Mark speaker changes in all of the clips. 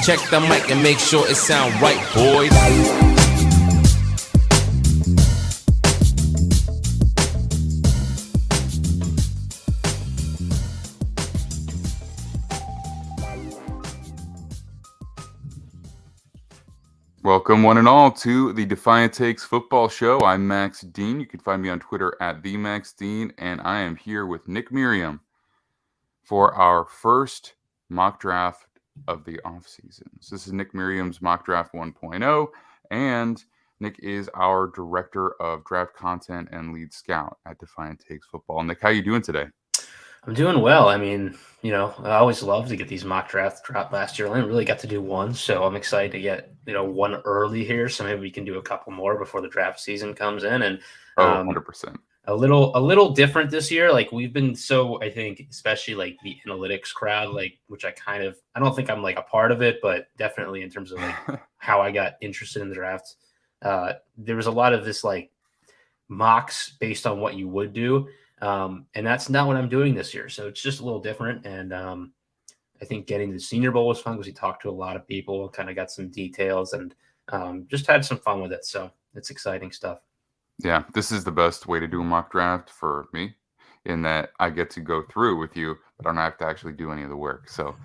Speaker 1: Check the mic and make sure it sound right, boys.
Speaker 2: Welcome, one and all, to the Defiant Takes Football Show. I'm Max Dean. You can find me on Twitter at @TheMaxDean, and I am here with Nick Merriam for our first mock draft of the offseason. So this is Nick Merriam's Mock Draft 1.0, and Nick is our Director of Draft Content and Lead Scout at Defiant Takes Football. Nick, how you doing today?
Speaker 3: I'm doing well. I mean, I always love to get these mock drafts dropped last year. I only really got to do one, so I'm excited to get, one early here. So maybe we can do a couple more before the draft season comes in. And
Speaker 2: 100%.
Speaker 3: A little different this year. Like we've been so, I think, especially like the analytics crowd, like which I don't think I'm like a part of it, but definitely in terms of like how I got interested in the draft. There was a lot of this like mocks based on what you would do. And that's not what I'm doing this year. So it's just a little different. And I think getting to the Senior Bowl was fun because we talked to a lot of people, kind of got some details, and just had some fun with it. So it's exciting stuff.
Speaker 2: Yeah, this is the best way to do a mock draft for me, in that I get to go through with you, but I don't have to actually do any of the work. So,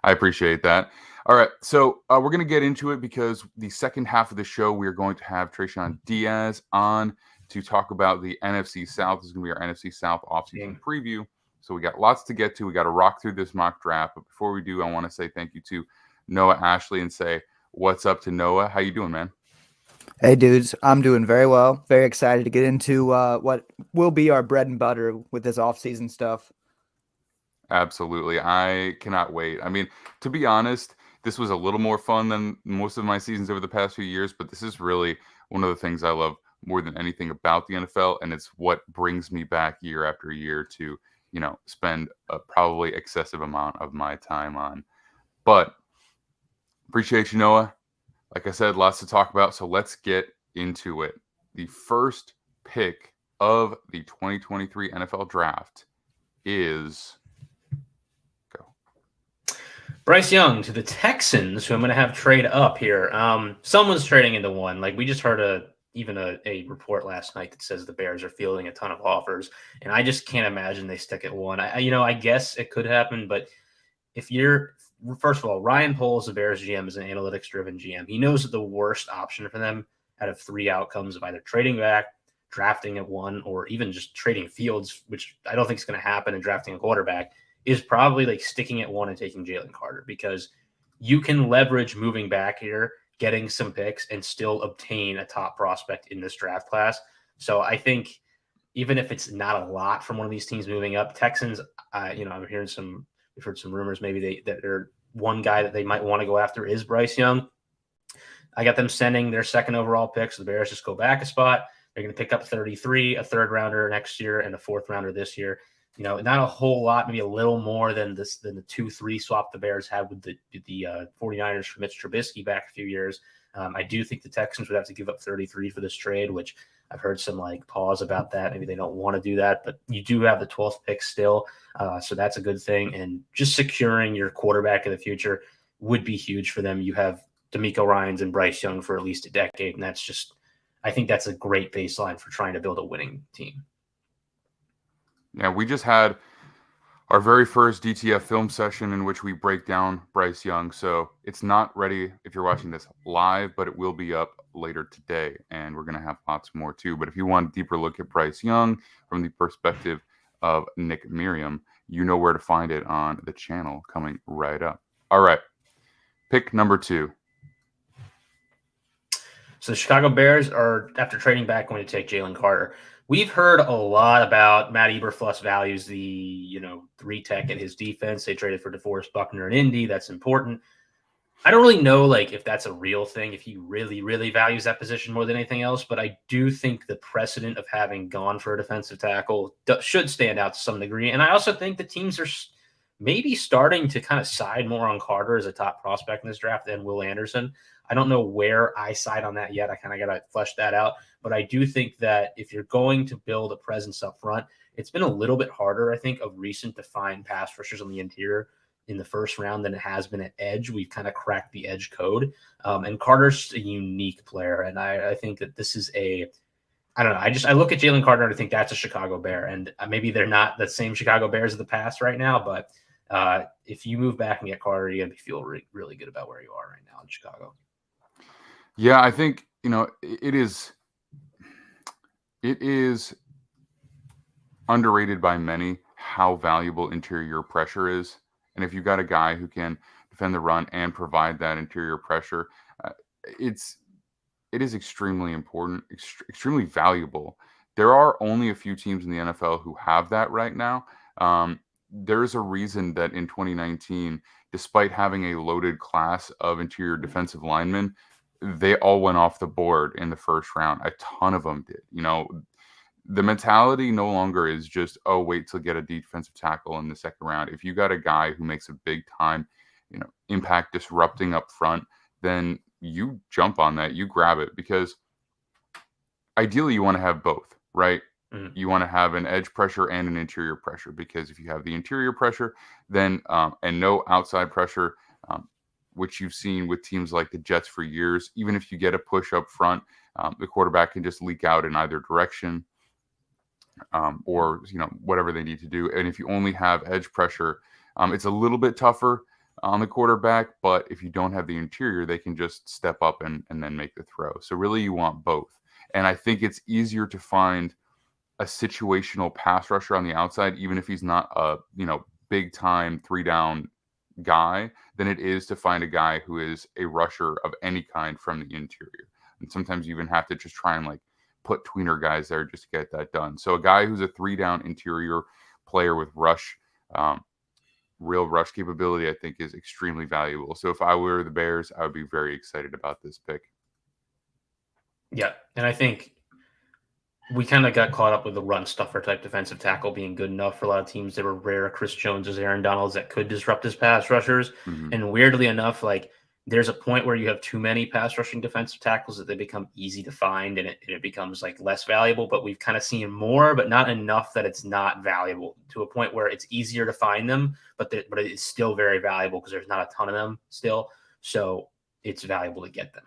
Speaker 2: I appreciate that. All right, so we're going to get into it because the second half of the show, we are going to have Tre'Shon Diaz on to talk about the NFC South. This is going to be our NFC South offseason preview. So we got lots to get to. We got to rock through this mock draft. But before we do, I want to say thank you to Noah Ashley and say what's up to Noah. How you doing, man?
Speaker 4: Hey, dudes. I'm doing very well. Very excited to get into what will be our bread and butter with this offseason stuff.
Speaker 2: Absolutely. I cannot wait. I mean, to be honest, this was a little more fun than most of my seasons over the past few years, but this is really one of the things I love more than anything about the NFL, and it's what brings me back year after year to, spend a probably excessive amount of my time on. But appreciate you, Noah. Like I said, lots to talk about, so let's get into it. The first pick of the 2023 NFL Draft is
Speaker 3: Bryce Young to the Texans, who I'm going to have trade up here. Someone's trading into one. Like we just heard a report last night that says the Bears are fielding a ton of offers, and I just can't imagine they stick at one. I guess it could happen, but first of all, Ryan Poles, the Bears GM, is an analytics-driven GM. He knows that the worst option for them out of three outcomes of either trading back, drafting at one, or even just trading Fields, which I don't think is going to happen, and drafting a quarterback, is probably like sticking at one and taking Jalen Carter, because you can leverage moving back here, getting some picks, and still obtain a top prospect in this draft class. So I think even if it's not a lot from one of these teams moving up, Texans, I'm hearing we've heard some rumors maybe that they're one guy that they might want to go after is Bryce Young. I got them sending their second overall pick, so the Bears just go back a spot. They're going to pick up 33, a third rounder next year, and a fourth rounder this year. Not a whole lot, maybe a little more than the 2-3 swap the Bears had with the 49ers for Mitch Trubisky back a few years. I do think the Texans would have to give up 33 for this trade, which I've heard some pause about that. Maybe they don't want to do that, but you do have the 12th pick still. So that's a good thing. And just securing your quarterback in the future would be huge for them. You have DeMeco Ryans and Bryce Young for at least a decade. And I think that's a great baseline for trying to build a winning team.
Speaker 2: Yeah, we just had our very first DTF film session in which we break down Bryce Young. So it's not ready if you're watching this live, but it will be up later today. And we're going to have lots more too. But if you want a deeper look at Bryce Young from the perspective of Nick Merriam, you know where to find it on the channel coming right up. All right. Pick number 2.
Speaker 3: So the Chicago Bears are, after trading back, going to take Jalen Carter. We've heard a lot about Matt Eberflus values the, 3-tech in his defense. They traded for DeForest Buckner in Indy. That's important. I don't really know if that's a real thing, if he really, really values that position more than anything else. But I do think the precedent of having gone for a defensive tackle should stand out to some degree. And I also think the teams are maybe starting to kind of side more on Carter as a top prospect in this draft than Will Anderson. I don't know where I side on that yet. I kind of got to flesh that out. But I do think that if you're going to build a presence up front, it's been a little bit harder, I think, of recent to find pass rushers on the interior. in the first round than it has been at edge. We've kind of cracked the edge code. And Carter's a unique player. And I think that this is I don't know. I look at Jalen Carter and I think that's a Chicago Bear. And maybe they're not the same Chicago Bears of the past right now, but if you move back and get Carter, you're going to feel really good about where you are right now in Chicago.
Speaker 2: Yeah, I think, it is underrated by many how valuable interior pressure is. And if you've got a guy who can defend the run and provide that interior pressure, it is extremely important, extremely valuable. There are only a few teams in the NFL who have that right now. There's a reason that in 2019, despite having a loaded class of interior defensive linemen, they all went off the board in the first round. A ton of them did. The mentality no longer is just, oh, wait till get a defensive tackle in the second round. If you got a guy who makes a big time, impact disrupting up front, then you jump on that, you grab it, because ideally you want to have both, right? Mm-hmm. You want to have an edge pressure and an interior pressure, because if you have the interior pressure, then and no outside pressure, which you've seen with teams like the Jets for years, even if you get a push up front, the quarterback can just leak out in either direction, or whatever they need to do. And if you only have edge pressure, it's a little bit tougher on the quarterback, but if you don't have the interior, they can just step up and then make the throw. So really you want both. And I think it's easier to find a situational pass rusher on the outside, even if he's not a big time 3-down guy, than it is to find a guy who is a rusher of any kind from the interior. And sometimes you even have to just try and put tweener guys there just to get that done. So a guy who's a 3-down interior player with real rush capability, I think is extremely valuable. So if I were the Bears, I would be very excited about this pick.
Speaker 3: Yeah. And I think we kind of got caught up with the run stuffer type defensive tackle being good enough for a lot of teams. There were rare Chris Joneses, Aaron Donalds that could disrupt his pass rushers. Mm-hmm. And weirdly enough, there's a point where you have too many pass rushing defensive tackles that they become easy to find, and it becomes less valuable. But we've kind of seen more, but not enough that it's not valuable, to a point where it's easier to find them, but it is still very valuable because there's not a ton of them still. So it's valuable to get them.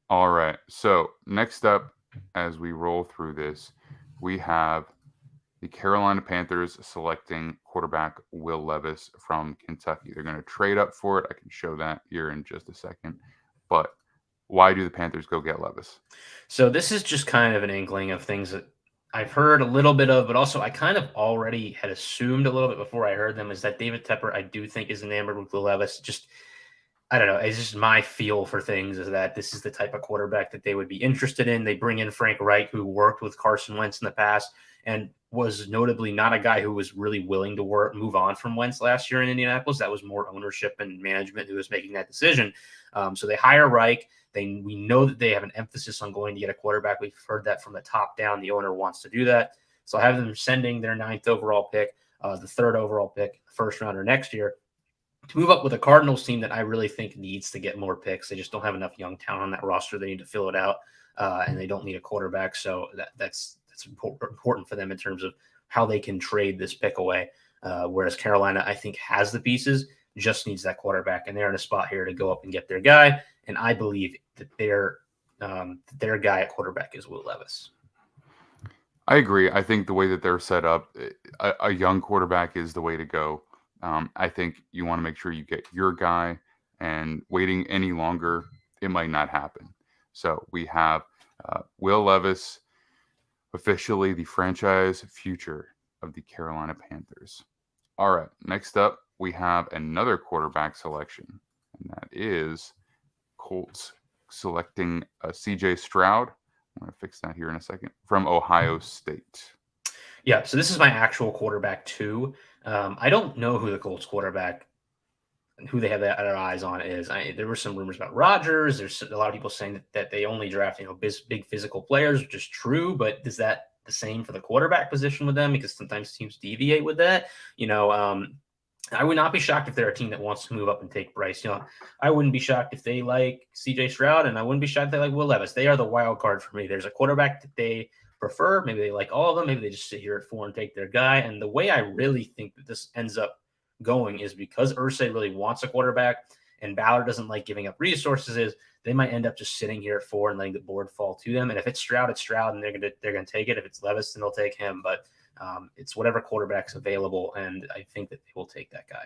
Speaker 2: All right. So next up, as we roll through this, we have the Carolina Panthers selecting quarterback Will Levis from Kentucky. They're going to trade up for it. I can show that here in just a second. But why do the Panthers go get Levis?
Speaker 3: So this is just kind of an inkling of things that I've heard a little bit of, but also I kind of already had assumed a little bit before I heard them, is that David Tepper, I do think, is enamored with Will Levis. I don't know. It's just my feel for things is that this is the type of quarterback that they would be interested in. They bring in Frank Reich, who worked with Carson Wentz in the past and was notably not a guy who was really willing to move on from Wentz last year in Indianapolis. That was more ownership and management who was making that decision. So they hire Reich. We know that they have an emphasis on going to get a quarterback. We've heard that from the top down. The owner wants to do that. So I have them sending their 9th overall pick, the 3rd overall pick, first rounder next year, to move up with a Cardinals team that I really think needs to get more picks. They just don't have enough young talent on that roster. They need to fill it out, and they don't need a quarterback. So that's important for them in terms of how they can trade this pick away. Whereas Carolina, I think, has the pieces, just needs that quarterback, and they're in a spot here to go up and get their guy. And I believe that their guy at quarterback is Will Levis.
Speaker 2: I agree. I think the way that they're set up, a young quarterback is the way to go. I think you want to make sure you get your guy, and waiting any longer, it might not happen. So we have Will Levis, officially the franchise future of the Carolina Panthers. All right, next up, we have another quarterback selection, and that is Colts selecting C.J. Stroud. I'm going to fix that here in a second, from Ohio State.
Speaker 3: Yeah, so this is my actual quarterback too. I don't know who the Colts quarterback, who they have their eyes on is. There were some rumors about Rodgers. There's a lot of people saying that they only draft big physical players, which is true. But is that the same for the quarterback position with them? Because sometimes teams deviate with that. I would not be shocked if they're a team that wants to move up and take Bryce Young. I wouldn't be shocked if they like C.J. Stroud, and I wouldn't be shocked if they like Will Levis. They are the wild card for me. There's a quarterback that they prefer. Maybe they like all of them. Maybe they just sit here at 4 and take their guy. And the way I really think that this ends up going is because Irsay really wants a quarterback and Ballard doesn't like giving up resources, is they might end up just sitting here at 4 and letting the board fall to them. And if it's Stroud, it's Stroud, and they're gonna take it. If it's Levis, then they'll take him. But it's whatever quarterback's available, and I think that they will take that guy.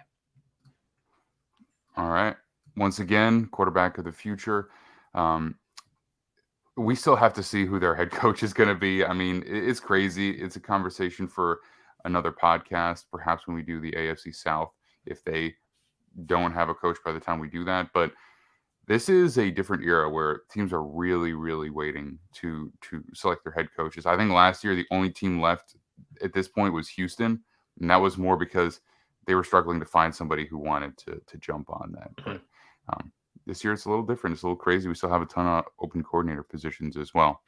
Speaker 2: All right. Once again, quarterback of the future. We still have to see who their head coach is going to be. I mean, it's crazy. It's a conversation for another podcast, perhaps when we do the AFC South, if they don't have a coach by the time we do that. But this is a different era where teams are really, really waiting to select their head coaches. I think last year the only team left at this point was Houston, and that was more because they were struggling to find somebody who wanted to jump on that. But this year it's a little different. It's a little crazy. We still have a ton of open coordinator positions as well.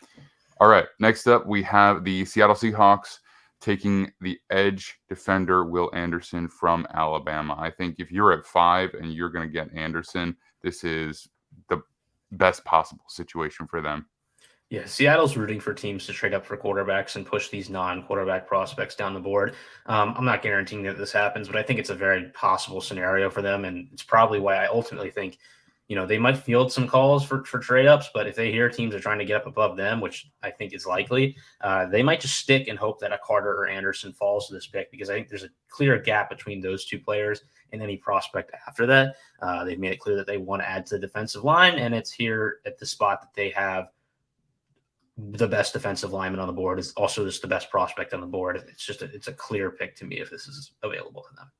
Speaker 2: All right, next up we have the Seattle Seahawks taking the edge defender Will Anderson from Alabama. I think if you're at 5 and you're going to get Anderson, this is the best possible situation for them.
Speaker 3: Yeah, Seattle's rooting for teams to trade up for quarterbacks and push these non-quarterback prospects down the board. I'm not guaranteeing that this happens, but I think it's a very possible scenario for them, and it's probably why I ultimately think, they might field some calls for trade-ups, but if they hear teams are trying to get up above them, which I think is likely, they might just stick and hope that a Carter or Anderson falls to this pick, because I think there's a clear gap between those two players and any prospect after that. They've made it clear that they want to add to the defensive line, and it's here at the spot that they have the best defensive lineman on the board, is also just the best prospect on the board. It's a clear pick to me if this is available to them.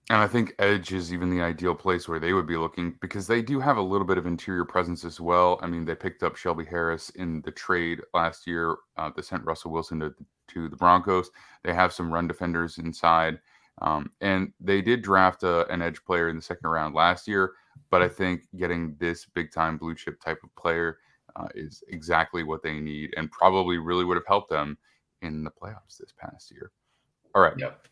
Speaker 2: And I think edge is even the ideal place where they would be looking, because they do have a little bit of interior presence as well. I mean, they picked up Shelby Harris in the trade last year. They sent Russell Wilson to the Broncos. They have some run defenders inside. And they did draft an edge player in the second round last year. But I think getting this big-time blue-chip type of player is exactly what they need, and probably really would have helped them in the playoffs this past year. All right.
Speaker 3: Yep.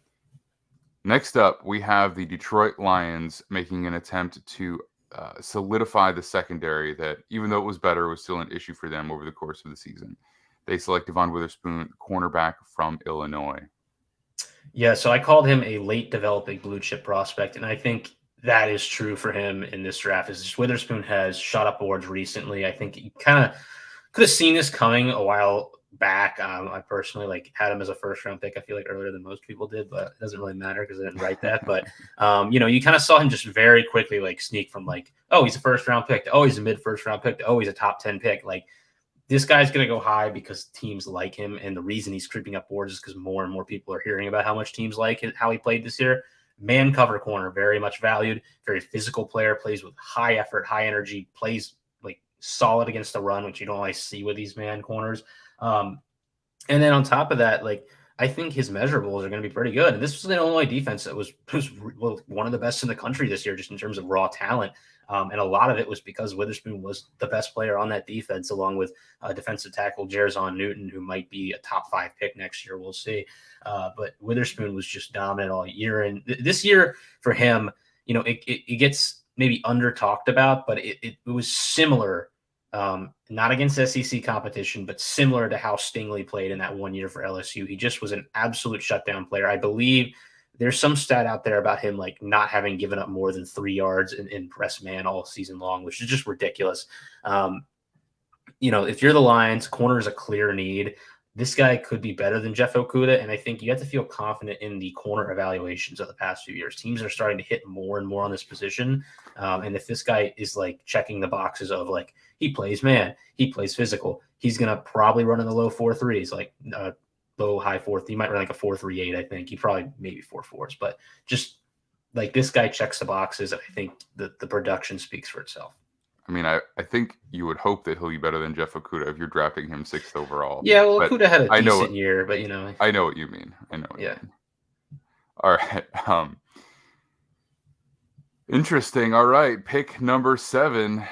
Speaker 2: Next up, we have the Detroit Lions making an attempt to solidify the secondary that, even though it was better, was still an issue for them over the course of the season. They select Devon Witherspoon, cornerback from Illinois.
Speaker 3: Yeah, so I called him a late developing blue chip prospect, and I think that is true for him in this draft. Is just Witherspoon has shot up boards recently. I think you kind of could have seen this coming a while back. I personally had him as a first round pick. I feel like earlier than most people did, but it doesn't really matter because I didn't write that. But you kind of saw him just very quickly sneak from oh, he's a first round pick, oh, he's a mid first round pick, oh, he's a top 10 pick. This guy's going to go high because teams like him, and the reason he's creeping up boards is because more and more people are hearing about how much teams like how he played this year. Man cover corner, very much valued, very physical player, plays with high effort, high energy, plays solid against the run, which you don't always see with these man corners. And then on top of that, I think his measurables are going to be pretty good. And this was an Illinois defense that was one of the best in the country this year, just in terms of raw talent. And a lot of it was because Witherspoon was the best player on that defense, along with defensive tackle Jarzon Newton, who might be a top 5 pick next year. We'll see. But Witherspoon was just dominant all year. And this year for him, it gets maybe under talked about, but it was similar. Not against SEC competition, but similar to how Stingley played in that 1 year for LSU. He just was an absolute shutdown player. I believe there's some stat out there about him not having given up more than 3 yards in press man all season long, which is just ridiculous. If you're the Lions, corner is a clear need. This guy could be better than Jeff Okudah, and I think you have to feel confident in the corner evaluations of the past few years. Teams are starting to hit more and more on this position, and if this guy is checking the boxes of he plays man, he plays physical, he's gonna probably run in the low 4.3s, low high 4. He might run a 4.38. I think he probably maybe 4.4s, but just this guy checks the boxes. I think the production speaks for itself.
Speaker 2: I mean, I think you would hope that he'll be better than Jeff Okudah if you're drafting him 6th overall.
Speaker 3: Yeah, well, Okudah had a decent year, but
Speaker 2: I know what you mean. I know what you mean. All right. Interesting. All right. Pick number 7.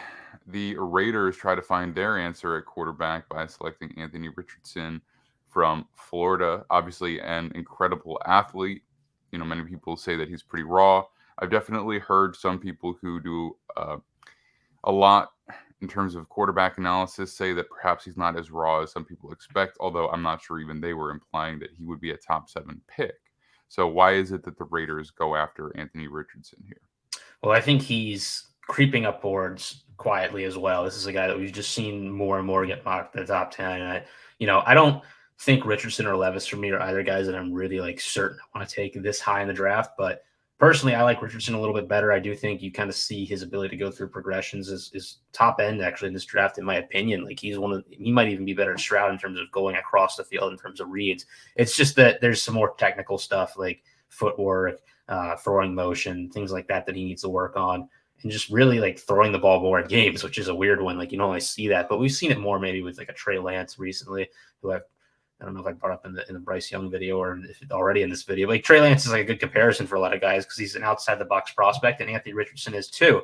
Speaker 2: The Raiders try to find their answer at quarterback by selecting Anthony Richardson from Florida. Obviously an incredible athlete. Many people say that he's pretty raw. I've definitely heard some people who do a lot in terms of quarterback analysis say that perhaps he's not as raw as some people expect, although I'm not sure even they were implying that he would be a top 7 pick. So why is it that the Raiders go after Anthony Richardson here?
Speaker 3: Well, I think he's creeping up boards quietly as well. This is a guy that we've just seen more and more get mocked in the top 10. And I don't think Richardson or Levis for me are either guys that I'm really like certain I want to take this high in the draft. But personally, I like Richardson a little bit better. I do think you kind of see his ability to go through progressions is top end actually in this draft, in my opinion. Like he might even be better at Stroud in terms of going across the field in terms of reads. It's just that there's some more technical stuff like footwork, throwing motion, things like that he needs to work on, and just really like throwing the ball more in games, which is a weird one. Like you don't always see that, but we've seen it more maybe with like a Trey Lance recently, who I don't know if I brought up in the Bryce Young video or if it's already in this video. Like Trey Lance is like a good comparison for a lot of guys because he's an outside the box prospect, and Anthony Richardson is too.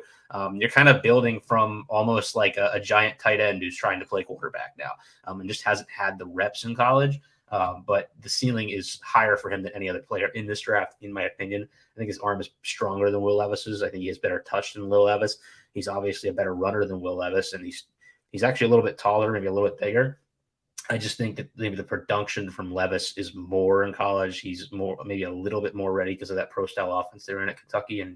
Speaker 3: You're kind of building from almost like a giant tight end who's trying to play quarterback now, and just hasn't had the reps in college. But the ceiling is higher for him than any other player in this draft, in my opinion. I think his arm is stronger than Will Levis's. I think he has better touch than Will Levis. He's obviously a better runner than Will Levis, and he's actually a little bit taller, maybe a little bit bigger. I just think that maybe the production from Levis is more in college. He's maybe a little bit more ready because of that pro-style offense they ran at Kentucky and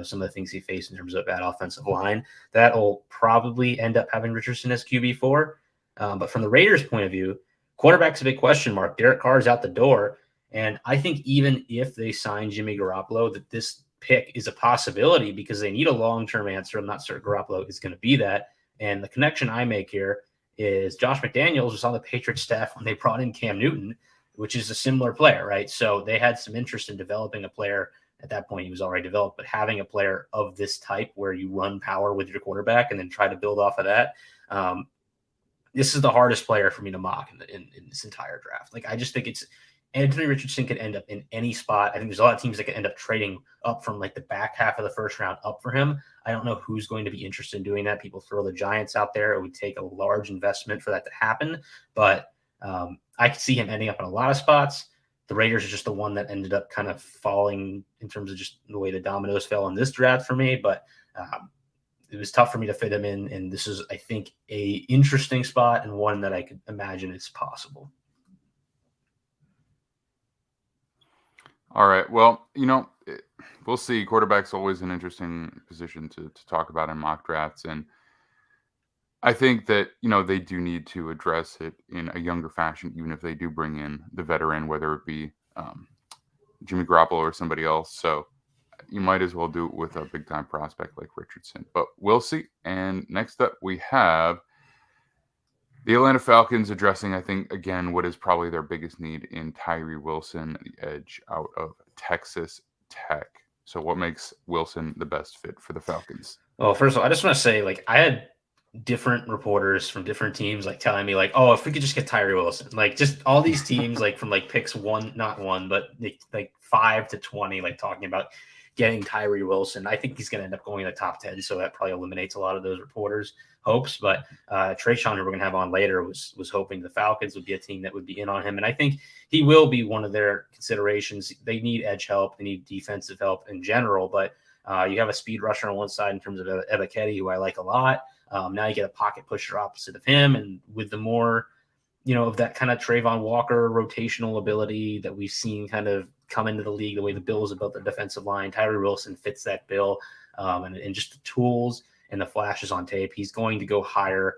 Speaker 3: some of the things he faced in terms of that offensive line. That'll probably end up having Richardson as QB4. But from the Raiders' point of view, quarterback's a big question mark. Derek Carr is out the door. And I think even if they sign Jimmy Garoppolo, that this pick is a possibility because they need a long-term answer. I'm not certain Garoppolo is going to be that. And the connection I make here is Josh McDaniels was on the Patriots staff when they brought in Cam Newton, which is a similar player, right? So they had some interest in developing a player. At that point, he was already developed, but having a player of this type where you run power with your quarterback and then try to build off of that, this is the hardest player for me to mock in this entire draft. Like, I just think Anthony Richardson could end up in any spot. I think there's a lot of teams that could end up trading up from like the back half of the first round up for him. I don't know who's going to be interested in doing that. People throw the Giants out there. It would take a large investment for that to happen. But I could see him ending up in a lot of spots. The Raiders are just the one that ended up kind of falling in terms of just the way the dominoes fell in this draft for me. But it was tough for me to fit him in. And this is, I think, a interesting spot and one that I could imagine is possible.
Speaker 2: All right. Well, we'll see. Quarterback's always an interesting position to talk about in mock drafts. And I think that, they do need to address it in a younger fashion, even if they do bring in the veteran, whether it be Jimmy Garoppolo or somebody else. So you might as well do it with a big-time prospect like Richardson. But we'll see. And next up, we have the Atlanta Falcons addressing, I think, again, what is probably their biggest need in Tyree Wilson, the edge out of Texas Tech. So what makes Wilson the best fit for the Falcons?
Speaker 3: Well, first of all, I just want to say, like, I had different reporters from different teams, like, telling me, like, oh, if we could just get Tyree Wilson. Like, just all these teams, like, from, like, picks not one, but, like 5 to 20, like, talking about getting Tyree Wilson. I think he's going to end up going in the top 10, so that probably eliminates a lot of those reporters' hopes. But Tre'Shon, who we're going to have on later, was hoping the Falcons would be a team that would be in on him. And I think he will be one of their considerations. They need edge help. They need defensive help in general. But you have a speed rusher on one side in terms of Ebiketie, who I like a lot. Now you get a pocket pusher opposite of him. And with the more, of that kind of Trayvon Walker rotational ability that we've seen kind of come into the league, the way the Bills have built their defensive line, Tyree Wilson fits that bill. And just the tools and the flashes on tape, he's going to go higher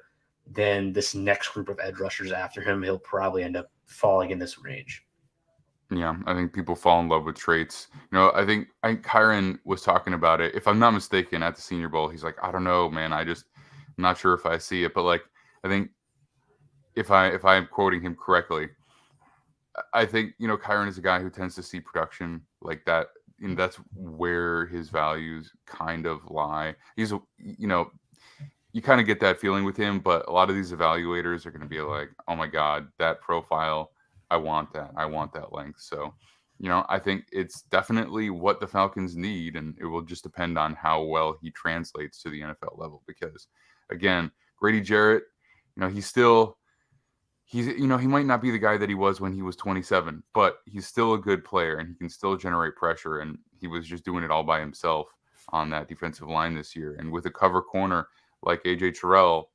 Speaker 3: than this next group of edge rushers after him. He'll probably end up falling in this range.
Speaker 2: Yeah, I think people fall in love with traits. I think Kyron was talking about it. If I'm not mistaken, at the Senior Bowl, he's like, I don't know, man. I'm not sure if I see it. But, like, I think if I'm quoting him correctly, I think, Kyron is a guy who tends to see production like that. And that's where his values kind of lie. He's, you kind of get that feeling with him, but a lot of these evaluators are going to be like, oh my God, that profile, I want that. I want that length. So, I think it's definitely what the Falcons need, and it will just depend on how well he translates to the NFL level. Because, again, Grady Jarrett, he might not be the guy that he was when he was 27, but he's still a good player and he can still generate pressure. And he was just doing it all by himself on that defensive line this year. And with a cover corner like AJ Terrell,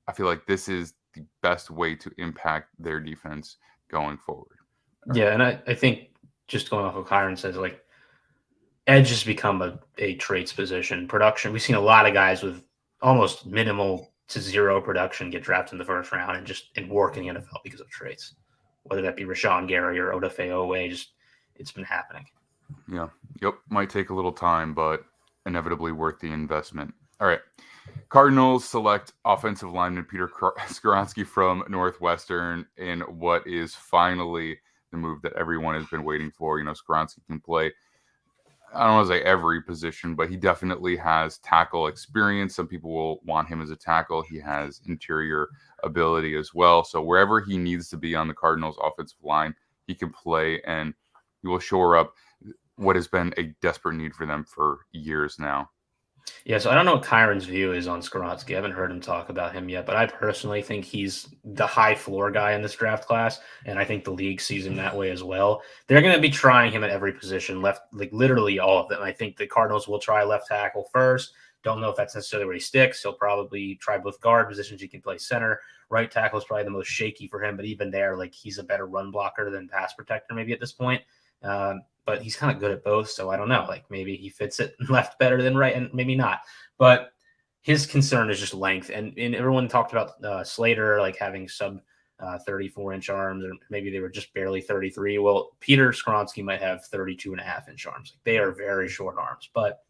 Speaker 2: I feel like this is the best way to impact their defense going forward.
Speaker 3: Yeah, and I think just going off what Kyron says, like edge has become a traits position. Production, we've seen a lot of guys with almost minimal to zero production get drafted in the first round and work in the NFL because of traits. Whether that be Rashawn Gary or Odafe Owe, it's been happening.
Speaker 2: Yeah. Yep. Might take a little time, but inevitably worth the investment. All right. Cardinals select offensive lineman Peter Skoronski from Northwestern in what is finally the move that everyone has been waiting for. Skoronski can play, I don't want to say every position, but he definitely has tackle experience. Some people will want him as a tackle. He has interior ability as well. So wherever he needs to be on the Cardinals offensive line, he can play, and he will shore up what has been a desperate need for them for years now.
Speaker 3: Yeah, so I don't know what Kyron's view is on Skoronski. I haven't heard him talk about him yet, but I personally think he's the high floor guy in this draft class, and I think the league sees him that way as well. They're going to be trying him at every position, literally all of them. I think the Cardinals will try left tackle first. Don't know if that's necessarily where he sticks. He'll probably try both guard positions. He can play center. Right tackle is probably the most shaky for him, but even there, he's a better run blocker than pass protector maybe at this point. But he's kind of good at both, so I don't know. Maybe he fits it left better than right, and maybe not. But his concern is just length, and everyone talked about Slater having sub 34-inch arms, or maybe they were just barely 33. Well, Peter Skoronski might have 32.5-inch arms. They are very short arms, but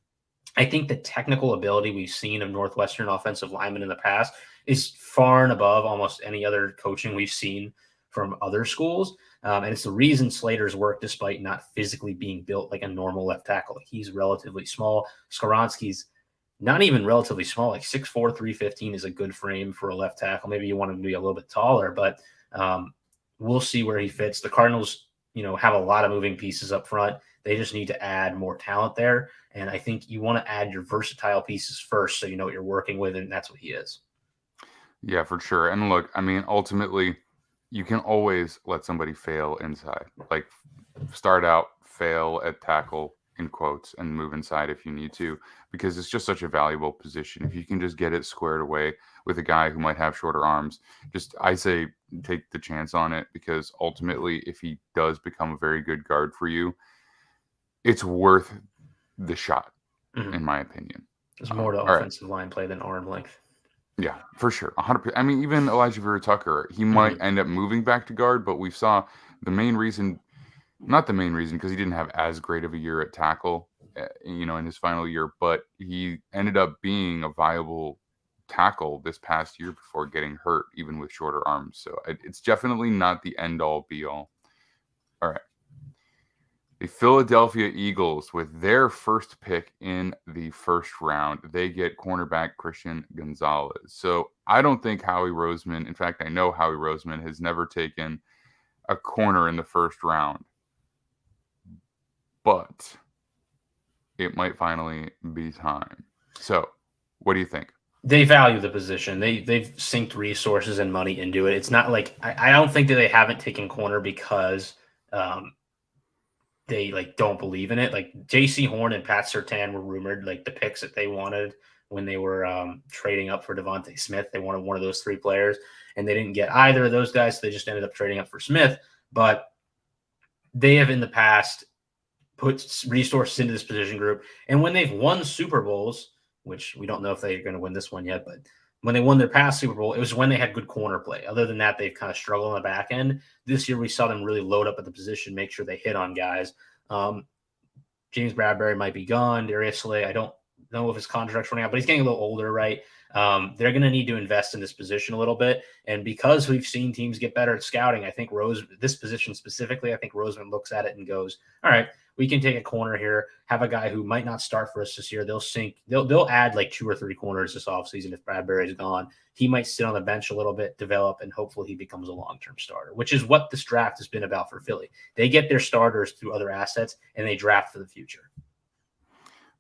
Speaker 3: I think the technical ability we've seen of Northwestern offensive linemen in the past is far and above almost any other coaching we've seen from other schools. And it's the reason Slater's worked despite not physically being built like a normal left tackle. He's relatively small. Skoronski's not even relatively small, 6'4", 315 is a good frame for a left tackle. Maybe you want him to be a little bit taller, but we'll see where he fits. The Cardinals, have a lot of moving pieces up front. They just need to add more talent there. And I think you want to add your versatile pieces first so you know what you're working with, and that's what he is.
Speaker 2: Yeah, for sure. And look, ultimately, you can always let somebody fail inside. Start out, fail at tackle, in quotes, and move inside if you need to, because it's just such a valuable position. If you can just get it squared away with a guy who might have shorter arms, I say take the chance on it, because ultimately, if he does become a very good guard for you, it's worth the shot, in my opinion.
Speaker 3: There's more to offensive line play than arm length.
Speaker 2: Yeah, for sure. 100%. Even Elijah Vera-Tucker, he might end up moving back to guard, but we saw not the main reason, because he didn't have as great of a year at tackle, in his final year, but he ended up being a viable tackle this past year before getting hurt, even with shorter arms. So it's definitely not the end all be all. All right. The Philadelphia Eagles, with their first pick in the first round, they get cornerback Christian Gonzalez. So I don't think Howie Roseman, in fact, I know Howie Roseman has never taken a corner in the first round, but it might finally be time. So what do you think?
Speaker 3: They value the position. They've synced resources and money into it. It's not I don't think that they haven't taken corner because they don't believe in it. J.C. Horn and Pat Surtain were rumored the picks that they wanted when they were trading up for Devontae Smith. They wanted one of those three players, and they didn't get either of those guys. So they just ended up trading up for Smith. But they have in the past put resources into this position group, and when they've won Super Bowls, which we don't know if they're going to win this one yet, but when they won their past Super Bowl, it was when they had good corner play. Other than that, they've kind of struggled on the back end. This year, we saw them really load up at the position, make sure they hit on guys. James Bradbury might be gone. Darius Slay, I don't know if his contract's running out, but he's getting a little older, right? They're going to need to invest in this position a little bit. And because we've seen teams get better at scouting, I think this position specifically, I think Roseman looks at it and goes, all right, we can take a corner here, have a guy who might not start for us this year. They'll add 2 or 3 corners this offseason if Bradbury's gone. He might sit on the bench a little bit, develop, and hopefully he becomes a long-term starter, which is what this draft has been about for Philly. They get their starters through other assets, and they draft for the future.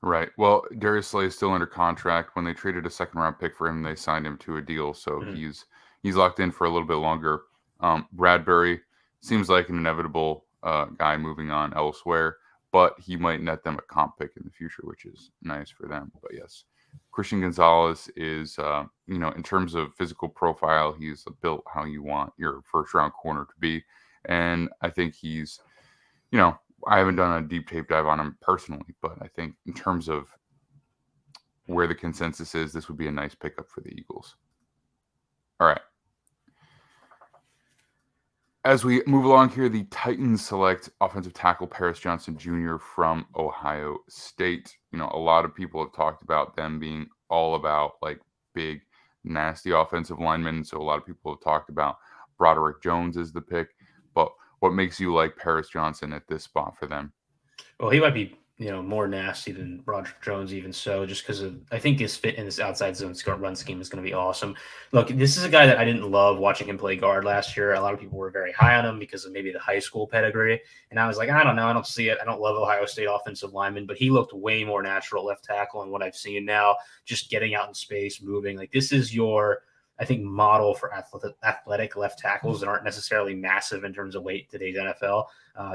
Speaker 2: Right. Well, Darius Slay is still under contract. When they traded a second-round pick for him, they signed him to a deal, so he's locked in for a little bit longer. Bradbury seems like an inevitable guy moving on elsewhere, but he might net them a comp pick in the future, which is nice for them. But yes, Christian Gonzalez is, in terms of physical profile, he's built how you want your first-round corner to be, and I think he's, I haven't done a deep tape dive on him personally, but I think in terms of where the consensus is, this would be a nice pickup for the Eagles. All right. As we move along here, the Titans select offensive tackle Paris Johnson Jr. from Ohio State. You know, a lot of people have talked about them being all about like big, nasty offensive linemen. So a lot of people have talked about Broderick Jones as the pick. But what makes you like Paris Johnson at this spot for them?
Speaker 3: Well, he might be, more nasty than Roger Jones, even so, just because of I think his fit in this outside zone run scheme is going to be awesome. Look, this is a guy that I didn't love watching him play guard last year. A lot of people were very high on him because of maybe the high school pedigree, and I was like, I don't know, I don't see it. I don't love Ohio State offensive linemen, but he looked way more natural left tackle, and what I've seen now, just getting out in space, moving. Like this is your, I think, model for athletic left tackles that aren't necessarily massive in terms of weight in today's NFL.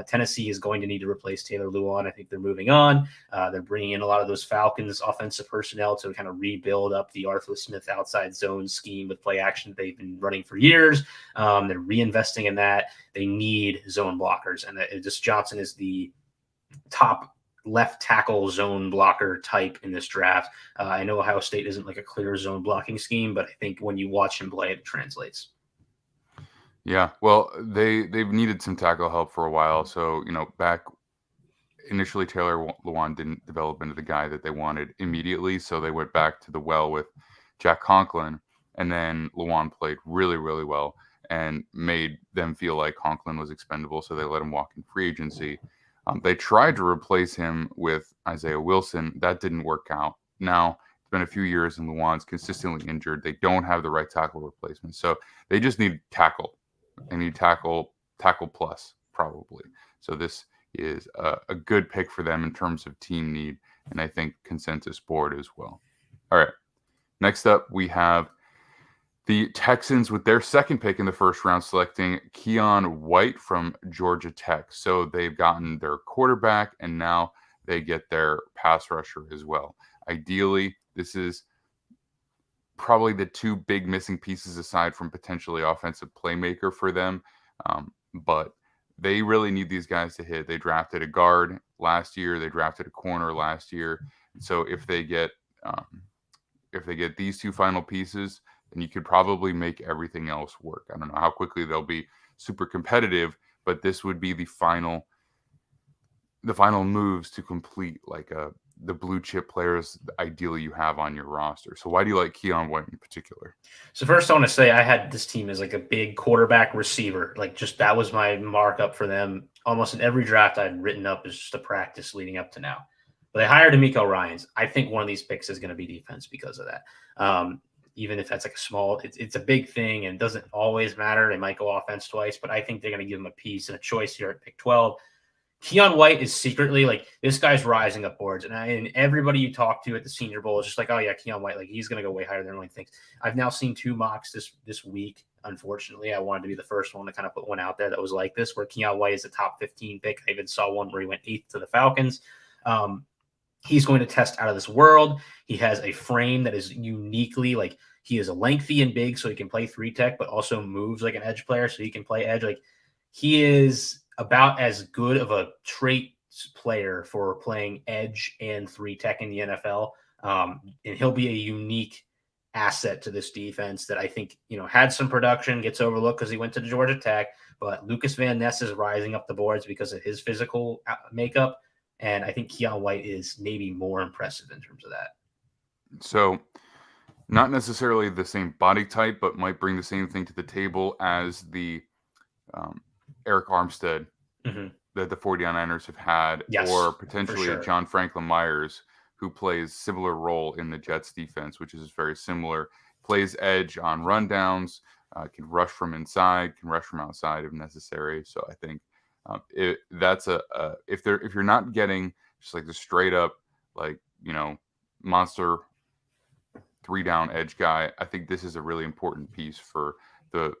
Speaker 3: Tennessee is going to need to replace Taylor Lewan. I think they're moving on. They're bringing in a lot of those Falcons offensive personnel to kind of rebuild up the Arthur Smith outside zone scheme with play action that they've been running for years. They're reinvesting in that. They need zone blockers, and just Johnson is the top left tackle zone blocker type in this draft. I know Ohio State isn't like a clear zone blocking scheme, but I think when you watch him play, it translates.
Speaker 2: Yeah, well, they've needed some tackle help for a while. So, back initially, Taylor Lewan didn't develop into the guy that they wanted immediately. So they went back to the well with Jack Conklin. And then Lewan played really, really well and made them feel like Conklin was expendable. So they let him walk in free agency. They tried to replace him with Isaiah Wilson. That didn't work out. Now, it's been a few years and Lewan's consistently injured. They don't have the right tackle replacement. So they just need tackle. They need tackle plus, probably. So this is a good pick for them in terms of team need, and I think consensus board as well. All right. Next up, we have the Texans with their second pick in the first round, selecting Keon White from Georgia Tech. So they've gotten their quarterback, and now they get their pass rusher as well. Ideally, this is probably the two big missing pieces aside from potentially offensive playmaker for them. But they really need these guys to hit. They drafted a guard last year. They drafted a corner last year. So if they get these two final pieces, then you could probably make everything else work. I don't know how quickly they'll be super competitive, but this would be the final moves to complete like the blue chip players ideally you have on your roster. So why do you like Keon White in particular?
Speaker 3: So first I want to say I had this team as like a big quarterback receiver. Like just that was my markup for them. Almost in every draft I'd written up as just a practice leading up to now. But they hired D'Amico Ryans. I think one of these picks is going to be defense because of that. Even if that's like a small, it's a big thing and it doesn't always matter. They might go offense twice, but I think they're going to give him a piece and a choice here at pick 12. Keon White is secretly like this guy's rising up boards, and everybody you talk to at the Senior Bowl is just like, oh yeah, Keon White, like he's going to go way higher than everyone thinks. I've now seen two mocks this week. Unfortunately, I wanted to be the first one to kind of put one out there that was like this, where Keon White is a top 15 pick. I even saw one where he went 8th to the Falcons. He's going to test out of this world. He has a frame that is uniquely like he is a lengthy and big, so he can play 3 tech, but also moves like an edge player, so he can play edge. Like he is about as good of a trait player for playing edge and 3 tech in the NFL. And he'll be a unique asset to this defense that I think, had some production, gets overlooked because he went to Georgia Tech, but Lucas Van Ness is rising up the boards because of his physical makeup. And I think Keon White is maybe more impressive in terms of that. So
Speaker 2: not necessarily the same body type, but might bring the same thing to the table as the Eric Armstead that the 49ers have had, or potentially a John Franklin Myers, who plays similar role in the Jets defense, which is very similar. Plays edge on rundowns, can rush from inside, can rush from outside if necessary. So I think that's if you're not getting just like the straight up monster 3-down edge guy, I think this is a really important piece for the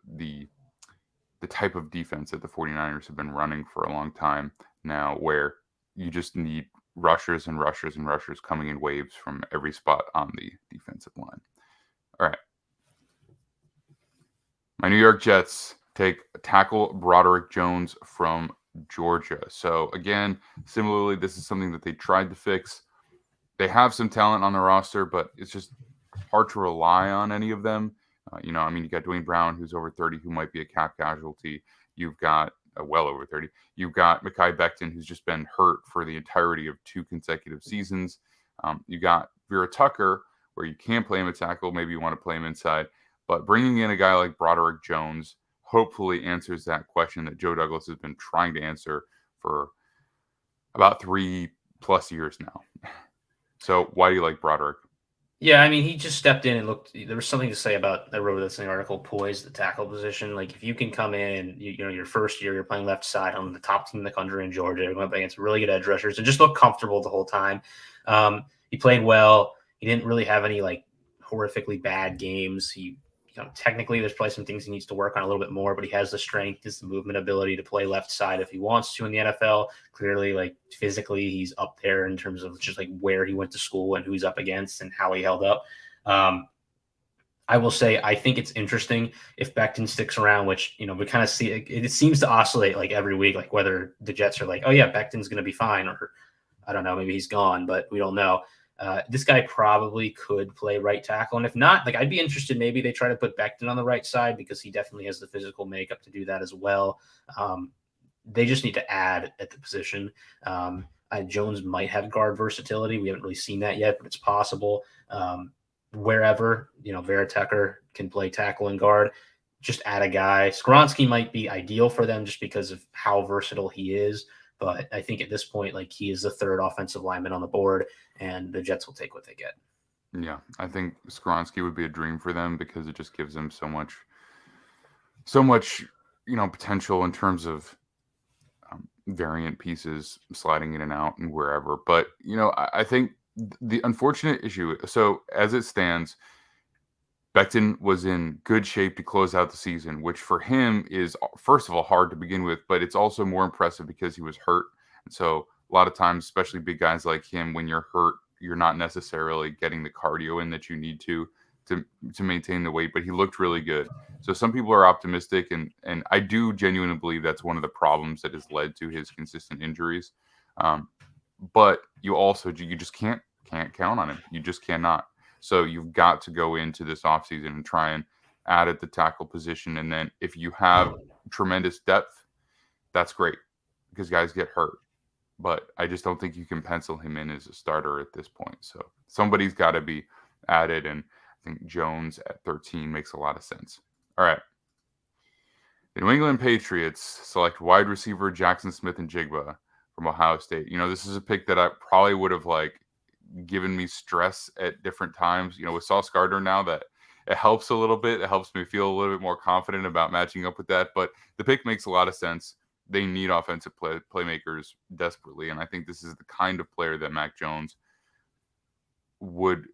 Speaker 2: type of defense that the 49ers have been running for a long time now, where you just need rushers and rushers and rushers coming in waves from every spot on the defensive line. All right. My New York Jets take tackle Broderick Jones from Georgia. So again, similarly, this is something that they tried to fix. They have some talent on the roster, but it's just hard to rely on any of them. You got Dwayne Brown, who's over 30, who might be a cap casualty. You've got well over 30. You've got Mekhi Becton, who's just been hurt for the entirety of 2 consecutive seasons. You got Vera Tucker, where you can play him at tackle. Maybe you want to play him inside. But bringing in a guy like Broderick Jones hopefully answers that question that Joe Douglas has been trying to answer for about 3+ years now. So why do you like Broderick?
Speaker 3: Yeah, I mean, he just stepped in and looked. There was something to say about, I wrote this in the article, poise the tackle position. Like, if you can come in and, your first year, you're playing left side on the top team in the country in Georgia, you're going up against really good edge rushers and just look comfortable the whole time. He played well. He didn't really have any, horrifically bad games. Technically, there's probably some things he needs to work on a little bit more, but he has the strength, has the movement ability to play left side if he wants to in the NFL. Clearly, physically, he's up there in terms of just where he went to school and who he's up against and how he held up. I will say, I think it's interesting if Becton sticks around, which, we kind of see it seems to oscillate every week, whether the Jets are oh yeah, Becton's going to be fine, or I don't know, maybe he's gone, but we don't know. This guy probably could play right tackle. And if not, I'd be interested. Maybe they try to put Becton on the right side because he definitely has the physical makeup to do that as well. They just need to add at the position. Jones might have guard versatility. We haven't really seen that yet, but it's possible. Wherever, Vera Tucker can play tackle and guard, just add a guy. Skoronski might be ideal for them just because of how versatile he is. But I think at this point, he is the third offensive lineman on the board, and the Jets will take what they get.
Speaker 2: Yeah, I think Skoronski would be a dream for them because it just gives them so much, potential in terms of variant pieces sliding in and out and wherever. But, I think the unfortunate issue, so as it stands, Becton was in good shape to close out the season, which for him is, first of all, hard to begin with, but it's also more impressive because he was hurt. And so a lot of times, especially big guys like him, when you're hurt, you're not necessarily getting the cardio in that you need to maintain the weight, but he looked really good. So some people are optimistic, and I do genuinely believe that's one of the problems that has led to his consistent injuries. But you just can't count on him. You just cannot. So you've got to go into this offseason and try and add at the tackle position. And then if you have tremendous depth, that's great because guys get hurt. But I just don't think you can pencil him in as a starter at this point. So somebody's got to be added. And I think Jones at 13 makes a lot of sense. All right. The New England Patriots select wide receiver Jackson Smith-Njigba from Ohio State. This is a pick that I probably would have given me stress at different times. With Sauce Gardner now, that it helps a little bit. It helps me feel a little bit more confident about matching up with that. But the pick makes a lot of sense. They need offensive playmakers desperately. And I think this is the kind of player that Mac Jones would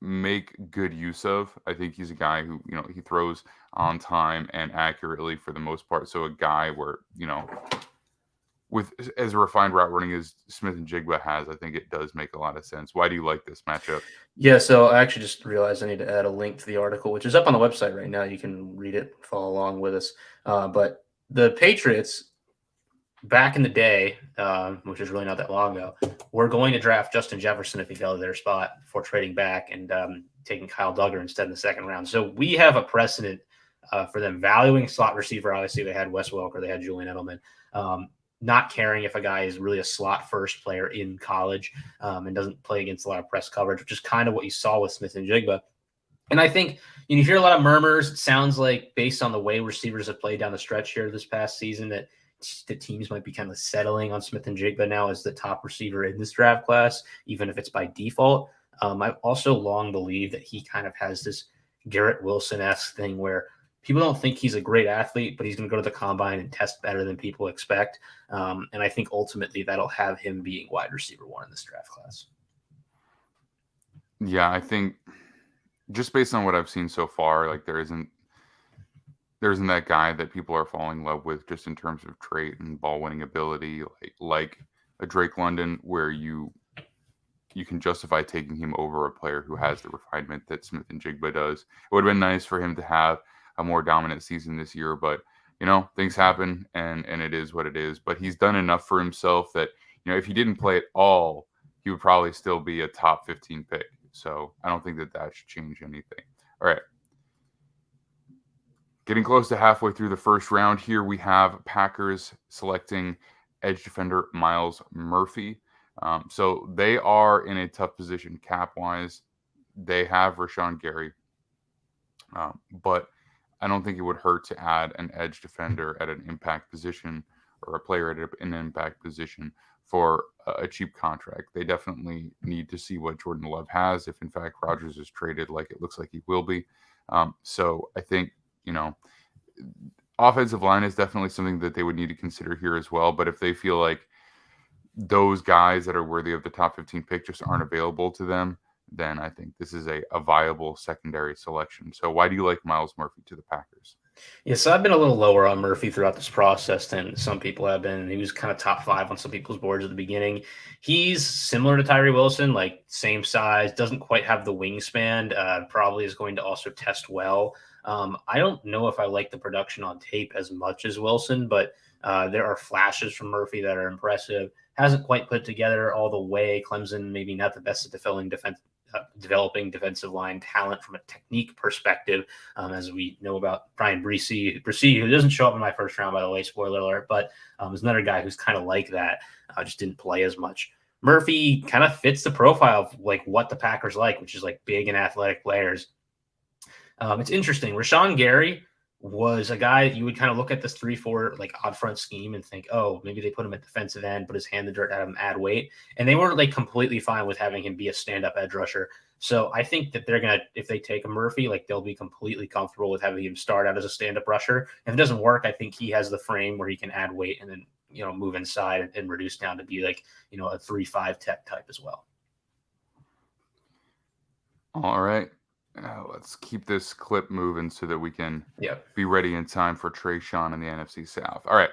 Speaker 2: make good use of. I think he's a guy who, he throws on time and accurately for the most part. So a guy where, with as refined route running as Smith-Njigba has, I think it does make a lot of sense. Why do you like this matchup?
Speaker 3: Yeah, so I actually just realized I need to add a link to the article, which is up on the website right now. You can read it, follow along with us. But the Patriots, back in the day, which is really not that long ago, were going to draft Justin Jefferson if he fell to their spot before trading back and taking Kyle Duggar instead in the second round. So we have a precedent for them valuing slot receiver. Obviously, they had Wes Welker, they had Julian Edelman. Not caring if a guy is really a slot first player in college and doesn't play against a lot of press coverage, which is kind of what you saw with Smith-Njigba. And I think you hear a lot of murmurs. It sounds like based on the way receivers have played down the stretch here this past season that the teams might be kind of settling on Smith-Njigba now as the top receiver in this draft class, even if it's by default. I've also long believed that he kind of has this Garrett Wilson-esque thing where people don't think he's a great athlete, but he's going to go to the combine and test better than people expect. And I think ultimately that'll have him being wide receiver 1 in this draft class.
Speaker 2: Yeah, I think just based on what I've seen so far, there isn't that guy that people are falling in love with just in terms of trait and ball winning ability, like a Drake London, where you can justify taking him over a player who has the refinement that Smith-Njigba does. It would have been nice for him to have a more dominant season this year, but things happen and it is what it is. But he's done enough for himself that, if he didn't play at all, he would probably still be a top 15 pick. So I don't think that should change anything. All right. Getting close to halfway through the first round here, we have Packers selecting edge defender Myles Murphy. So they are in a tough position cap-wise. They have Rashawn Gary. But I don't think it would hurt to add an edge defender at an impact position or a player at an impact position for a cheap contract. They definitely need to see what Jordan Love has if, in fact, Rodgers is traded like it looks like he will be. So I think, offensive line is definitely something that they would need to consider here as well. But if they feel like those guys that are worthy of the top 15 pick just aren't available to them, then I think this is a viable secondary selection. So why do you like Myles Murphy to the Packers?
Speaker 3: Yeah, so I've been a little lower on Murphy throughout this process than some people have been. He was kind of top 5 on some people's boards at the beginning. He's similar to Tyree Wilson, like same size, doesn't quite have the wingspan, probably is going to also test well. I don't know if I like the production on tape as much as Wilson, but there are flashes from Murphy that are impressive. Hasn't quite put together all the way. Clemson, maybe not the best at developing defensive line talent from a technique perspective, as we know about Brian Brissy, who doesn't show up in my first round, by the way, spoiler alert, but is another guy who's kind of like that, just didn't play as much. Murphy kind of fits the profile of like what the Packers like, which is like big and athletic players. It's interesting. Rashawn Gary was a guy that you would kind of look at this 3-4 like odd front scheme and think, oh, maybe they put him at defensive end, put his hand in the dirt, have him add weight. And they weren't like completely fine with having him be a stand-up edge rusher. So I think that they're going to, if they take a Murphy, like they'll be completely comfortable with having him start out as a stand-up rusher. If it doesn't work, I think he has the frame where he can add weight and then, move inside and reduce down to be like, a 3-5 tech type as well.
Speaker 2: All right. Let's keep this clip moving so that we can be ready in time for Tre'Shon in the NFC South. All right.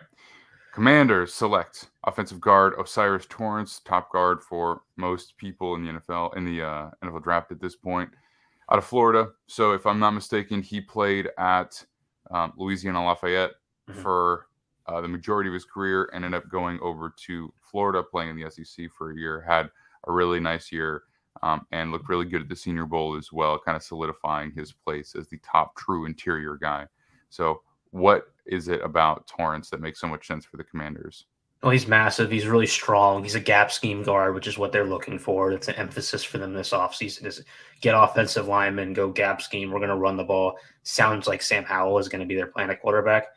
Speaker 2: Commanders select offensive guard O'Cyrus Torrence, top guard for most people in the NFL draft at this point, out of Florida. So if I'm not mistaken, he played at Louisiana Lafayette for the majority of his career, ended up going over to Florida, playing in the SEC for a year, had a really nice year. And looked really good at the Senior Bowl as well, kind of solidifying his place as the top true interior guy. So what is it about Torrance that makes so much sense for the Commanders?
Speaker 3: Well, he's massive. He's really strong. He's a gap scheme guard, which is what they're looking for. That's an emphasis for them this offseason is get offensive linemen, go gap scheme. We're going to run the ball. Sounds like Sam Howell is going to be their plan at quarterback.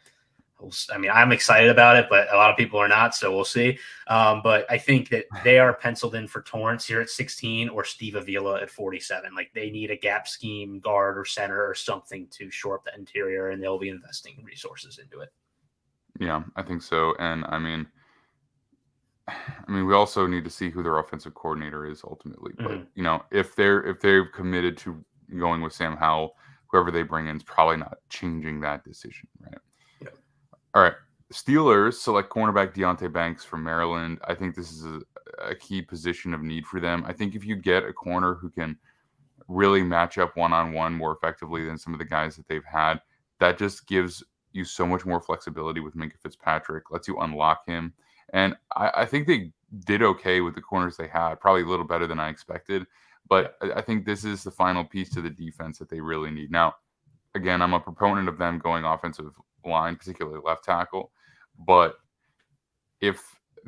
Speaker 3: I mean, I'm excited about it, but a lot of people are not, so we'll see. But I think that they are penciled in for Torrance here at 16 or Steve Avila at 47. Like they need a gap scheme guard or center or something to shore up the interior, and they'll be investing resources into it.
Speaker 2: Yeah, I think so. And I mean, we also need to see who their offensive coordinator is ultimately. But if they're committed to going with Sam Howell, whoever they bring in is probably not changing that decision, right? All right. Steelers select cornerback Deontay Banks from Maryland. I think this is a key position of need for them. I think if you get a corner who can really match up one-on-one more effectively than some of the guys that they've had, that just gives you so much more flexibility with Minkah Fitzpatrick, lets you unlock him. And I think they did okay with the corners they had, probably a little better than I expected. But I think this is the final piece to the defense that they really need. Now, again, I'm a proponent of them going offensive line, particularly left tackle. But if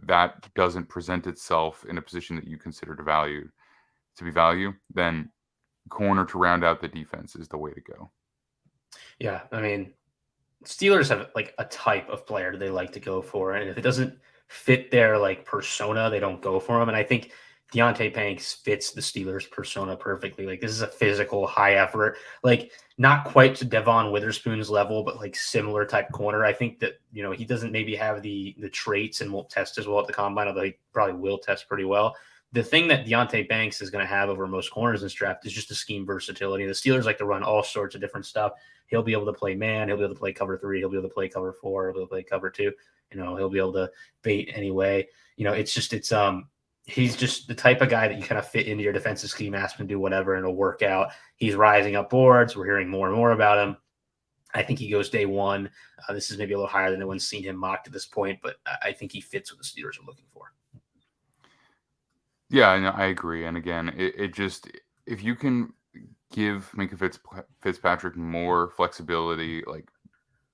Speaker 2: that doesn't present itself in a position that you consider to be value, then corner to round out the defense is the way to go.
Speaker 3: Yeah, I mean, Steelers have like a type of player they like to go for, and if it doesn't fit their like persona, they don't go for him. And I think Deontay Banks fits the Steelers persona perfectly. Like this is a physical, high effort, like not quite to Devon Witherspoon's level, but like similar type corner. I think that, he doesn't maybe have the traits and won't test as well at the combine, although he probably will test pretty well. The thing that Deontay Banks is going to have over most corners in this draft is just the scheme versatility. The Steelers like to run all sorts of different stuff. He'll be able to play man. He'll be able to play cover 3. He'll be able to play cover 4. He'll be able to play cover 2. He'll be able to bait anyway. He's just the type of guy that you kind of fit into your defensive scheme, ask him to do whatever, and it'll work out. He's rising up boards. We're hearing more and more about him. I think he goes day one. This is maybe a little higher than anyone's seen him mocked at this point, but I think he fits what the Steelers are looking for.
Speaker 2: Yeah, I agree. And again, it just, if you can give Minkah Fitzpatrick more flexibility, like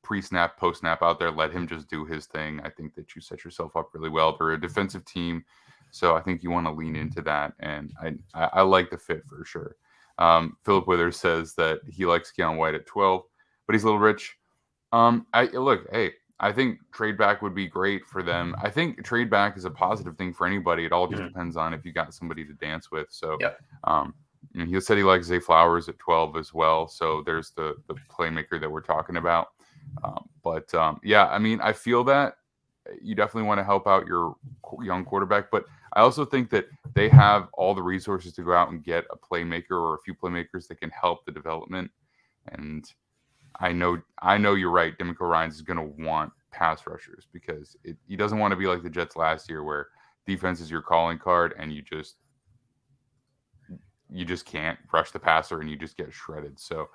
Speaker 2: pre-snap, post-snap out there, let him just do his thing, I think that you set yourself up really well. They're a defensive team, so I think you want to lean into that, and I like the fit for sure. Philip Withers says that he likes Keon White at 12, but he's a little rich. I think trade back would be great for them. I think trade back is a positive thing for anybody. It all just depends on if you got somebody to dance with. So, he said he likes Zay Flowers at 12 as well. So there's the playmaker that we're talking about. I feel that you definitely want to help out your young quarterback, but I also think that they have all the resources to go out and get a playmaker or a few playmakers that can help the development. And I know you're right. DeMeco Ryans is going to want pass rushers because he doesn't want to be like the Jets last year where defense is your calling card and you just can't rush the passer and you just get shredded. So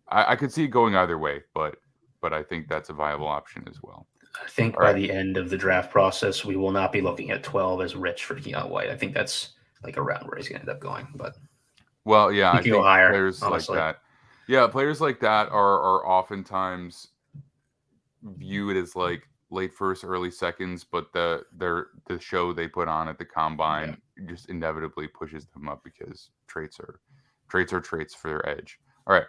Speaker 2: I could see it going either way, but I think that's a viable option as well.
Speaker 3: I think by the end of the draft process, we will not be looking at 12 as rich for Keon White. I think that's like around where he's going to end up going. But
Speaker 2: I think
Speaker 3: higher,
Speaker 2: players
Speaker 3: honestly.
Speaker 2: like that. Yeah, players like that are oftentimes viewed as like late first, early seconds, but the show they put on at the combine just inevitably pushes them up because traits are traits for their edge. All right.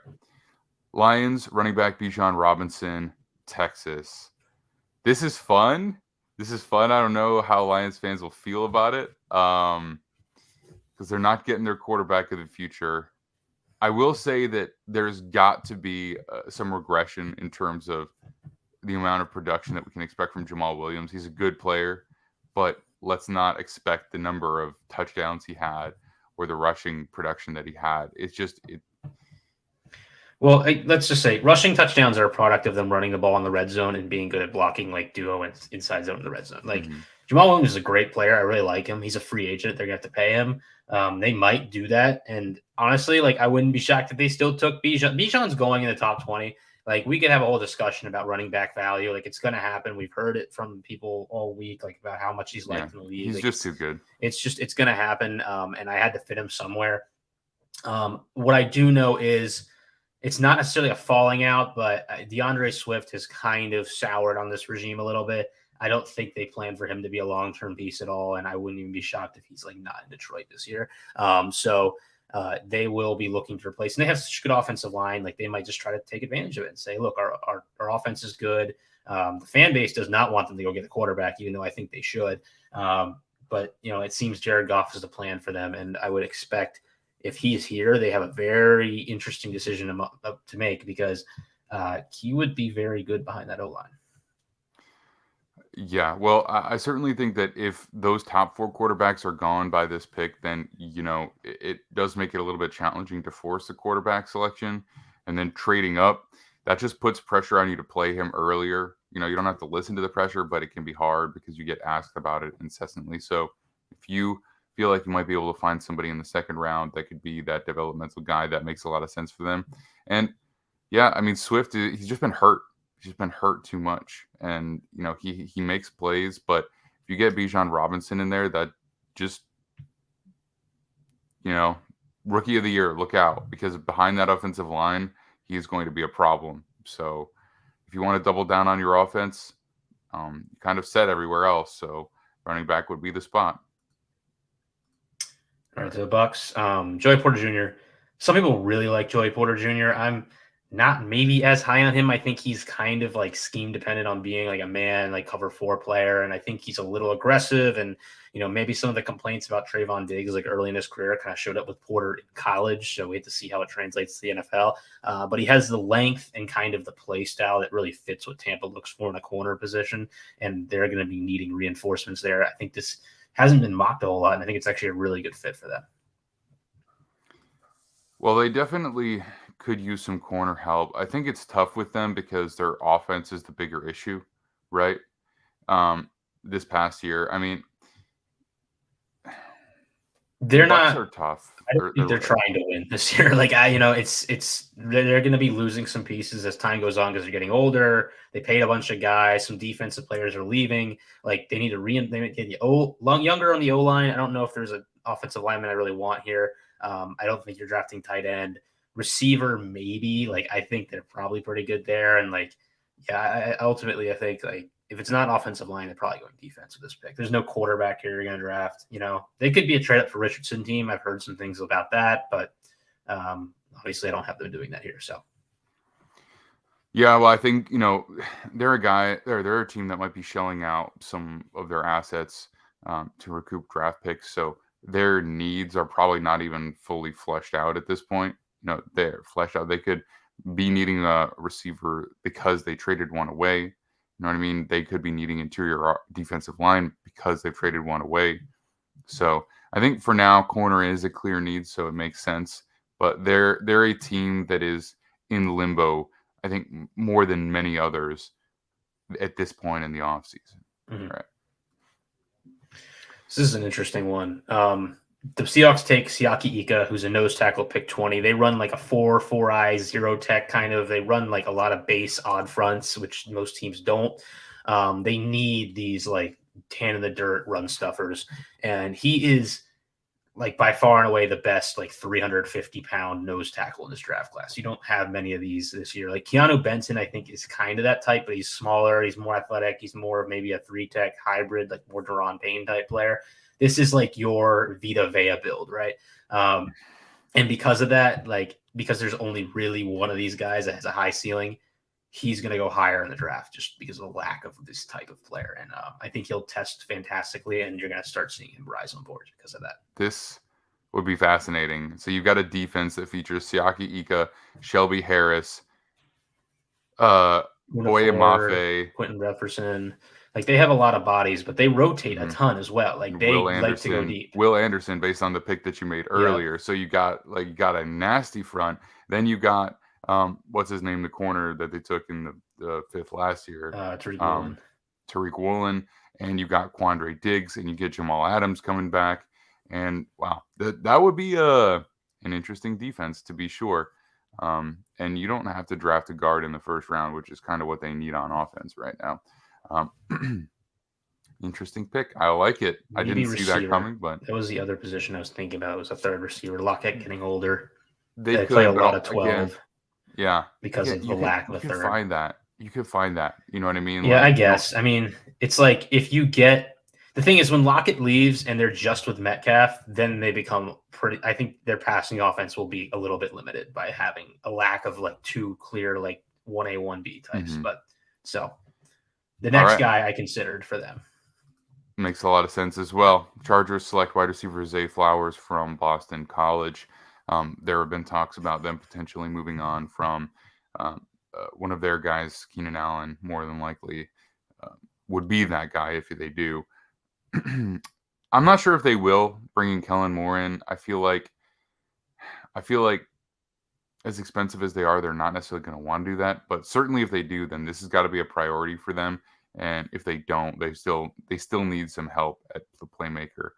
Speaker 2: Lions running back Bijan Robinson, Texas. This is fun. I don't know how Lions fans will feel about it because they're not getting their quarterback of the future. I will say that there's got to be some regression in terms of the amount of production that we can expect from Jamal Williams. He's a good player, but let's not expect the number of touchdowns he had or the rushing production that he had. It's just
Speaker 3: Well, let's just say rushing touchdowns are a product of them running the ball in the red zone and being good at blocking like duo and inside zone in the red zone. Like Jamal Williams is a great player. I really like him. He's a free agent. They're going to have to pay him. They might do that. And honestly, like I wouldn't be shocked if they still took Bijan. Bijan's going in the top 20. Like we could have a whole discussion about running back value. Like it's going to happen. We've heard it from people all week, like about how much he's liked in the league.
Speaker 2: He's
Speaker 3: like,
Speaker 2: just too good.
Speaker 3: It's going to happen. And I had to fit him somewhere. What I do know is it's not necessarily a falling out, but DeAndre Swift has kind of soured on this regime a little bit. I don't think they plan for him to be a long-term piece at all, and I wouldn't even be shocked if he's like not in Detroit this year. They will be looking to replace, and they have such a good offensive line. Like they might just try to take advantage of it and say, "Look, our offense is good." The fan base does not want them to go get a quarterback, even though I think they should. But it seems Jared Goff is the plan for them, and I would expect if he's here, they have a very interesting decision to make because he would be very good behind that O-line.
Speaker 2: Yeah, well, I certainly think that if those top 4 quarterbacks are gone by this pick, then, it does make it a little bit challenging to force a quarterback selection. And then trading up, that just puts pressure on you to play him earlier. You don't have to listen to the pressure, but it can be hard because you get asked about it incessantly. So if you feel like you might be able to find somebody in the second round that could be that developmental guy, that makes a lot of sense for them. And Swift, he's just been hurt. He's just been hurt too much. And, he makes plays, but if you get Bijan Robinson in there, that just, rookie of the year, look out, because behind that offensive line, he's going to be a problem. So if you want to double down on your offense, you kind of set everywhere else. So running back would be the spot.
Speaker 3: All right, to the Bucks. Joey Porter Jr. Some people really like Joey Porter Jr. I'm not maybe as high on him. I think he's kind of like scheme dependent on being like a man, like cover 4 player. And I think he's a little aggressive. And, maybe some of the complaints about Tre'Shon Diaz like early in his career kind of showed up with Porter in college. So we have to see how it translates to the NFL. But he has the length and kind of the play style that really fits what Tampa looks for in a corner position. And they're going to be needing reinforcements there. I think this hasn't been mocked a whole lot. And I think it's actually a really good fit for them.
Speaker 2: Well, they definitely could use some corner help. I think it's tough with them because their offense is the bigger issue, right? This past year.
Speaker 3: They're
Speaker 2: Bucks
Speaker 3: not.
Speaker 2: are tough.
Speaker 3: I don't think they're trying to win this year. Like they're going to be losing some pieces as time goes on because they're getting older. They paid a bunch of guys. Some defensive players are leaving. Like they need to get younger on the O line. I don't know if there's an offensive lineman I really want here. I don't think you're drafting tight end, receiver maybe. Like I think they're probably pretty good there. And like ultimately I think like if it's not offensive line, they're probably going defense with this pick. There's no quarterback here you're going to draft. They could be a trade up for Richardson team. I've heard some things about that, but obviously I don't have them doing that here. So,
Speaker 2: yeah, well, I think they're a team that might be shelling out some of their assets to recoup draft picks. So their needs are probably not even fully fleshed out at this point. They're fleshed out. They could be needing a receiver because they traded one away. You know what I mean? They could be needing interior defensive line because they've traded one away. So I think for now, corner is a clear need, so it makes sense. But they're a team that is in limbo, I think, more than many others at this point in the offseason.
Speaker 3: Mm-hmm.
Speaker 2: Right.
Speaker 3: This is an interesting one. The Seahawks take Siaki Ika, who's a nose tackle, pick 20. They run like a 4-eye, 0 tech kind of. They run like a lot of base odd fronts, which most teams don't. They need these like hand in the dirt run stuffers. And he is like by far and away the best like 350-pound nose tackle in this draft class. You don't have many of these this year. Like Keanu Benson, I think, is kind of that type, but he's smaller. He's more athletic. He's more of maybe a 3-tech hybrid, like more Daron Payne type player. This is like your Vita Vea build, right? And because of that, like because there's only really one of these guys that has a high ceiling, he's going to go higher in the draft just because of the lack of this type of player. And I think he'll test fantastically, and you're going to start seeing him rise on boards because of that.
Speaker 2: This would be fascinating. So you've got a defense that features Siaki Ika, Shelby Harris, Boye Mafe,
Speaker 3: Quentin Jefferson. Like they have a lot of bodies, but they rotate a ton as well. Like they like to go deep.
Speaker 2: Will Anderson, based on the pick that you made earlier. Yeah. So you got a nasty front. Then you got what's his name, the corner that they took in the fifth last year, Tariq Woolen, and you got Quandre Diggs, and you get Jamal Adams coming back, and wow, that would be an interesting defense to be sure. And you don't have to draft a guard in the first round, which is kind of what they need on offense right now. Interesting pick. I like it.
Speaker 3: Maybe
Speaker 2: I didn't see that coming, but
Speaker 3: that was the other position I was thinking about. It was a third receiver. Lockett getting older.
Speaker 2: They
Speaker 3: play a lot of 12.
Speaker 2: Again, yeah,
Speaker 3: because of the lack of a third.
Speaker 2: You could find that. You know what I mean?
Speaker 3: Yeah, I guess. I mean, it's like if you get the thing is when Lockett leaves and they're just with Metcalf, then they become pretty. I think their passing offense will be a little bit limited by having a lack of like two clear like 1A 1B types. Mm-hmm. But so the next guy I considered for them.
Speaker 2: Makes a lot of sense as well. Chargers select wide receiver Zay Flowers from Boston College. There have been talks about them potentially moving on from one of their guys, Keenan Allen, more than likely would be that guy if they do. I'm not sure if they will, bringing Kellen Moore in. I feel like as expensive as they are, they're not necessarily going to want to do that. But certainly if they do, then this has got to be a priority for them. And if they don't, they still need some help at the playmaker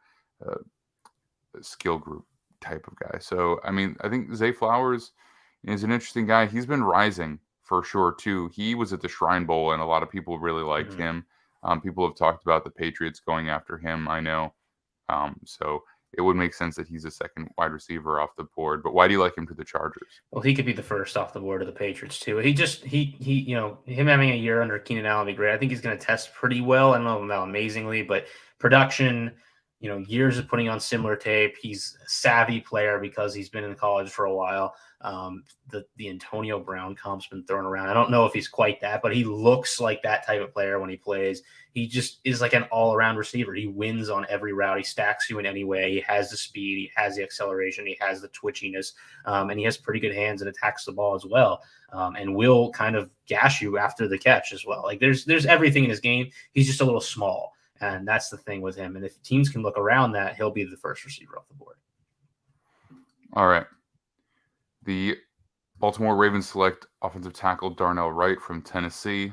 Speaker 2: skill group type of guy. So, I mean, I think Zay Flowers is an interesting guy. He's been rising for sure, too. He was at the Shrine Bowl, and a lot of people really liked him. People have talked about the Patriots going after him, I know. So it would make sense that he's a second wide receiver off the board. But why do you like him to the Chargers?
Speaker 3: Well, he could be the first off the board of the Patriots too. Him having a year under Keenan Allen would be great. I think he's going to test pretty well. I don't know about amazingly, but production, years of putting on similar tape. He's a savvy player because he's been in college for a while. The Antonio Brown comp's been thrown around. I don't know if he's quite that, but he looks like that type of player when he plays. He just is like an all-around receiver. He wins on every route. He stacks you in any way. He has the speed. He has the acceleration. He has the twitchiness. And he has pretty good hands and attacks the ball as well. And will kind of gash you after the catch as well. Like there's everything in his game. He's just a little small. And that's the thing with him. And if teams can look around that, he'll be the first receiver off the board.
Speaker 2: All right. The Baltimore Ravens select offensive tackle Darnell Wright from Tennessee.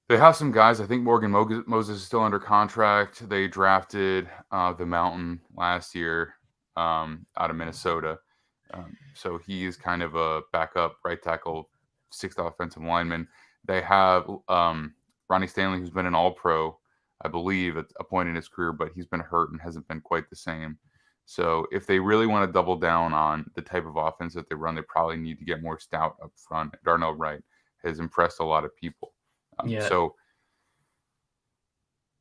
Speaker 2: They have some guys. I think Morgan Moses is still under contract. They drafted the Mountain last year out of Minnesota. So he is kind of a backup right tackle, sixth offensive lineman. They have Ronnie Stanley, who's been an All-Pro, I believe, at a point in his career, but he's been hurt and hasn't been quite the same. So if they really want to double down on the type of offense that they run, they probably need to get more stout up front. Darnell Wright has impressed a lot of people. So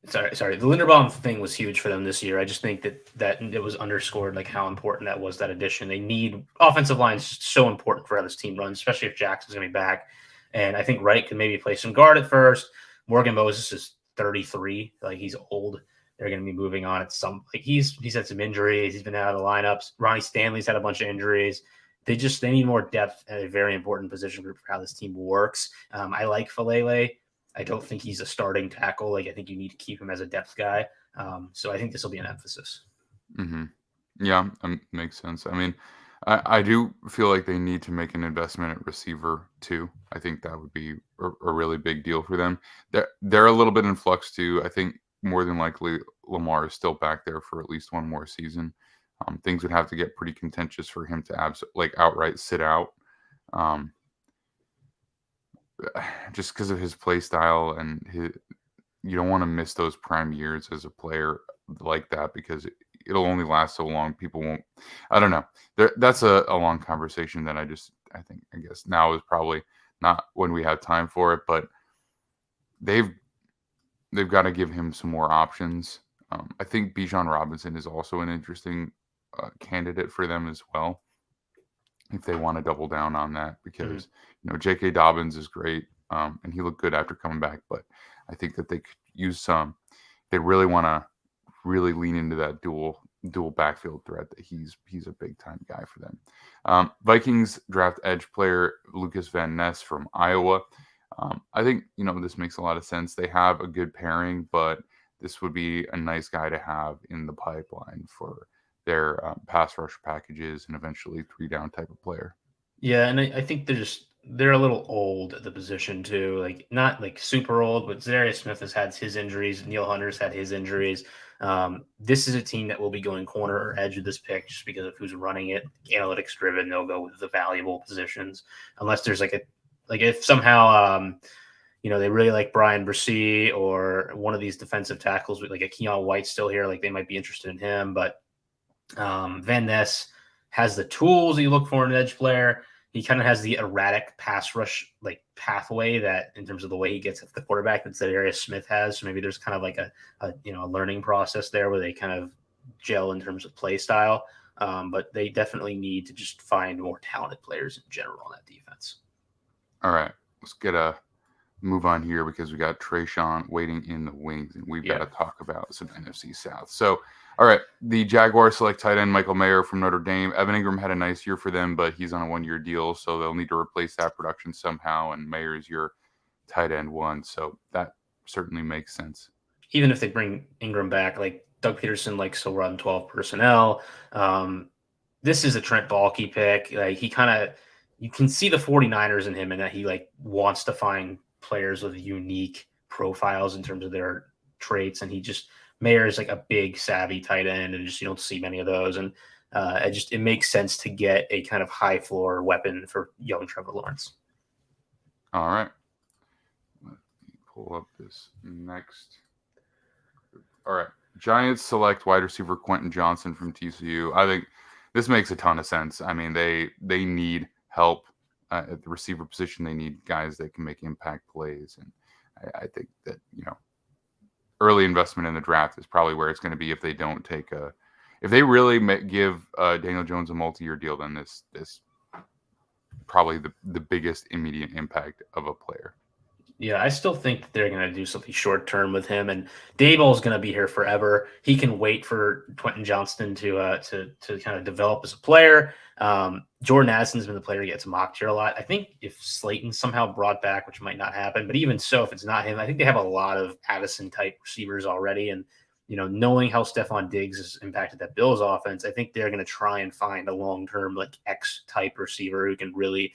Speaker 3: sorry. The Linderbaum thing was huge for them this year. I just think that it was underscored like how important that was, that addition. They need offensive lines, so important for how this team runs, especially if Jackson's going to be back. And I think Wright can maybe play some guard at first. Morgan Moses is 33, like he's old. They're going to be moving on at some, like he's had some injuries. He's been out of the lineups. Ronnie Stanley's had a bunch of injuries. They need more depth at a very important position group for how this team works. I like Falele. I don't think he's a starting tackle. Like I think you need to keep him as a depth guy. So I think this will be an emphasis.
Speaker 2: Mm-hmm. Yeah, makes sense. I mean, I do feel like they need to make an investment at receiver too. I think that would be a really big deal for them. They're a little bit in flux too. I think more than likely Lamar is still back there for at least one more season. Things would have to get pretty contentious for him to outright sit out. Just because of his play style and you don't want to miss those prime years as a player like that because it'll only last so long. People won't. I don't know. That's a long conversation that I guess now is probably not when we have time for it, but they've got to give him some more options. I think Bijan Robinson is also an interesting candidate for them as well, if they want to double down on that, because J.K. Dobbins is great, and he looked good after coming back, but I think that they could use some. They really want to really lean into that dual backfield threat that he's a big time guy for them. Vikings draft edge player Lucas Van Ness from Iowa. I think this makes a lot of sense. They have a good pairing, but this would be a nice guy to have in the pipeline for their pass rush packages and eventually 3-down type of player. Yeah,
Speaker 3: and I think they're a little old at the position too. Like not like super old, but Zarius Smith has had his injuries. Neil Hunter's had his injuries. This is a team that will be going corner or edge of this pick just because of who's running it. Analytics driven, they'll go with the valuable positions unless there's if somehow they really like Brian Bresee or one of these defensive tackles with like a Keon White still here, like they might be interested in him. But Van Ness has the tools that you look for in an edge player. He kind of has the erratic pass rush like pathway that in terms of the way he gets at the quarterback that Darius Smith has. So maybe there's kind of like a learning process there where they kind of gel in terms of play style. But they definitely need to just find more talented players in general on that defense.
Speaker 2: All right, let's get a move on here because we got Tre'Shon waiting in the wings, and we've got to talk about some NFC South. So, all right, the Jaguars select tight end Michael Mayer from Notre Dame. Evan Ingram had a nice year for them, but he's on a 1-year deal, so they'll need to replace that production somehow, and Mayer is your tight end one, so that certainly makes sense.
Speaker 3: Even if they bring Ingram back, like Doug Peterson likes to run 12 personnel. This is a Trent Baalke pick. Like you can see the 49ers in him and that he wants to find players with unique profiles in terms of their traits. And Mayer is like a big savvy tight end and you don't see many of those. And it makes sense to get a kind of high floor weapon for young Trevor Lawrence.
Speaker 2: All right. Let me pull up this next. All right. Giants select wide receiver Quentin Johnson from TCU. I think this makes a ton of sense. I mean, they need help at the receiver position. They need guys that can make impact plays. And I think that, early investment in the draft is probably where it's going to be if they don't if they really give Daniel Jones a multi-year deal, then this probably the biggest immediate impact of a player.
Speaker 3: Yeah, I still think that they're going to do something short term with him, and Daboll's going to be here forever. He can wait for Quentin Johnston to kind of develop as a player. Jordan Addison's been the player who gets mocked here a lot. I think if Slayton's somehow brought back, which might not happen, but even so, if it's not him, I think they have a lot of Addison type receivers already. And knowing how Stephon Diggs has impacted that Bills offense, I think they're going to try and find a long term X type receiver who can really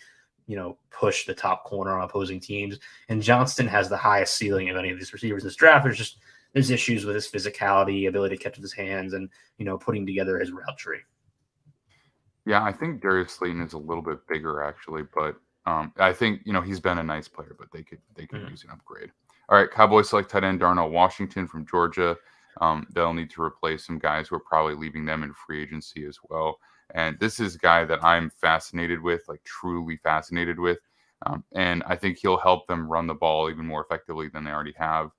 Speaker 3: push the top corner on opposing teams. And Johnston has the highest ceiling of any of these receivers in this draft. There's issues with his physicality, ability to catch with his hands, and putting together his route tree.
Speaker 2: Yeah, I think Darius Slayton is a little bit bigger actually, but I think he's been a nice player, but they could use an upgrade. All right, Cowboys select tight end Darnell Washington from Georgia. They'll need to replace some guys who are probably leaving them in free agency as well. And this is a guy that I'm fascinated with, like truly fascinated with. And I think he'll help them run the ball even more effectively than they already have.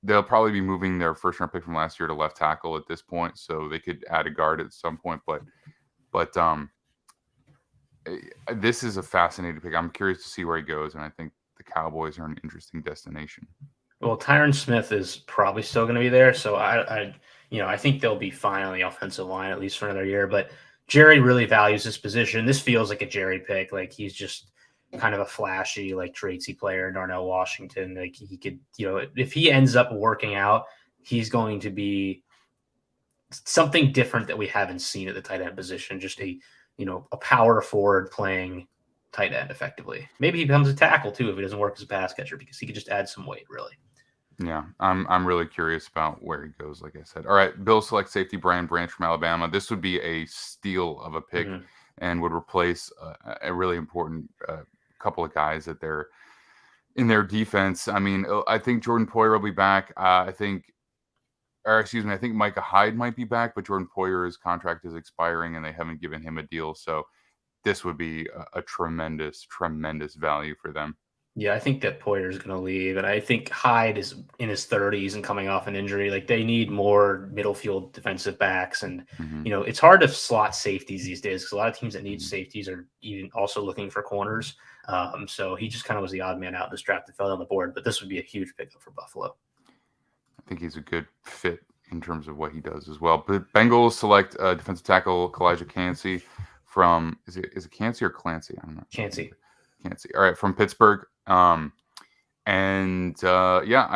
Speaker 2: They'll probably be moving their first round pick from last year to left tackle at this point, so they could add a guard at some point. But this is a fascinating pick. I'm curious to see where he goes, and I think the Cowboys are an interesting destination.
Speaker 3: Well, Tyron Smith is probably still going to be there, so I think they'll be fine on the offensive line at least for another year. But Jerry really values this position. This feels like a Jerry pick. Like he's just kind of a flashy, like tradesy player, Darnell Washington. Like he could, if he ends up working out, he's going to be something different that we haven't seen at the tight end position. Just a power forward playing tight end effectively. Maybe he becomes a tackle too if he doesn't work as a pass catcher, because he could just add some weight, really.
Speaker 2: Yeah, I'm really curious about where he goes, like I said. All right, Bills select safety Brian Branch from Alabama. This would be a steal of a pick and would replace a really important couple of guys that they're in their defense. I mean, I think Jordan Poyer will be back. I think Micah Hyde might be back, but Jordan Poyer's contract is expiring and they haven't given him a deal. So this would be a tremendous, tremendous value for them.
Speaker 3: Yeah, I think that Poyer is going to leave, and I think Hyde is in his 30s and coming off an injury. Like they need more middle field defensive backs, and it's hard to slot safeties these days because a lot of teams that need safeties are even also looking for corners. So he just kind of was the odd man out in this draft that fell on the board. But this would be a huge pickup for Buffalo.
Speaker 2: I think he's a good fit in terms of what he does as well. But Bengals select defensive tackle Kalijah Cansey from is it Cansey or Clancy? I don't know.
Speaker 3: Cansey.
Speaker 2: All right, from Pittsburgh. I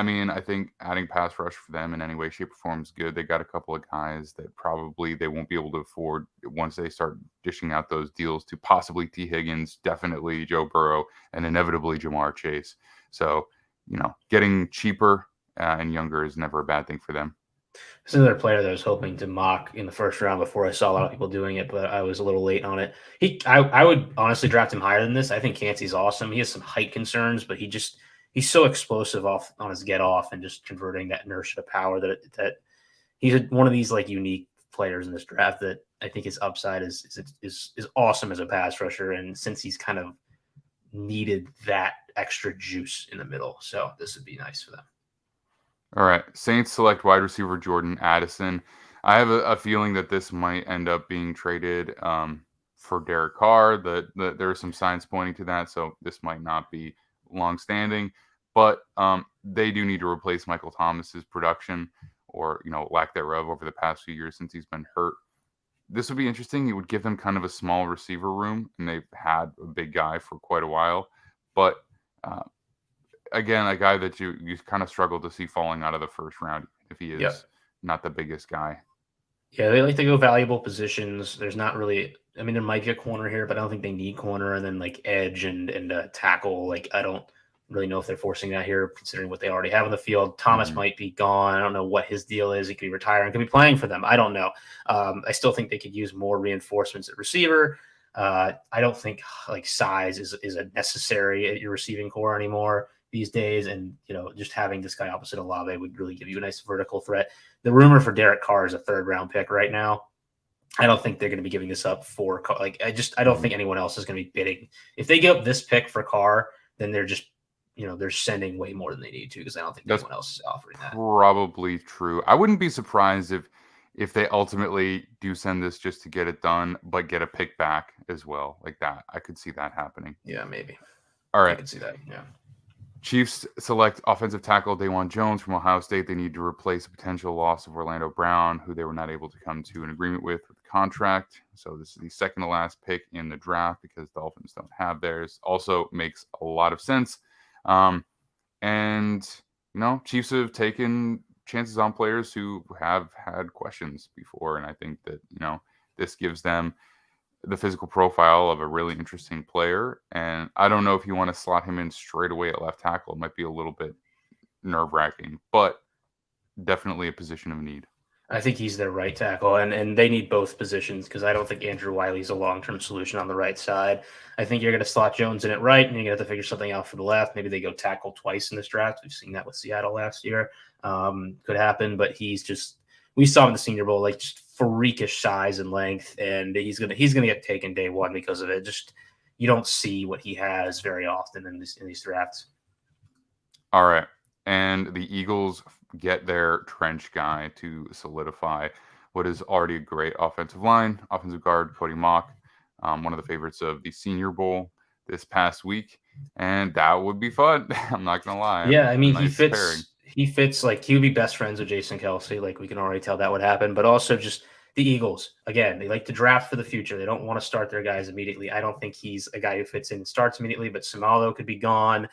Speaker 2: mean, I think adding pass rush for them in any way, shape, or form is good. They got a couple of guys that probably they won't be able to afford once they start dishing out those deals to possibly T. Higgins, definitely Joe Burrow, and inevitably Jamar Chase. So, getting cheaper and younger is never a bad thing for them.
Speaker 3: There's another player that I was hoping to mock in the first round before I saw a lot of people doing it, but I was a little late on it. I would honestly draft him higher than this. I think Cansey's awesome. He has some height concerns, but he's so explosive off on his get off and just converting that inertia to power that he's one of these like unique players in this draft that I think his upside is awesome as a pass rusher. And since he's kind of needed that extra juice in the middle, so this would be nice for them.
Speaker 2: All right, Saints select wide receiver Jordan Addison. I have a feeling that this might end up being traded for Derek Carr. There are some signs pointing to that, so this might not be long-standing. But they do need to replace Michael Thomas's production or lack thereof over the past few years since he's been hurt. This would be interesting. It would give them kind of a small receiver room, and they've had a big guy for quite a while. But again, a guy that you kind of struggle to see falling out of the first round if he is not the biggest guy.
Speaker 3: Yeah, they like to go valuable positions. There's not really – I mean, there might be a corner here, but I don't think they need corner. And then, like, edge and tackle, like, I don't really know if they're forcing that here considering what they already have in the field. Thomas might be gone. I don't know what his deal is. He could be retiring. Could be playing for them. I don't know. I still think they could use more reinforcements at receiver. I don't think, like, size is a necessary at your receiving core anymore these days, and just having this guy opposite Olave would really give you a nice vertical threat. The rumor for Derek Carr is a 3rd round pick right now. I don't think they're going to be giving this up for Carr. Like I don't think anyone else is going to be bidding. If they give up this pick for Carr, then they're just they're sending way more than they need to, because I don't think anyone else is offering that.
Speaker 2: Probably true. I wouldn't be surprised if they ultimately do send this just to get it done, but get a pick back as well, like that. I could see that happening.
Speaker 3: Yeah, maybe.
Speaker 2: All right.
Speaker 3: I can see that. Yeah.
Speaker 2: Chiefs select offensive tackle Dajuan Jones from Ohio State. They need to replace a potential loss of Orlando Brown, who they were not able to come to an agreement with the contract. So this is the second to last pick in the draft because the Dolphins don't have theirs. Also makes a lot of sense. Chiefs have taken chances on players who have had questions before. And I think that, this gives them the physical profile of a really interesting player. And I don't know if you want to slot him in straight away at left tackle. It might be a little bit nerve-wracking, but definitely a position of need.
Speaker 3: I think he's their right tackle, and they need both positions because I don't think Andrew Wiley's a long-term solution on the right side. I think you're going to slot Jones in at right, and you're going to have to figure something out for the left. Maybe they go tackle twice in this draft. We've seen that with Seattle last year. Could happen, but he's just – we saw him in the Senior Bowl, like just freakish size and length, and he's gonna get taken day one because of it. Just you don't see what he has very often in these drafts.
Speaker 2: All right. And the Eagles get their trench guy to solidify what is already a great offensive line. Offensive guard Cody Mock, one of the favorites of the Senior Bowl this past week. And that would be fun. I'm not going to lie.
Speaker 3: Yeah, I mean,
Speaker 2: nice
Speaker 3: he fits like he would be best friends with Jason Kelce. Like we can already tell that would happen. But also just the Eagles, again, they like to draft for the future. They don't want to start their guys immediately. I don't think he's a guy who fits in and starts immediately, but Samalo could be gone.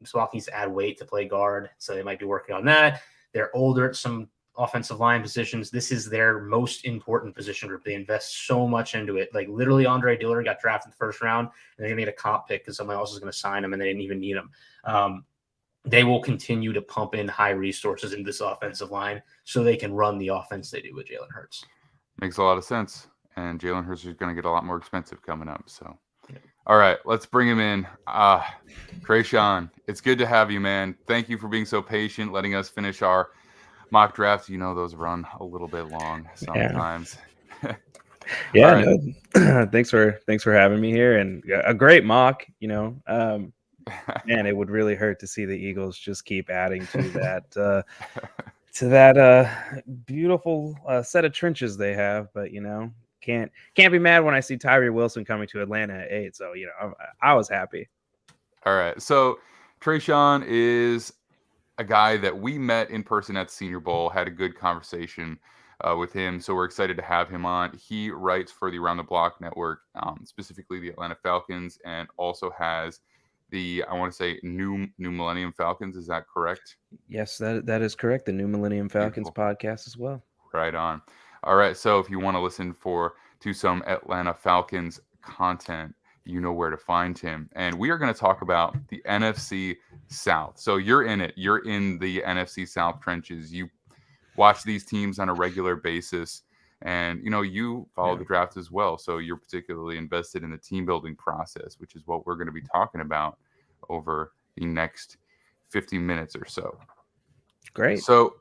Speaker 3: Swalk needs to add weight to play guard, so they might be working on that. They're older at some offensive line positions. This is their most important position group. They invest so much into it. Like literally, Andre Dillard got drafted in the first round, and they're going to get a comp pick because someone else is going to sign him, and they didn't even need him. They will continue to pump in high resources into this offensive line so they can run the offense they do with Jalen Hurts.
Speaker 2: Makes a lot of sense. And Jalen Hurts is going to get a lot more expensive coming up, so. All right, let's bring him in. Tre'Shon, it's good to have you, man. Thank you for being so patient, letting us finish our mock drafts. You know those run a little bit long sometimes.
Speaker 5: Yeah, right. No, thanks for having me here, and a great mock. Man, it would really hurt to see the Eagles just keep adding to that beautiful set of trenches they have, but Can't be mad when I see Tyree Wilson coming to Atlanta at 8. So, I was happy.
Speaker 2: All right. So Tre'Shon is a guy that we met in person at the Senior Bowl, had a good conversation with him. So we're excited to have him on. He writes for the Around the Block Network, specifically the Atlanta Falcons, and also has the, I want to say, New Millennium Falcons. Is that correct?
Speaker 5: Yes, that is correct. The New Millennium Falcons podcast as well.
Speaker 2: Right on. All right, so if you want to listen to some Atlanta Falcons content, you know where to find him. And we are going to talk about the NFC South. So you're in it. You're in the NFC South trenches. You watch these teams on a regular basis, and you follow the draft as well. So you're particularly invested in the team building process, which is what we're going to be talking about over the next 50 minutes or so.
Speaker 5: Great.
Speaker 2: So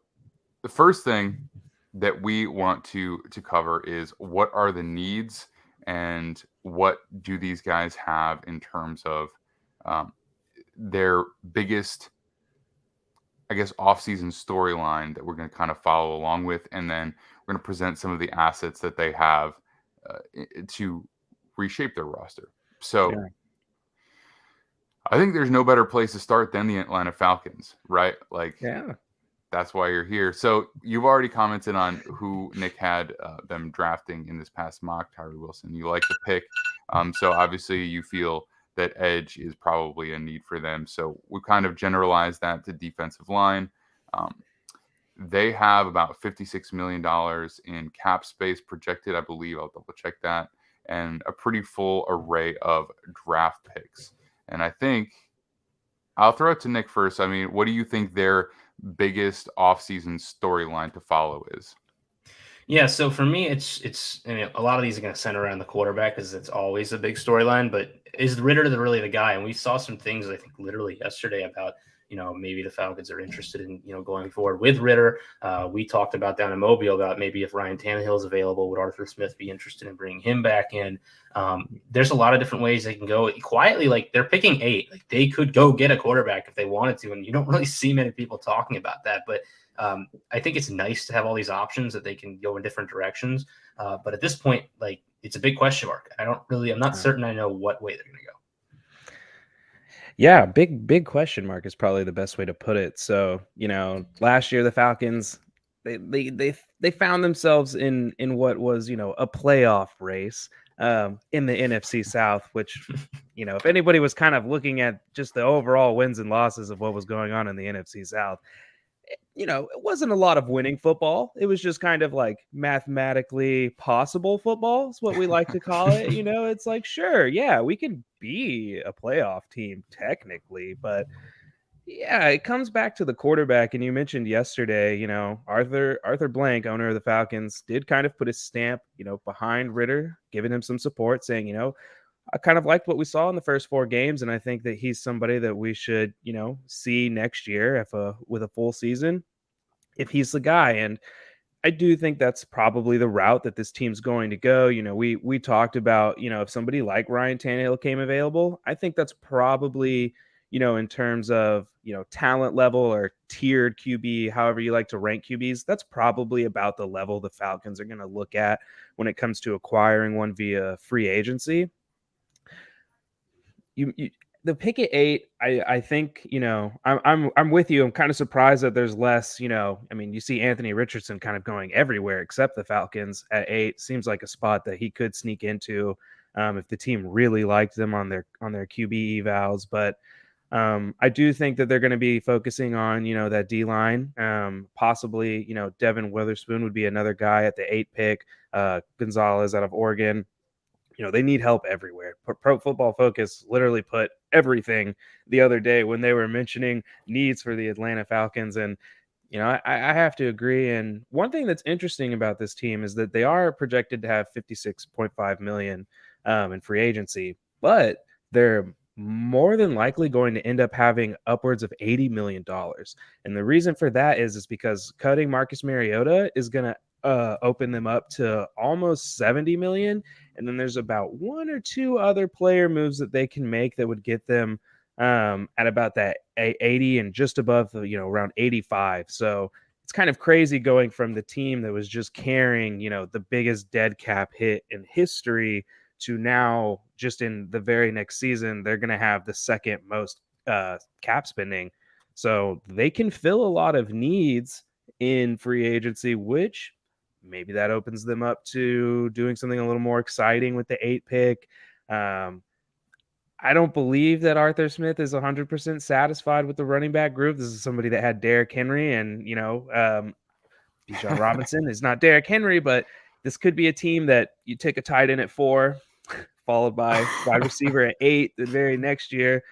Speaker 2: the first thing that we want to cover is what are the needs and what do these guys have in terms of their biggest, I guess, offseason storyline that we're going to kind of follow along with. And then we're going to present some of the assets that they have to reshape their roster. So I think there's no better place to start than the Atlanta Falcons, right? That's why you're here. So you've already commented on who Nick had them drafting in this past mock, Tyree Wilson. You like the pick. So obviously you feel that edge is probably a need for them. So we kind of generalized that to defensive line. They have about $56 million in cap space projected, I believe. I'll double check that. And a pretty full array of draft picks. And I think I'll throw it to Nick first. I mean, what do you think their biggest offseason storyline to follow is?
Speaker 3: Yeah, so for me, it's a lot of these are going to center around the quarterback because it's always a big storyline. But is Ritter really the guy? And we saw some things I think literally yesterday about maybe the Falcons are interested in going forward with Ritter. We talked about down in Mobile about maybe if Ryan Tannehill is available, would Arthur Smith be interested in bringing him back in? There's a lot of different ways they can go quietly. Like they're picking 8. Like they could go get a quarterback if they wanted to, and you don't really see many people talking about that. But I think it's nice to have all these options that they can go in different directions. But at this point, like it's a big question mark. I'm not certain I know what way they're going to go.
Speaker 5: Yeah, big question mark is probably the best way to put it. So, last year the Falcons, they found themselves in what was, a playoff race in the NFC South, which, if anybody was kind of looking at just the overall wins and losses of what was going on in the NFC South, it wasn't a lot of winning football. It was just kind of like mathematically possible football is what we like to call it. It's like, sure, yeah, we can be a playoff team technically, but yeah, it comes back to the quarterback. And you mentioned yesterday, Arthur Blank, owner of the Falcons, did kind of put his stamp, behind Ritter, giving him some support, saying, I kind of liked what we saw in the first 4 games, and I think that he's somebody that we should, see next year with a full season if he's the guy. And I do think that's probably the route that this team's going to go. We talked about, if somebody like Ryan Tannehill came available, I think that's probably, in terms of, talent level or tiered QB, however you like to rank QBs, that's probably about the level the Falcons are going to look at when it comes to acquiring one via free agency. The pick at 8, I think, I'm with you. I'm kind of surprised that there's less, you see Anthony Richardson kind of going everywhere except the Falcons at 8. Seems like a spot that he could sneak into if the team really liked them on their QB evals. But I do think that they're going to be focusing on, that D line. Possibly, Devin Witherspoon would be another guy at the 8 pick. Gonzalez out of Oregon. They need help everywhere. Pro Football Focus literally put everything the other day when they were mentioning needs for the Atlanta Falcons. And, I have to agree. And one thing that's interesting about this team is that they are projected to have $56.5 million in free agency, but they're more than likely going to end up having upwards of $80 million. And the reason for that is because cutting Marcus Mariota is going to open them up to almost 70 million. And then there's about 1 or 2 other player moves that they can make that would get them at about that 80 and just above, around 85. So it's kind of crazy going from the team that was just carrying, the biggest dead cap hit in history to now just in the very next season, they're going to have the second most cap spending. So they can fill a lot of needs in free agency, which maybe that opens them up to doing something a little more exciting with the 8 pick. I don't believe that Arthur Smith is 100% satisfied with the running back group. This is somebody that had Derrick Henry and, Bijan Robinson is not Derrick Henry, but this could be a team that you take a tight end at 4, followed by wide receiver at 8 the very next year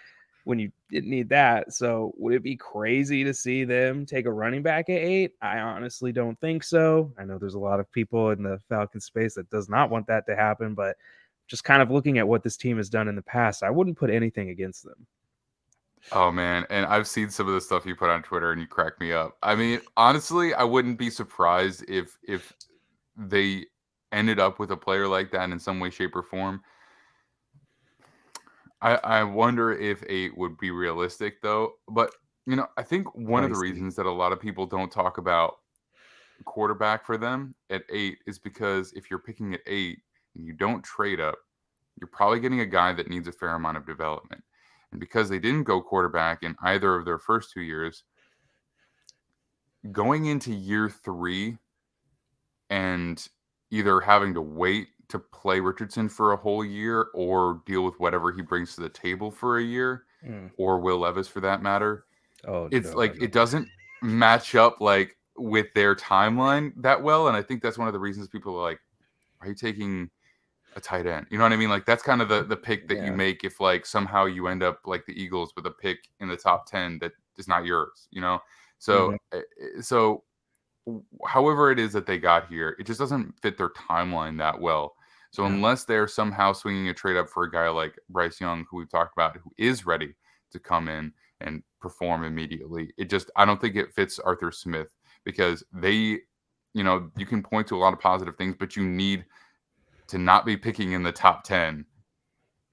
Speaker 5: when you didn't need that. So would it be crazy to see them take a running back at 8? I honestly don't think so. I know there's a lot of people in the Falcons space that does not want that to happen, but just kind of looking at what this team has done in the past, I wouldn't put anything against them.
Speaker 2: Oh, man. And I've seen some of the stuff you put on Twitter and you crack me up. I mean, honestly, I wouldn't be surprised if they ended up with a player like that in some way, shape, or form. I wonder if 8 would be realistic, though. But, I think one of the reasons that a lot of people don't talk about quarterback for them at 8 is because if you're picking at 8 and you don't trade up, you're probably getting a guy that needs a fair amount of development. And because they didn't go quarterback in either of their first 2 years, going into year 3 and either having to wait to play Richardson for a whole year or deal with whatever he brings to the table for a year, or Will Levis for that matter. It doesn't match up like with their timeline that well. And I think that's one of the reasons people are like, are you taking a tight end? You know what I mean? Like that's kind of the pick that you make if like somehow you end up like the Eagles with a pick in the top 10 that is not yours, So, so however it is that they got here, it just doesn't fit their timeline that well. So unless they're somehow swinging a trade up for a guy like Bryce Young, who we've talked about, who is ready to come in and perform immediately, I don't think it fits Arthur Smith because they, you can point to a lot of positive things, but you need to not be picking in the top 10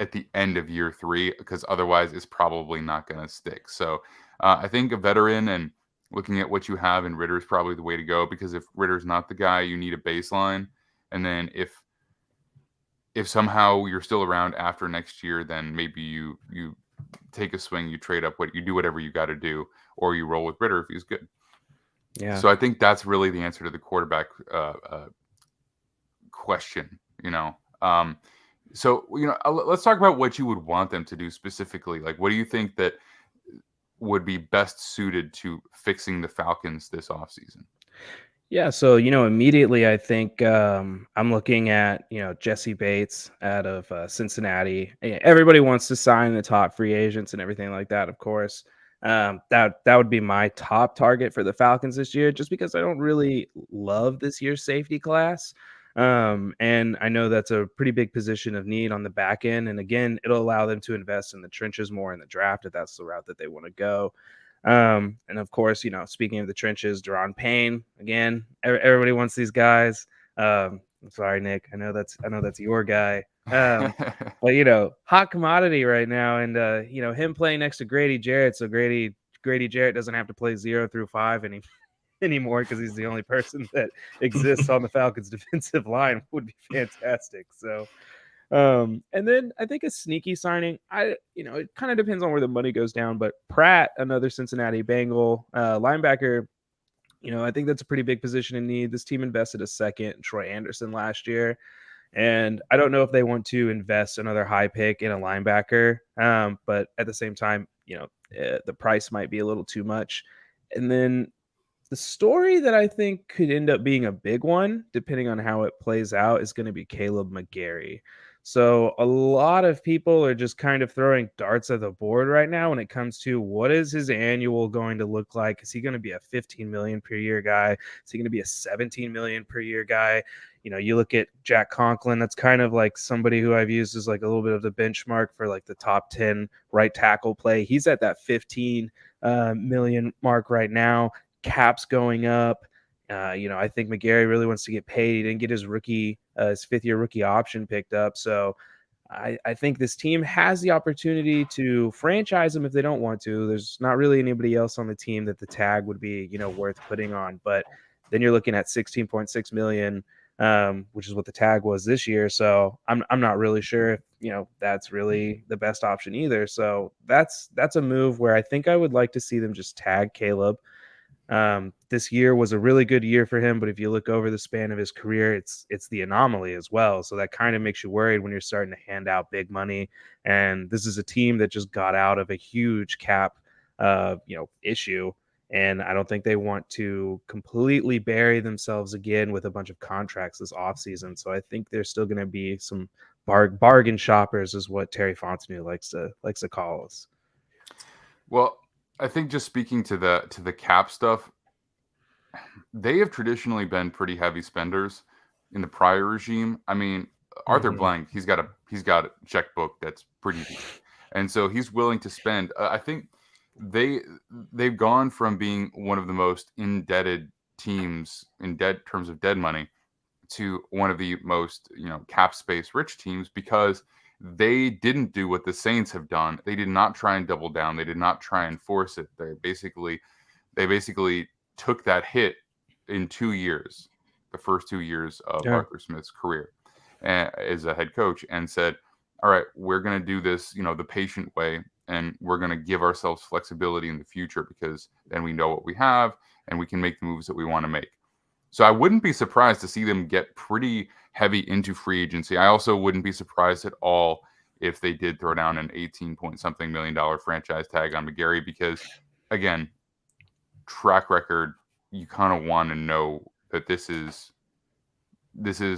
Speaker 2: at the end of year 3, because otherwise it's probably not going to stick. So I think a veteran and looking at what you have in Ritter is probably the way to go, because if Ritter's not the guy, you need a baseline. And then if somehow you're still around after next year, then maybe you take a swing, you trade up, you do whatever you got to do, or you roll with Ritter if he's good. Yeah. So I think that's really the answer to the quarterback question, So, let's talk about what you would want them to do specifically. Like, what do you think that would be best suited to fixing the Falcons this offseason?
Speaker 5: Yeah, so immediately I think I'm looking at Jesse Bates out of Cincinnati. Everybody wants to sign the top free agents and everything like that, of course. That would be my top target for the Falcons this year, just because I don't really love this year's safety class. And I know that's a pretty big position of need on the back end. And again, it'll allow them to invest in the trenches more in the draft if that's the route that they want to go. And of course, speaking of the trenches, Deron Payne, again, everybody wants these guys. I'm sorry, Nick. I know that's your guy. But hot commodity right now, and him playing next to Grady Jarrett, so Grady Jarrett doesn't have to play 0 through 5 anymore because he's the only person that exists on the Falcons defensive line would be fantastic. So and then I think a sneaky signing, it kind of depends on where the money goes down, but Pratt, another Cincinnati Bengal linebacker, I think that's a pretty big position in need. This team invested a second in Troy Anderson last year, and I don't know if they want to invest another high pick in a linebacker, but at the same time, the price might be a little too much. And then the story that I think could end up being a big one, depending on how it plays out, is going to be Caleb McGarry. So a lot of people are just kind of throwing darts at the board right now when it comes to what is his annual going to look like. Is he going to be a $15 million per year guy? Is he going to be a $17 million per year guy? You look at Jack Conklin, that's kind of like somebody who I've used as like a little bit of the benchmark for like the top 10 right tackle play. He's at that 15 million mark right now. Cap's going up. I think McGarry really wants to get paid. He didn't get his fifth-year rookie option picked up. So I think this team has the opportunity to franchise him if they don't want to. There's not really anybody else on the team that the tag would be, worth putting on. But then you're looking at $16.6 million, which is what the tag was this year. So I'm not really sure if, that's really the best option either. So that's a move where I think I would like to see them just tag Caleb. This year was a really good year for him, but if you look over the span of his career, it's the anomaly as well. So that kind of makes you worried when you're starting to hand out big money. And this is a team that just got out of a huge cap, issue. And I don't think they want to completely bury themselves again with a bunch of contracts this offseason. So I think there's still going to be some bargain shoppers, is what Terry Fontenot likes to call us.
Speaker 2: Well, I think just speaking to the cap stuff, they have traditionally been pretty heavy spenders in the prior regime. I mean, Arthur Blank, he's got a checkbook that's pretty deep, and so he's willing to spend. I think they've gone from being one of the most indebted teams in terms of dead money to one of the most cap space rich teams because they didn't do what the Saints have done. They did not try and double down. They did not try and force it. They basically took that hit in 2 years, the first 2 years of Arthur Smith's career as a head coach, and said, all right, we're going to do this, the patient way, and we're going to give ourselves flexibility in the future because then we know what we have and we can make the moves that we want to make. So I wouldn't be surprised to see them get pretty heavy into free agency. I also wouldn't be surprised at all if they did throw down an $18-point-something million franchise tag on McGarry because, again, track record, you kind of want to know that this is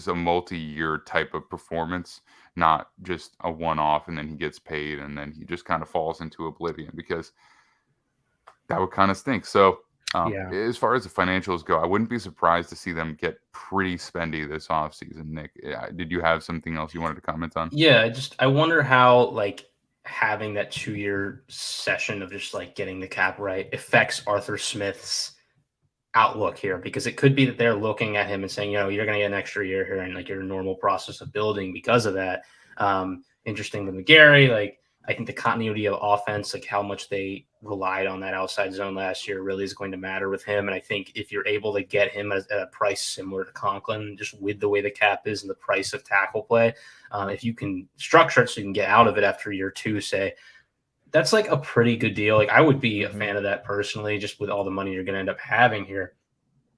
Speaker 2: a multi-year type of performance, not just a one-off and then he gets paid and then he just kind of falls into oblivion because that would kind of stink. So as far as the financials go, I wouldn't be surprised to see them get pretty spendy this offseason. Nick, did you have something else you wanted to comment on?
Speaker 3: Yeah, I wonder how having that 2-year session of just getting the cap right affects Arthur Smith's outlook here, because it could be that they're looking at him and saying, you're going to get an extra year here and your normal process of building because of that. Interesting with McGarry, I think the continuity of offense, how much they relied on that outside zone last year really is going to matter with him. And I think if you're able to get him at a price similar to Conklin, just with the way the cap is and the price of tackle play, if you can structure it so you can get out of it after year 2, say, that's a pretty good deal. I would be a fan of that personally, just with all the money you're going to end up having here.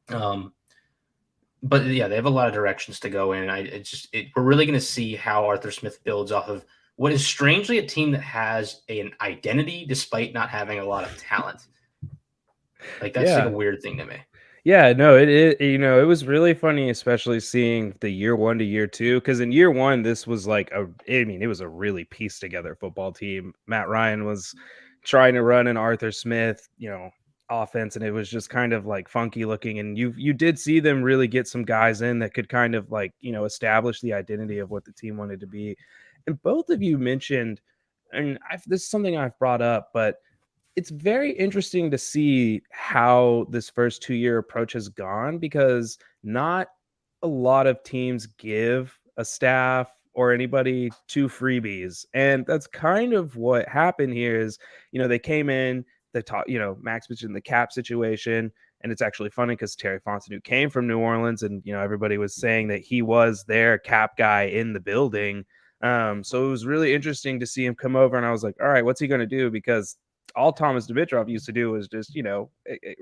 Speaker 3: But yeah, they have a lot of directions to go in. We're really going to see how Arthur Smith builds off of what is strangely a team that has an identity despite not having a lot of talent. Like that's like a weird thing to me.
Speaker 5: Yeah, no, it was really funny, especially seeing the year 1 to year 2, because in year 1, this was like it was a really pieced together football team. Matt Ryan was trying to run an Arthur Smith, offense, and it was just kind of like funky looking. And you did see them really get some guys in that could kind of like, establish the identity of what the team wanted to be. And both of you mentioned, and this is something I've brought up, but it's very interesting to see how this first 2-year approach has gone, because not a lot of teams give a staff or anybody 2 freebies. And that's kind of what happened here is, they came in, they taught, Max mentioned the cap situation. And it's actually funny because Terry Fontenot came from New Orleans, and, everybody was saying that he was their cap guy in the building. So it was really interesting to see him come over, and I was like, all right, what's he going to do? Because all Thomas Dimitrov used to do was just,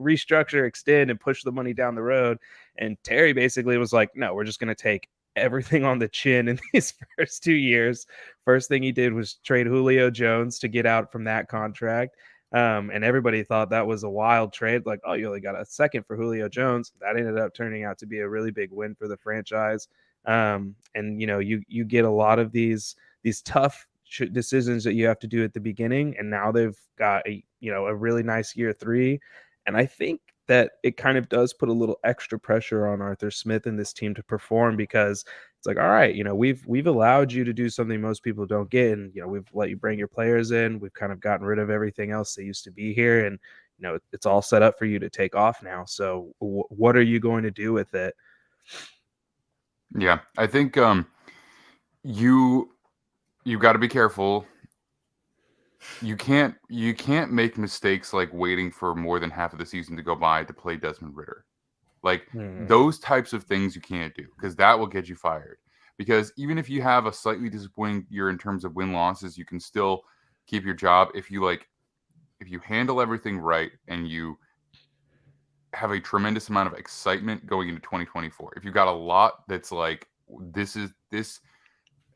Speaker 5: restructure, extend, and push the money down the road. And Terry basically was like, no, we're just going to take everything on the chin in these first 2 years. First thing he did was trade Julio Jones to get out from that contract. And everybody thought that was a wild trade. Like, oh, you only got a second for Julio Jones. That ended up turning out to be a really big win for the franchise. And, you get a lot of these tough decisions that you have to do at the beginning, and now they've got a really nice year 3, and I think that it kind of does put a little extra pressure on Arthur Smith and this team to perform, because it's like, all right, we've allowed you to do something most people don't get, and we've let you bring your players in, we've kind of gotten rid of everything else that used to be here, and it's all set up for you to take off now. So what are you going to do with it?
Speaker 2: Yeah, I think you got to be careful. You can't make mistakes like waiting for more than half of the season to go by to play Desmond Ridder. Like those types of things you can't do, because that will get you fired. Because even if you have a slightly disappointing year in terms of win-losses, you can still keep your job if you handle everything right and you have a tremendous amount of excitement going into 2024. If you've got a lot that's like, this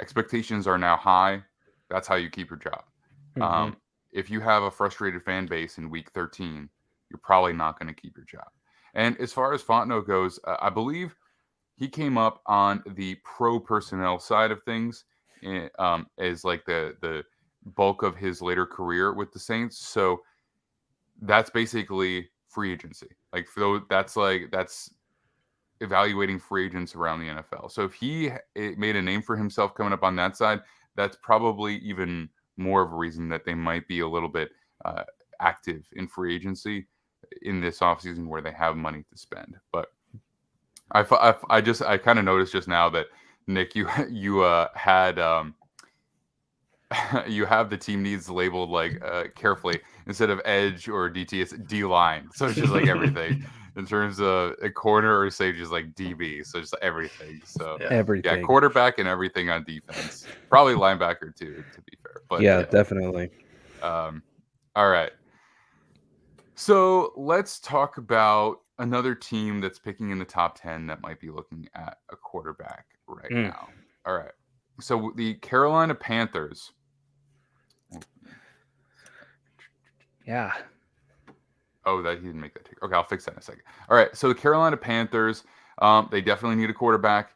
Speaker 2: expectations are now high, that's how you keep your job. If you have a frustrated fan base in week 13, you're probably not going to keep your job. And as far as Fontenot goes, I believe he came up on the pro personnel side of things as like the bulk of his later career with the Saints. So that's basically free agency. Like that's evaluating free agents around the NFL. So if he made a name for himself coming up on that side, that's probably even more of a reason that they might be a little bit active in free agency in this offseason where they have money to spend. But I kind of noticed just now that, Nick, you had you have the team needs labeled like carefully, instead of edge or DT, it's D line. So it's just like everything. In terms of a corner or safety, just like DB, so just everything. So
Speaker 5: everything,
Speaker 2: yeah, quarterback and everything on defense, probably linebacker too, to be fair. But
Speaker 5: yeah, definitely.
Speaker 2: All right, so let's talk about another team that's picking in the top 10 that might be looking at a quarterback right now. All right, so the Carolina Panthers.
Speaker 5: Yeah.
Speaker 2: Oh, that he didn't make that take. Okay, I'll fix that in a second. All right, so the Carolina Panthers, they definitely need a quarterback.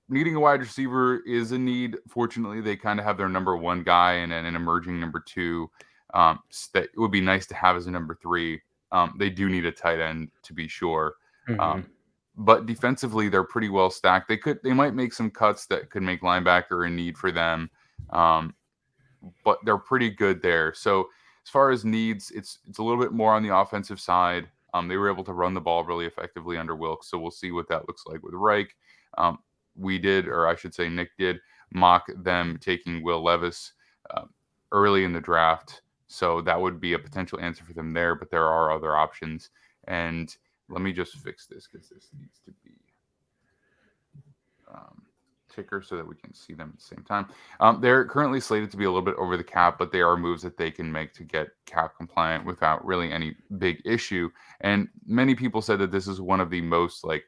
Speaker 2: Needing a wide receiver is a need. Fortunately, they kind of have their number 1 guy and an emerging number 2 that it would be nice to have as a number 3. They do need a tight end, to be sure. But defensively, they're pretty well stacked. They might make some cuts that could make linebacker a need for them, but they're pretty good there. So as far as needs, it's a little bit more on the offensive side. They were able to run the ball really effectively under Wilkes, so we'll see what that looks like with Reich. We did, or I should say Nick did, mock them taking Will Levis early in the draft, so that would be a potential answer for them there, but there are other options. And let me just fix this, because this needs to be ticker so that we can see them at the same time. They're currently slated to be a little bit over the cap, but they are moves that they can make to get cap compliant without really any big issue. And many people said that this is one of the most like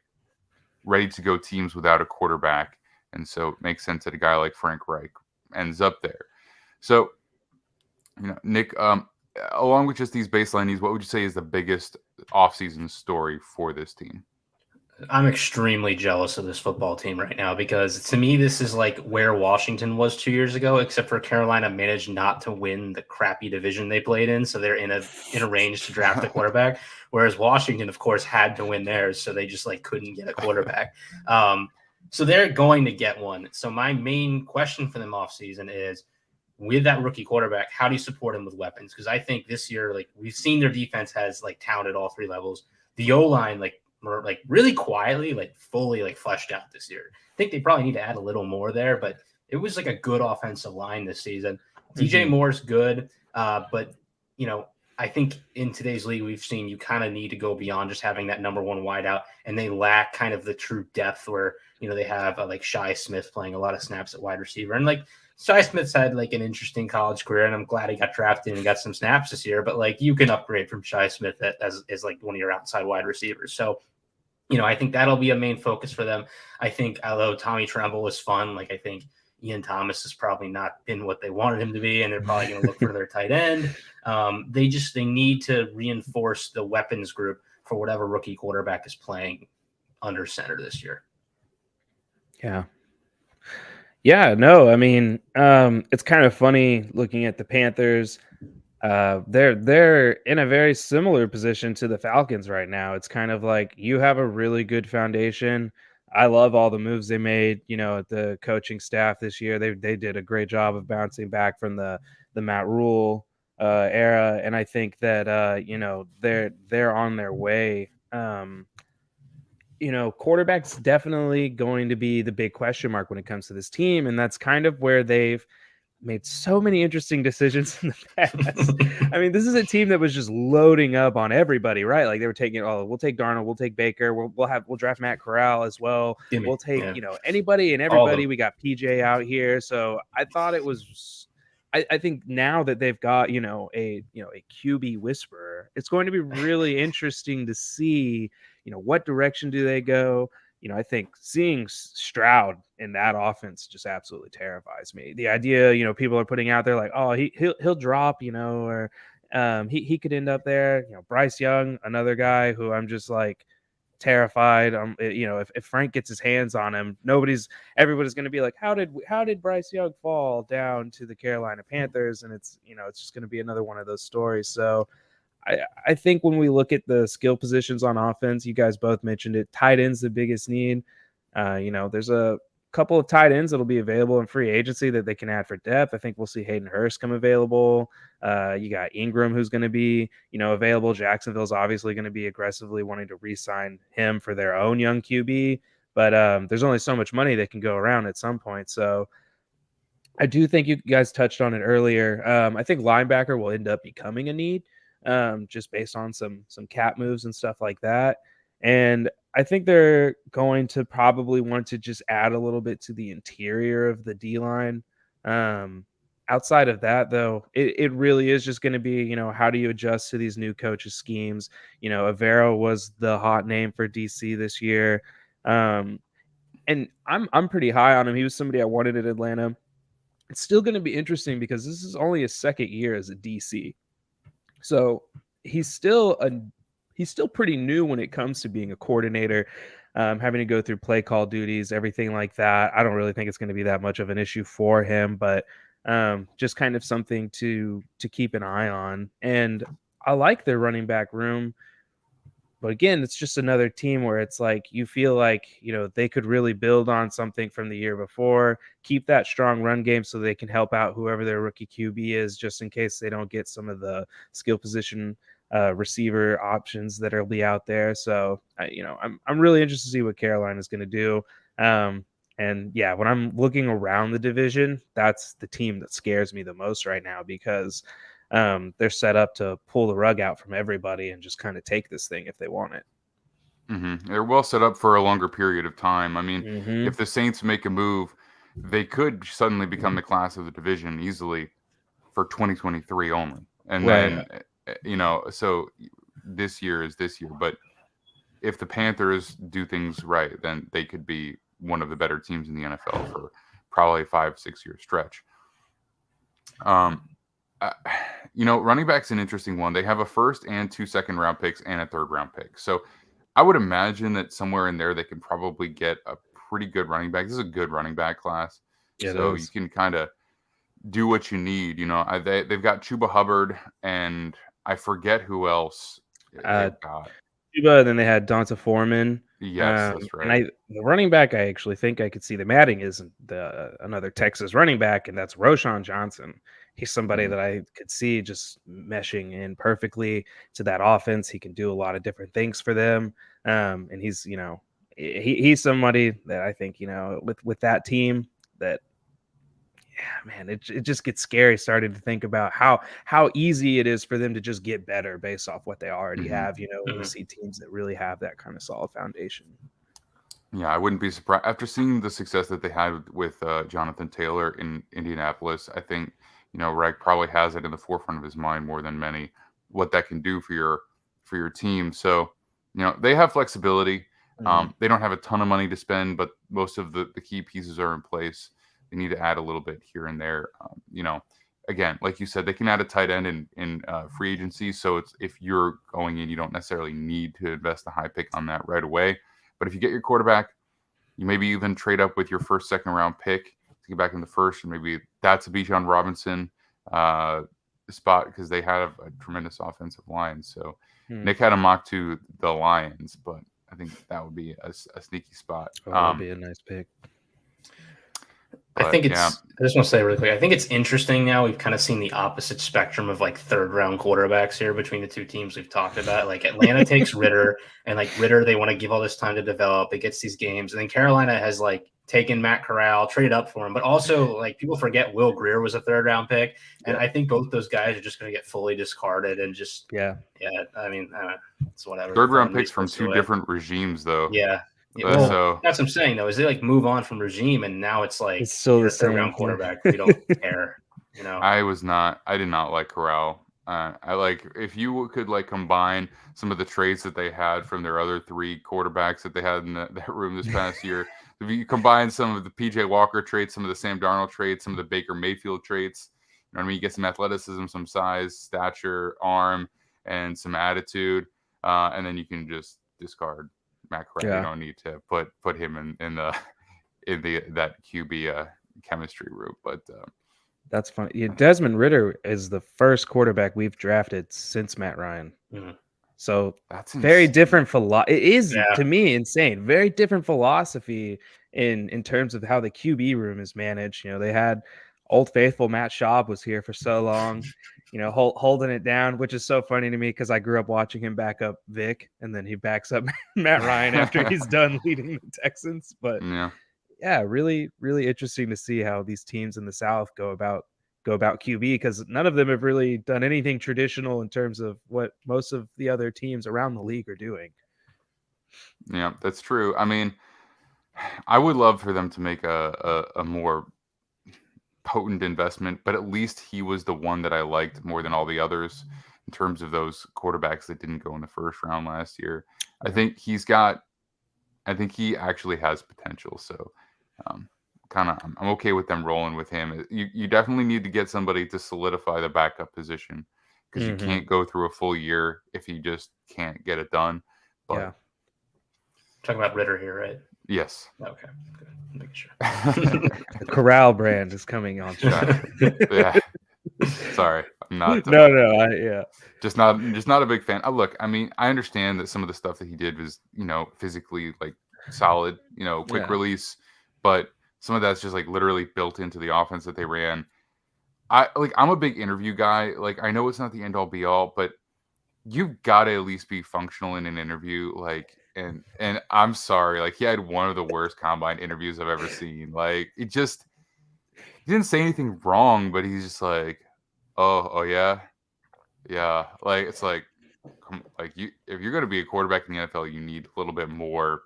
Speaker 2: ready to go teams without a quarterback. And so it makes sense that a guy like Frank Reich ends up there. So, Nick, along with just these baseline needs, what would you say is the biggest offseason story for this team?
Speaker 3: I'm extremely jealous of this football team right now because to me, this is like where Washington was 2 years ago, except for Carolina managed not to win the crappy division they played in. So they're in a range to draft a quarterback. Whereas Washington, of course, had to win theirs. So they just couldn't get a quarterback. So they're going to get one. So my main question for them offseason is, with that rookie quarterback, how do you support him with weapons? Because I think this year, we've seen their defense has talent at all three levels. The O-line, really quietly, fully fleshed out this year. I think they probably need to add a little more there, but it was a good offensive line this season. DJ Moore's good, but I think in today's league we've seen you kind of need to go beyond just having that number one wideout, and they lack kind of the true depth where they have Shi Smith playing a lot of snaps at wide receiver, and Shi Smith's had an interesting college career, and I'm glad he got drafted and got some snaps this year. But you can upgrade from Shi Smith as one of your outside wide receivers. So, I think that'll be a main focus for them. I think although Tommy Tremble was fun, I think Ian Thomas has probably not been what they wanted him to be, and they're probably going to look for their tight end. They need to reinforce the weapons group for whatever rookie quarterback is playing under center this year.
Speaker 5: Yeah. Yeah, no, I mean, it's kind of funny looking at the Panthers. They're in a very similar position to the Falcons right now. It's kind of you have a really good foundation. I love all the moves they made, the coaching staff this year. They did a great job of bouncing back from the Matt Rule era, and I think that they're on their way. Quarterback's definitely going to be the big question mark when it comes to this team. And that's kind of where they've made so many interesting decisions in the past. I mean, this is a team that was just loading up on everybody, right? They were taking, we'll take Darnold, we'll take Baker, we'll draft Matt Corral as well. We'll take, anybody and everybody. We got PJ out here. So I thought it was, I think now that they've got, a QB whisperer, it's going to be really interesting to see, what direction do they go? I think seeing Stroud in that offense just absolutely terrifies me. The idea, people are putting out there oh, he'll drop, or he could end up there. Bryce Young, another guy who I'm just terrified. If Frank gets his hands on him, everybody's going to be how did Bryce Young fall down to the Carolina Panthers? And it's just going to be another one of those stories. So I think when we look at the skill positions on offense, you guys both mentioned it. Tight end's the biggest need. There's a couple of tight ends that'll be available in free agency that they can add for depth. I think we'll see Hayden Hurst come available. You got Ingram, who's going to be, available. Jacksonville's obviously going to be aggressively wanting to re-sign him for their own young QB. But there's only so much money that can go around at some point. So I do think you guys touched on it earlier. I think linebacker will end up becoming a need. Just based on some cap moves and stuff like that. And I think they're going to probably want to just add a little bit to the interior of the D-line. Outside of that, though, it really is just going to be, how do you adjust to these new coaches' schemes? Avero was the hot name for DC this year. And I'm pretty high on him. He was somebody I wanted at Atlanta. It's still going to be interesting because this is only his second year as a DC. So he's still pretty new when it comes to being a coordinator, having to go through play call duties, everything like that. I don't really think it's going to be that much of an issue for him, but just kind of something to keep an eye on. And I like their running back room. But again, it's just another team where it's you feel they could really build on something from the year before, keep that strong run game so they can help out whoever their rookie QB is, just in case they don't get some of the skill position receiver options that will be out there. So, I'm really interested to see what Carolina is going to do. And yeah, when I'm looking around the division, that's the team that scares me the most right now because they're set up to pull the rug out from everybody and just kind of take this thing if they want it.
Speaker 2: Mm-hmm. They're well set up for a longer period of time. I mean, if the Saints make a move, they could suddenly become the class of the division easily for 2023 only. And then, so this year is this year. But if the Panthers do things right, then they could be one of the better teams in the NFL for probably a 5-6 year stretch. Um, running back's an interesting one. They have a first and 2 second-round picks and a third-round pick. So I would imagine that somewhere in there they can probably get a pretty good running back. This is a good running back class.
Speaker 5: Yeah,
Speaker 2: so you can kind of do what you need. They've got Chuba Hubbard, and I forget who else they've got.
Speaker 5: Cuba, then they had Donta Foreman.
Speaker 2: Yes, that's right.
Speaker 5: And the running back, I actually think I could see them adding is another Texas running back, and that's Roschon Johnson. He's somebody that I could see just meshing in perfectly to that offense. He can do a lot of different things for them. And he's, he's somebody that I think, with that team that, yeah, man, it just gets scary starting to think about how easy it is for them to just get better based off what they already have. When you see teams that really have that kind of solid foundation.
Speaker 2: Yeah, I wouldn't be surprised after seeing the success that they had with Jonathan Taylor in Indianapolis. I think Reg probably has it in the forefront of his mind more than many, what that can do for your team. So they have flexibility. They don't have a ton of money to spend, but most of the key pieces are in place. They need to add a little bit here and there. Again, like you said, they can add a tight end in free agency. So if you're going in, you don't necessarily need to invest a high pick on that right away. But if you get your quarterback, you maybe even trade up with your first, second round pick to get back in the first, and maybe that's a Bijan Robinson spot because they have a tremendous offensive line. So Nick had a mock to the Lions, but I think that would be a sneaky spot.
Speaker 5: That would be a nice pick.
Speaker 3: I think I just want to say really quick, I think it's interesting now. We've kind of seen the opposite spectrum of like third round quarterbacks here between the two teams we've talked about. Like Atlanta takes Ritter, and like Ritter, they want to give all this time to develop. It gets these games. And then Carolina has like taken Matt Corral, traded up for him. But also like people forget Will Grier was a third round pick. And I think both those guys are just going to get fully discarded and just, I mean, it's whatever.
Speaker 2: Third round picks from two different regimes though.
Speaker 3: Yeah. Well, that's what I'm saying though, is they like move on from regime and now it's like
Speaker 5: it's still the same
Speaker 3: round quarterback. We don't care,
Speaker 2: I did not like Corral. I like if you could like combine some of the traits that they had from their other three quarterbacks that they had in that room this past year. If you combine some of the PJ Walker traits, some of the Sam Darnold traits, some of the Baker Mayfield traits, you you get some athleticism, some size, stature, arm, and some attitude, and then you can just discard Matt Corral. You don't need to put him in that QB chemistry room. But
Speaker 5: that's funny. Yeah, Desmond Ridder is the first quarterback we've drafted since Matt Ryan. So that's very different it is to me insane. Very different philosophy in terms of how the QB room is managed. They had Old Faithful Matt Schaub was here for so long, holding it down, which is so funny to me because I grew up watching him back up Vic, and then he backs up Matt Ryan after he's done leading the Texans. But really, really interesting to see how these teams in the South go about QB, because none of them have really done anything traditional in terms of what most of the other teams around the league are doing.
Speaker 2: Yeah, that's true. I mean, I would love for them to make a more potent investment, but at least he was the one that I liked more than all the others in terms of those quarterbacks that didn't go in the first round last year. I think he actually has potential. So I'm okay with them rolling with him. You definitely need to get somebody to solidify the backup position because you can't go through a full year if you just can't get it done. But
Speaker 3: talking about Ritter here, right?
Speaker 2: Yes.
Speaker 3: Okay. Good. Make sure.
Speaker 5: The Corral brand is coming on.
Speaker 2: Yeah. Sorry, I'm not. Just not a big fan. Look, I mean, I understand that some of the stuff that he did was, physically like solid, quick release, but some of that's just like literally built into the offense that they ran. I'm a big interview guy. Like, I know it's not the end all be all, but you've got to at least be functional in an interview. Like, and I'm sorry, like he had one of the worst combine interviews I've ever seen. Like, he didn't say anything wrong, but he's just like, oh yeah. Like, it's like, if you're gonna be a quarterback in the NFL, you need a little bit more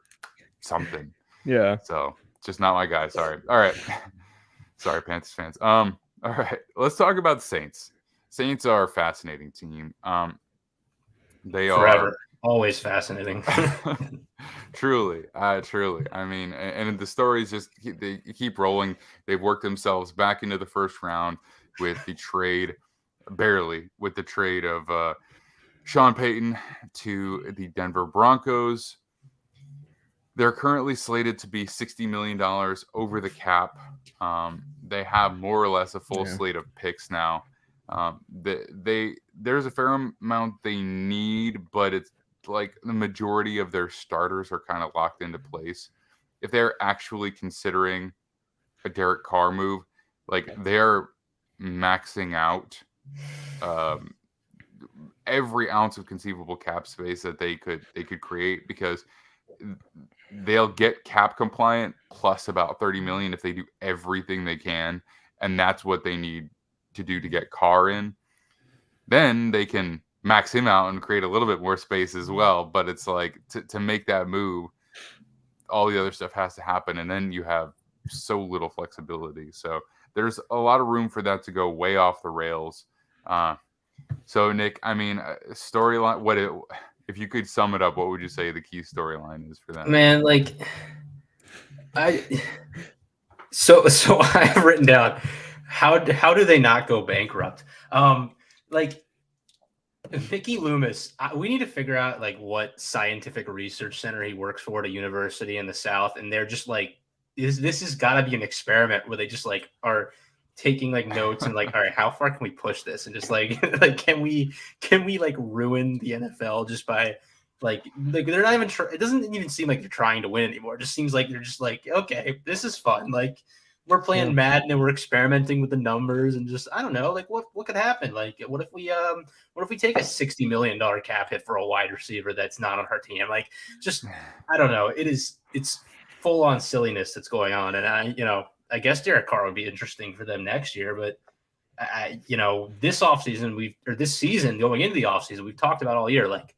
Speaker 2: something.
Speaker 5: Yeah.
Speaker 2: So just not my guy. Sorry. All right. Sorry, Panthers fans. All right. Let's talk about the Saints. Saints are a fascinating team. They
Speaker 3: Forever. Always fascinating.
Speaker 2: Truly. I mean, and the stories just they keep rolling. They've worked themselves back into the first round. with the trade, barely with the trade of Sean Payton to the Denver Broncos. They're currently slated to be $60 million over the cap. They have more or less a full slate of picks now. There's a fair amount they need, but it's like the majority of their starters are kind of locked into place. If they're actually considering a Derek Carr move, like they're maxing out every ounce of conceivable cap space that they could create, because they'll get cap compliant plus about 30 million if they do everything they can, and that's what they need to do to get Carr in. Then they can max him out and create a little bit more space as well. But it's like to make that move, all the other stuff has to happen, and then you have so little flexibility. So there's a lot of room for that to go way off the rails. So Nick, I mean, storyline, if you could sum it up, what would you say the key storyline is for them?
Speaker 3: Man, like so I have written down how do they not go bankrupt? Like Mickey Loomis, we need to figure out like what scientific research center he works for at a university in the South, and they're just like, this has got to be an experiment where they just like are taking like notes and like, all right, how far can we push this, and just like can we like ruin the NFL just by like they're not even it doesn't even seem like they're trying to win anymore. It just seems like they're just like, okay, this is fun, like we're playing Madden and we're experimenting with the numbers, and just I don't know, like what could happen? Like what if we take a $60 million cap hit for a wide receiver that's not on our team? Like just I don't know. It's full on silliness that's going on, and I guess Derek Carr would be interesting for them next year, but this offseason this season going into the offseason, we've talked about all year, like,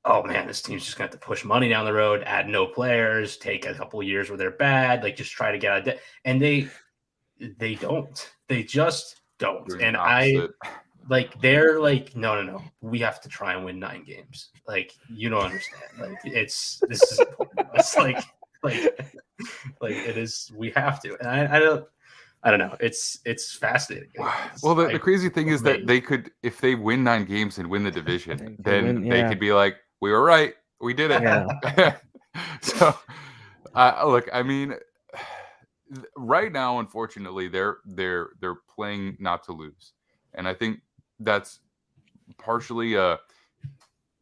Speaker 3: oh man, this team's just going to have to push money down the road, add no players, take a couple of years where they're bad, like just try to get out of debt. And they don't. They just don't. And they're like, no, we have to try and win 9 games. Like, you don't understand. Like this is it's like it is. We have to. And I don't know. It's fascinating.
Speaker 2: Well, the crazy thing is that they could, if they win 9 games and win the division, then they could be like, we were right, we did it. Yeah. So, look, I mean, right now, unfortunately, they're playing not to lose, and I think that's partially a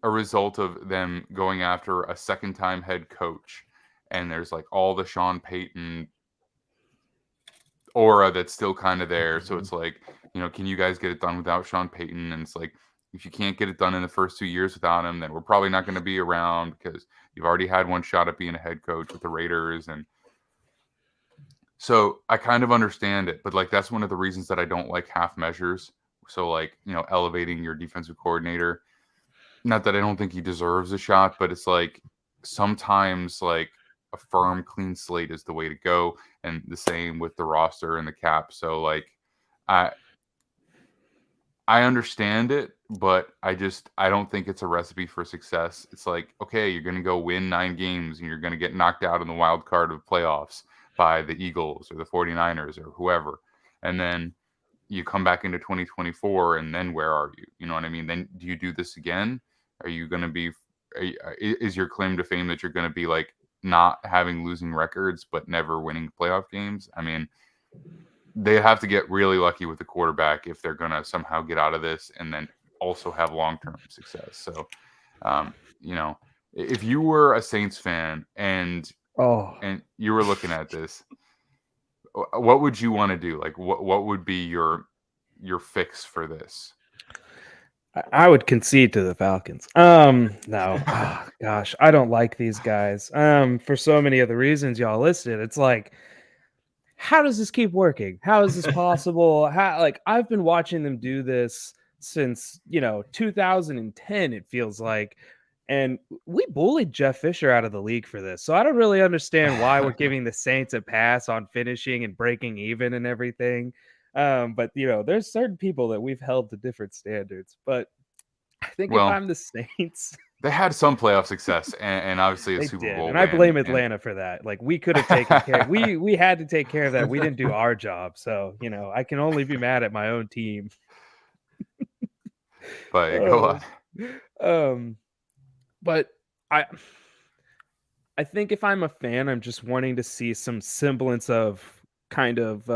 Speaker 2: result of them going after a second-time head coach. And there's like all the Sean Payton aura that's still kind of there. So it's like, can you guys get it done without Sean Payton? And it's like, if you can't get it done in the first 2 years without him, then we're probably not going to be around, because you've already had one shot at being a head coach with the Raiders. And so I kind of understand it, but like, that's one of the reasons that I don't like half measures. So like, elevating your defensive coordinator, not that I don't think he deserves a shot, but it's like, sometimes like, a firm, clean slate is the way to go, and the same with the roster and the cap. So like, I understand it, but I don't think it's a recipe for success. It's like, okay, you're going to go win 9 games and you're going to get knocked out in the wild card of playoffs by the Eagles or the 49ers or whoever, and then you come back into 2024, and then where are you? You know what I mean? Then do you do this again? Are you going to be? Is your claim to fame that you're going to be like not having losing records but never winning playoff games? I mean, they have to get really lucky with the quarterback if they're going to somehow get out of this and then also have long-term success. So, if you were a Saints fan and you were looking at this, what would you want to do? Like, what would be your fix for this?
Speaker 5: I would concede to the Falcons. No, gosh, I don't like these guys. For so many of the reasons y'all listed, it's like, how does this keep working? How is this possible? I've been watching them do this since 2010. It feels like, and we bullied Jeff Fisher out of the league for this. So I don't really understand why we're giving the Saints a pass on finishing and breaking even and everything. But there's certain people that we've held to different standards. But I think if I'm the Saints,
Speaker 2: They had some playoff success and obviously a
Speaker 5: They
Speaker 2: Super
Speaker 5: did,
Speaker 2: Bowl
Speaker 5: and I
Speaker 2: win,
Speaker 5: blame
Speaker 2: and
Speaker 5: Atlanta for that. Like, we could have taken care. We had to take care of that. We didn't do our job, so I can only be mad at my own team.
Speaker 2: but go on.
Speaker 5: But I think if I'm a fan, I'm just wanting to see some semblance of kind of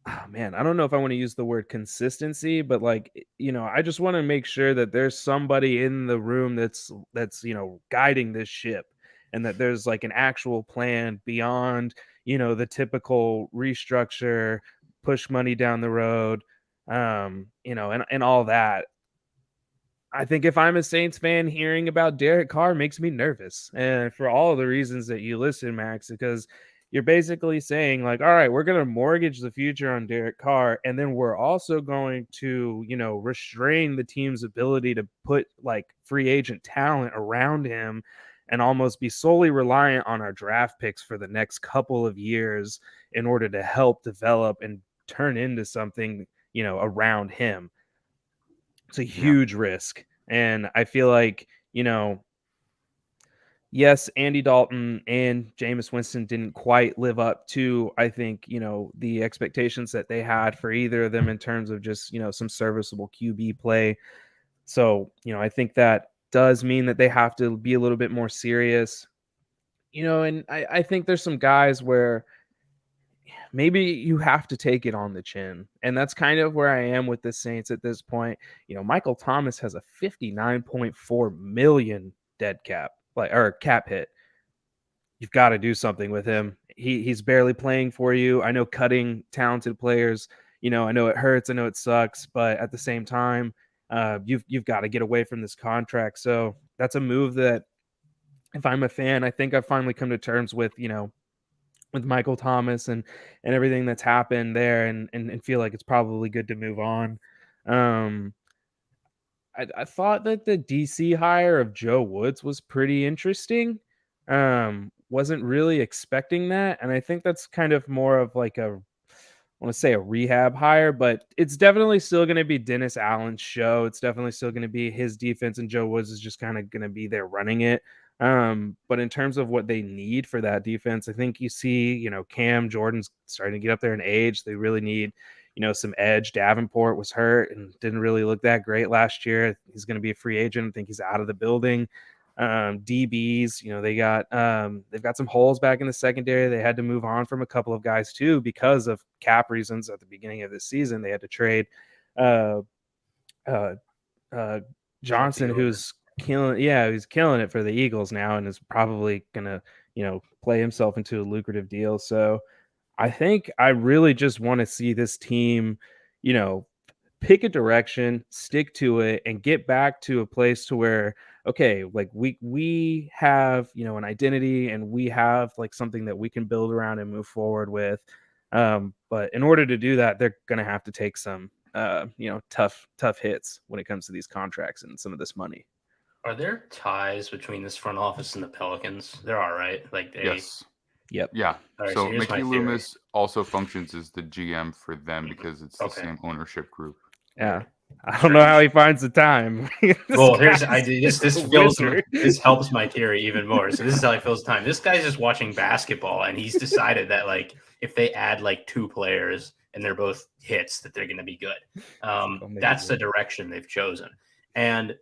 Speaker 5: oh man, I don't know if I want to use the word consistency, but like, I just want to make sure that there's somebody in the room that's guiding this ship, and that there's like an actual plan beyond, the typical restructure, push money down the road, and all that. I think if I'm a Saints fan, hearing about Derek Carr makes me nervous. And for all of the reasons that you listed, Max, because you're basically saying, like, all right, we're going to mortgage the future on Derek Carr. And then we're also going to, restrain the team's ability to put like free agent talent around him and almost be solely reliant on our draft picks for the next couple of years in order to help develop and turn into something, around him. It's a huge risk. And I feel like, yes, Andy Dalton and Jameis Winston didn't quite live up to, I think, the expectations that they had for either of them in terms of just, some serviceable QB play. So, I think that does mean that they have to be a little bit more serious, and I think there's some guys where maybe you have to take it on the chin. And that's kind of where I am with the Saints at this point. Michael Thomas has a $59.4 million dead cap, or cap hit. You've got to do something with him. He's barely playing for you. I know cutting talented players, I know it hurts. I know it sucks, but at the same time, you've got to get away from this contract. So that's a move that, if I'm a fan, I think I've finally come to terms with, with Michael Thomas and everything that's happened there, and feel like it's probably good to move on. I thought that the DC hire of Joe Woods was pretty interesting. Wasn't really expecting that. And I think that's kind of more of like I want to say a rehab hire, but it's definitely still going to be Dennis Allen's show. It's definitely still going to be his defense, and Joe Woods is just kind of going to be there running it. But in terms of what they need for that defense, I think you see, Cam Jordan's starting to get up there in age. They really need, some edge. Davenport was hurt and didn't really look that great last year. He's going to be a free agent. I think he's out of the building. DBs, they've got some holes back in the secondary. They had to move on from a couple of guys too because of cap reasons. At the beginning of the season, they had to trade Johnson, who's killing it for the Eagles now, and is probably gonna play himself into a lucrative deal. So I think I really just want to see this team pick a direction, stick to it, and get back to a place to where, okay, like we have, an identity, and we have like something that we can build around and move forward with. But in order to do that, they're going to have to take some, tough hits when it comes to these contracts and some of this money.
Speaker 3: Are there ties between this front office and the Pelicans? There are, right? Like
Speaker 2: Yes.
Speaker 5: Yep.
Speaker 2: Yeah.
Speaker 3: Right,
Speaker 2: so
Speaker 3: here's
Speaker 2: Mickey
Speaker 3: my theory.
Speaker 2: Loomis also functions as the GM for them because it's the same ownership group.
Speaker 5: Yeah. I don't know how he finds the time.
Speaker 3: Well, this helps my theory even more. So this is how he fills time. This guy's just watching basketball, and he's decided that like if they add like two players and they're both hits, that they're going to be good. That's the direction they've chosen, and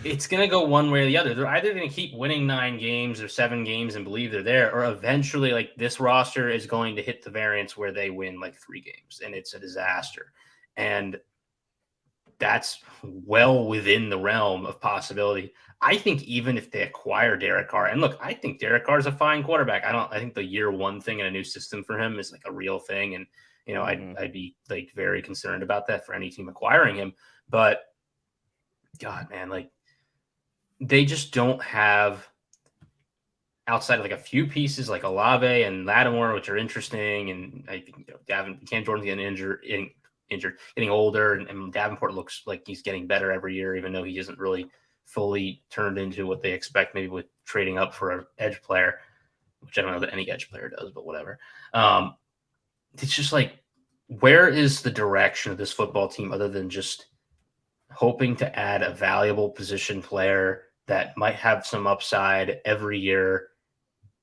Speaker 3: it's going to go one way or the other. They're either going to keep winning 9 games or 7 games and believe they're there, or eventually like this roster is going to hit the variance where they win like 3 games and it's a disaster. And that's well within the realm of possibility. I think even if they acquire Derek Carr, and look, I think Derek Carr is a fine quarterback. I think the year one thing in a new system for him is like a real thing. And, I'd be like very concerned about that for any team acquiring him. But God, man, like, they just don't have, outside of like a few pieces like Olave and Lattimore, which are interesting, and I think Cam Jordan's getting injured, getting older, and Davenport looks like he's getting better every year, even though he isn't really fully turned into what they expect, maybe with trading up for an edge player, which I don't know that any edge player does, but whatever. It's just like, where is the direction of this football team other than just hoping to add a valuable position player that might have some upside every year,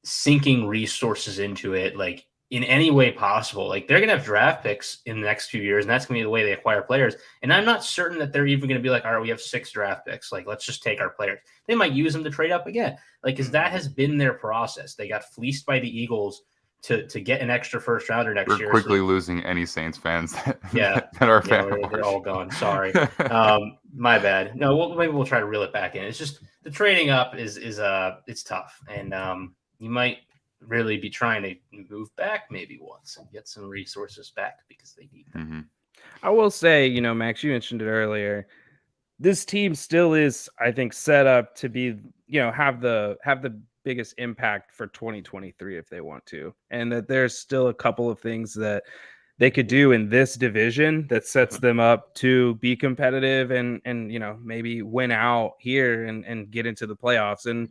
Speaker 3: sinking resources into it, like in any way possible. Like they're going to have draft picks in the next few years, and that's going to be the way they acquire players. And I'm not certain that they're even going to be like, all right, we have 6 draft picks. Like, let's just take our players. They might use them to trade up again. Like, because that has been their process. They got fleeced by the Eagles to get an extra first rounder next year.
Speaker 2: We're quickly losing any Saints fans that are
Speaker 3: they're all gone. Sorry. My bad. No, maybe we'll try to reel it back in. It's just the trading up is it's tough. And you might really be trying to move back maybe once and get some resources back because they need them.
Speaker 2: Mm-hmm.
Speaker 5: I will say, Max, you mentioned it earlier. This team still is, I think, set up to be, have the biggest impact for 2023 if they want to, and that there's still a couple of things that they could do in this division that sets them up to be competitive and maybe win out here and get into the playoffs. And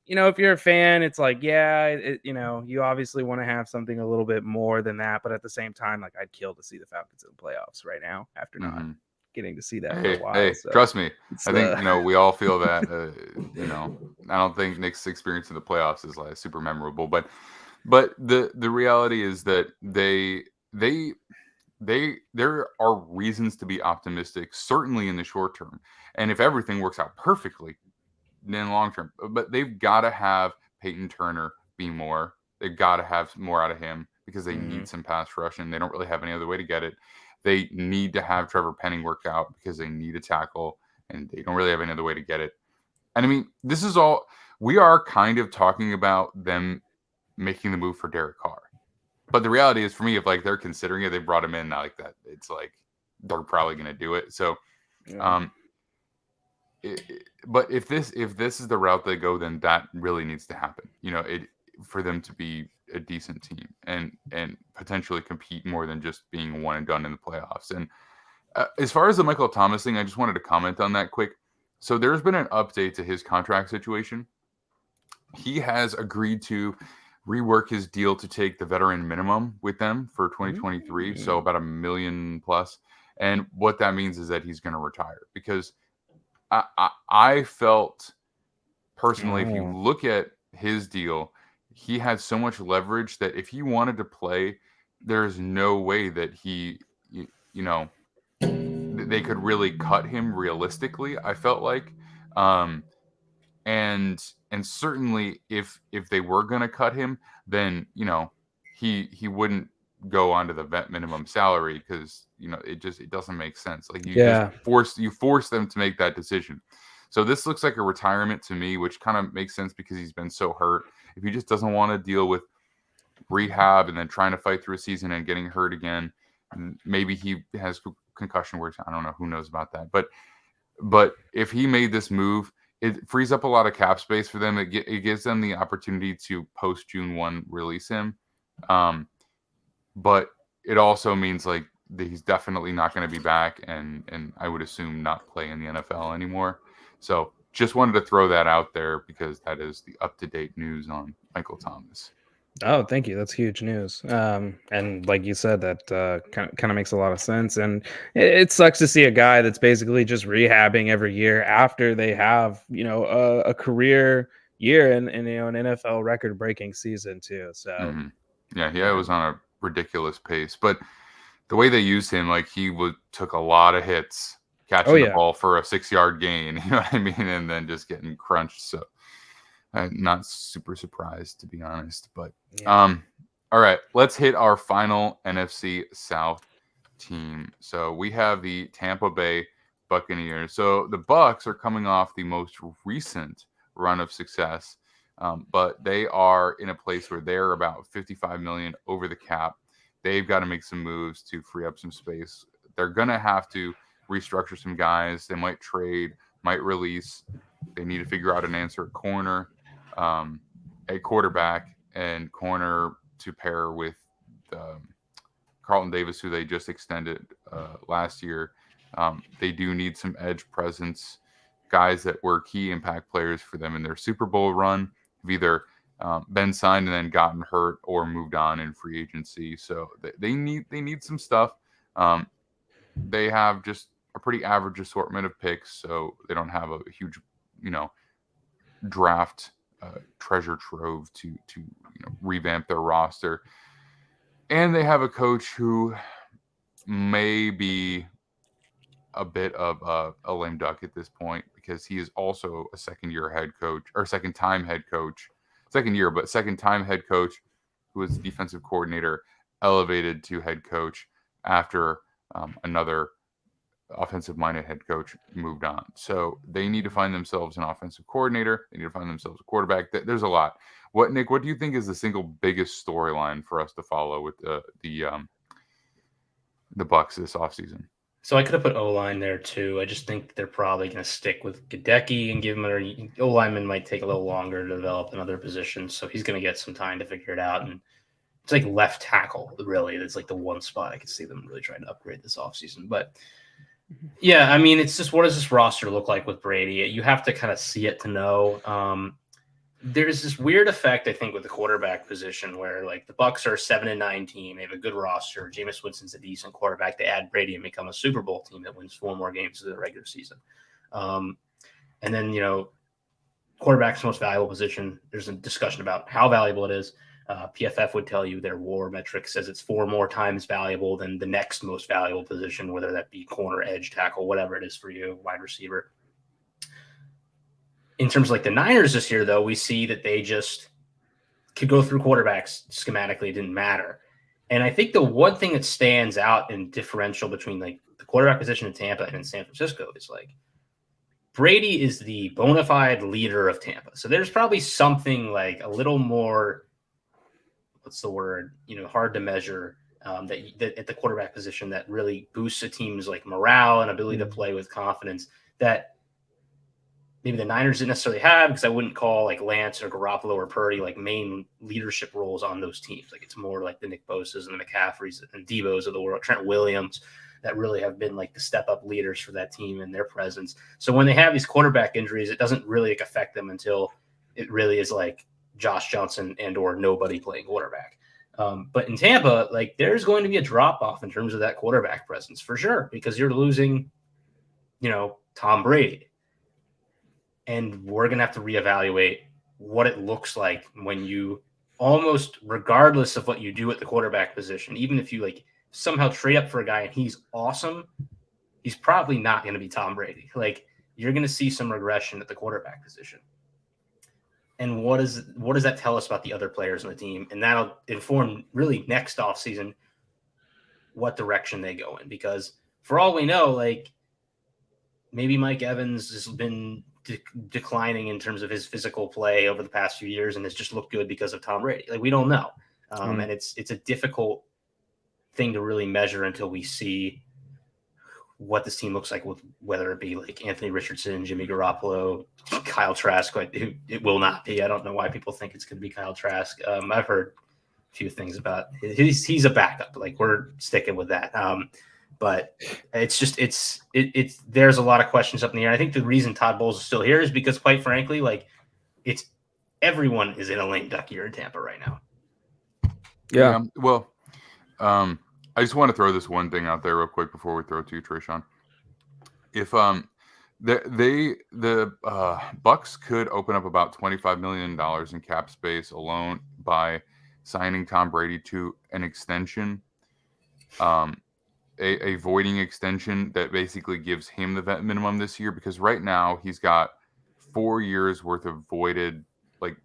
Speaker 5: if you're a fan, it's like, you obviously want to have something a little bit more than that, but at the same time, like, I'd kill to see the Falcons in the playoffs right now after not getting to see that for a while.
Speaker 2: Hey,
Speaker 5: so
Speaker 2: trust me. I think, we all feel that, I don't think Nick's experience in the playoffs is like super memorable, but the reality is that there are reasons to be optimistic, certainly in the short term. And if everything works out perfectly in long term, but they've got to have Peyton Turner be more. They've got to have more out of him because they need some pass rush, and they don't really have any other way to get it. They need to have Trevor Penning work out because they need a tackle, and they don't really have any other way to get it. And I mean, this is all we are kind of talking about them making the move for Derek Carr. But the reality is, for me, if like they're considering it, they brought him in like that. It's like they're probably going to do it. So, but if this is the route they go, then that really needs to happen. For them to be a decent team and potentially compete more than just being one and done in the playoffs. And as far as the Michael Thomas thing, I just wanted to comment on that quick. So there's been an update to his contract situation. He has agreed to rework his deal to take the veteran minimum with them for 2023. So about $1 million plus. And what that means is that he's going to retire, because I felt personally, if you look at his deal, he had so much leverage that if he wanted to play, there's no way that they could really cut him realistically, I felt like. And certainly if they were going to cut him, then, he wouldn't go onto the vet minimum salary, because, it doesn't make sense. Like you force them to make that decision. So this looks like a retirement to me, which kind of makes sense because he's been so hurt. If he just doesn't want to deal with rehab and then trying to fight through a season and getting hurt again, maybe he has concussion works. I don't know. Who knows about that? But if he made this move, it frees up a lot of cap space for them. It gives them the opportunity to post June 1 release him. But it also means like that he's definitely not going to be back, and I would assume not play in the NFL anymore. So just wanted to throw that out there because that is the up-to-date news on Michael Thomas.
Speaker 5: Oh, thank you. That's huge news. And like you said, that kind of makes a lot of sense. And it sucks to see a guy that's basically just rehabbing every year after they have, a career year and an NFL record-breaking season too. So
Speaker 2: yeah, he was on a ridiculous pace. But the way they used him, like he took a lot of hits catching the ball for a 6-yard gain, you know what I mean, and then just getting crunched. So I'm not super surprised, to be honest. But all right, let's hit our final NFC South team. So we have the Tampa Bay Buccaneers. So the Bucs are coming off the most recent run of success, but they are in a place where they're about $55 million over the cap. They've got to make some moves to free up some space. They're going to have to restructure some guys. They might trade, might release. They need to figure out an answer at corner, a quarterback, and corner to pair with Carlton Davis, who they just extended last year. They do need some edge presence. Guys that were key impact players for them in their Super Bowl run have either been signed and then gotten hurt or moved on in free agency. So they need some stuff. They have just a pretty average assortment of picks, so they don't have a huge, draft treasure trove to revamp their roster. And they have a coach who may be a bit of a lame duck at this point, because he is also a second time head coach who was defensive coordinator, elevated to head coach after another offensive-minded head coach moved on. So they need to find themselves an offensive coordinator. They need to find themselves a quarterback. There's a lot. Nick, what do you think is the single biggest storyline for us to follow with the Bucs this offseason?
Speaker 3: So I could have put O-line there too. I just think they're probably going to stick with Gadecki and give him O-lineman might take a little longer to develop in other positions. So he's going to get some time to figure it out. And it's like left tackle, really. It's like the one spot I could see them really trying to upgrade this offseason. But yeah, I mean, it's just, what does this roster look like with Brady? You have to kind of see it to know. There's this weird effect, I think, with the quarterback position where, like, the Bucs are a 7-9 team. They have a good roster. Jameis Winston's a decent quarterback. They add Brady and become a Super Bowl team that wins 4 more games in the regular season. And then, quarterback's most valuable position. There's a discussion about how valuable it is. PFF would tell you their WAR metric says it's 4 more times valuable than the next most valuable position, whether that be corner, edge, tackle, whatever it is for you, wide receiver. In terms of like the Niners this year, though, we see that they just could go through quarterbacks schematically. It didn't matter. And I think the one thing that stands out in differential between like the quarterback position in Tampa and in San Francisco is like Brady is the bona fide leader of Tampa. So there's probably something like a little more, what's the word, hard to measure that at the quarterback position that really boosts a team's like morale and ability to play with confidence that maybe the Niners didn't necessarily have, because I wouldn't call like Lance or Garoppolo or Purdy like main leadership roles on those teams. Like it's more like the Nick Bosa's and the McCaffreys and Debo's of the world, Trent Williams, that really have been like the step up leaders for that team and their presence. So when they have these quarterback injuries, it doesn't really like affect them until it really is like Josh Johnson and or nobody playing quarterback. But in Tampa, like there's going to be a drop off in terms of that quarterback presence for sure, because you're losing, Tom Brady. And we're going to have to reevaluate what it looks like when you almost, regardless of what you do at the quarterback position, even if you like somehow trade up for a guy and he's awesome, he's probably not going to be Tom Brady. Like you're going to see some regression at the quarterback position. And what does that tell us about the other players on the team? And that'll inform really next offseason what direction they go in. Because for all we know, like maybe Mike Evans has been declining in terms of his physical play over the past few years and has just looked good because of Tom Brady. Like we don't know. And it's a difficult thing to really measure until we see what this team looks like, with whether it be like Anthony Richardson, Jimmy Garoppolo, Kyle Trask. It will not be. I don't know why people think it's going to be Kyle Trask. I've heard a few things about he's a backup. Like we're sticking with that. But it's just there's a lot of questions up in the air. I think the reason Todd Bowles is still here is because, quite frankly, like everyone is in a lame duck year in Tampa right now.
Speaker 2: Yeah. Well, I just want to throw this one thing out there real quick before we throw to you, Tre'Shon. If the Bucs could open up about $25 million in cap space alone by signing Tom Brady to an extension. A voiding extension that basically gives him the vet minimum this year, because right now he's got 4 years worth of voided, like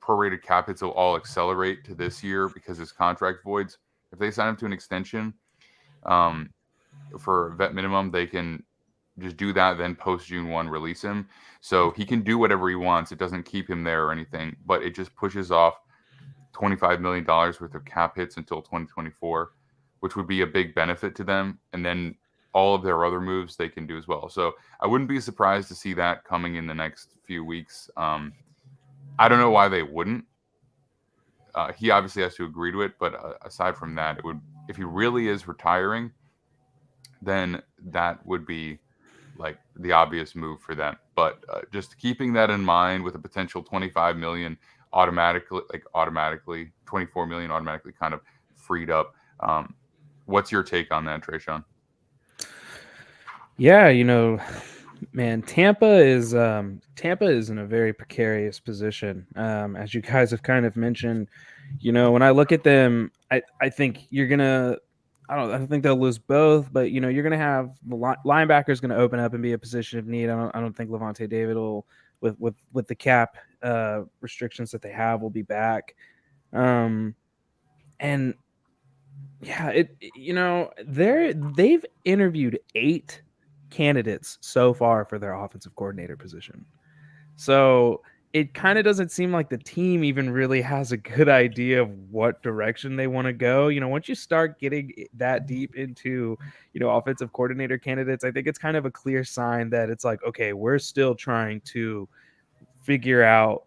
Speaker 2: prorated cap hits will all accelerate to this year because his contract voids. If they sign him to an extension for vet minimum, they can just do that, then post June 1 release him. So he can do whatever he wants. It doesn't keep him there or anything, but it just pushes off $25 million worth of cap hits until 2024. Which would be a big benefit to them. And then all of their other moves they can do as well. So I wouldn't be surprised to see that coming in the next few weeks. I don't know why they wouldn't. He obviously has to agree to it. But aside from that, it would, if he really is retiring, then that would be like the obvious move for them. But just keeping that in mind with a potential $25 million automatically, 24 million automatically kind of freed up. What's your take on that, Tre'Shon?
Speaker 5: Yeah, man, Tampa is in a very precarious position. As you guys have kind of mentioned, when I look at them, I think you're gonna. I don't think they'll lose both, but you're gonna have the linebackers going to open up and be a position of need. I don't think Levante David will, with the cap restrictions that they have, will be back. And yeah, they've interviewed 8 candidates so far for their offensive coordinator position. So it kind of doesn't seem like the team even really has a good idea of what direction they want to go. Once you start getting that deep into, offensive coordinator candidates, I think it's kind of a clear sign that it's like, okay, we're still trying to figure out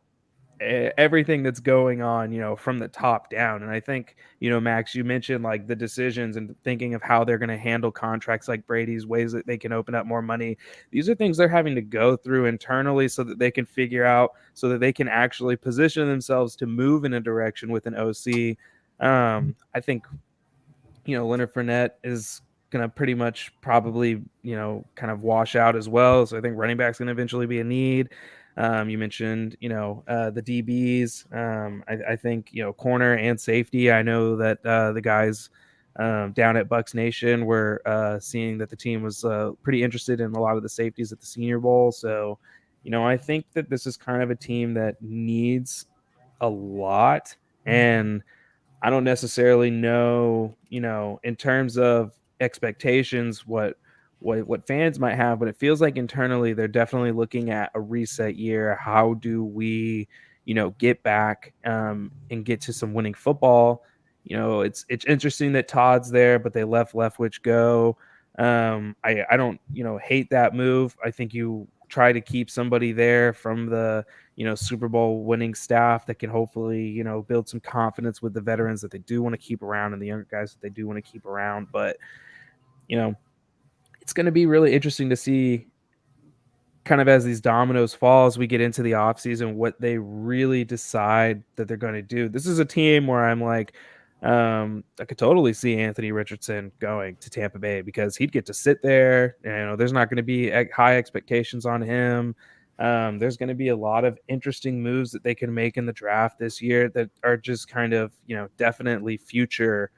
Speaker 5: everything that's going on, from the top down. And I think, Max, you mentioned like the decisions and thinking of how they're going to handle contracts like Brady's, ways that they can open up more money. These are things they're having to go through internally so that they can figure out, so that they can actually position themselves to move in a direction with an OC. I think, Leonard Fournette is going to pretty much probably, kind of wash out as well. So I think running back's going to eventually be a need. You mentioned, the DBs. I think, corner and safety. I know that the guys down at Bucks Nation were seeing that the team was pretty interested in a lot of the safeties at the Senior Bowl. So, I think that this is kind of a team that needs a lot. And I don't necessarily know, in terms of expectations, what fans might have, but it feels like internally they're definitely looking at a reset year. How do we, get back and get to some winning football? It's interesting that Todd's there, but they let Leftwich go. I don't, hate that move. I think you try to keep somebody there from the, Super Bowl winning staff that can hopefully, build some confidence with the veterans that they do want to keep around and the younger guys that they do want to keep around. But, it's going to be really interesting to see kind of as these dominoes fall as we get into the offseason, what they really decide that they're going to do. This is a team where I'm like, I could totally see Anthony Richardson going to Tampa Bay because he'd get to sit there. There's not going to be high expectations on him. There's going to be a lot of interesting moves that they can make in the draft this year that are just kind of, definitely future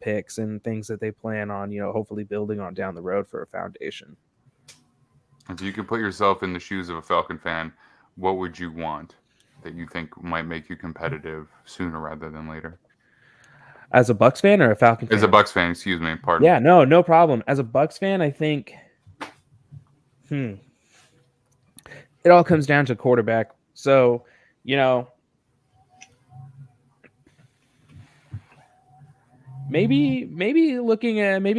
Speaker 5: picks and things that they plan on, hopefully building on down the road for a foundation.
Speaker 2: If you could put yourself in the shoes of a Falcon fan, what would you want that you think might make you competitive sooner rather than later?
Speaker 5: As a Bucks fan or a Falcon fan?
Speaker 2: As a Bucks fan, excuse me. Pardon.
Speaker 5: Yeah, no problem. As a Bucks fan, I think it all comes down to quarterback. So, maybe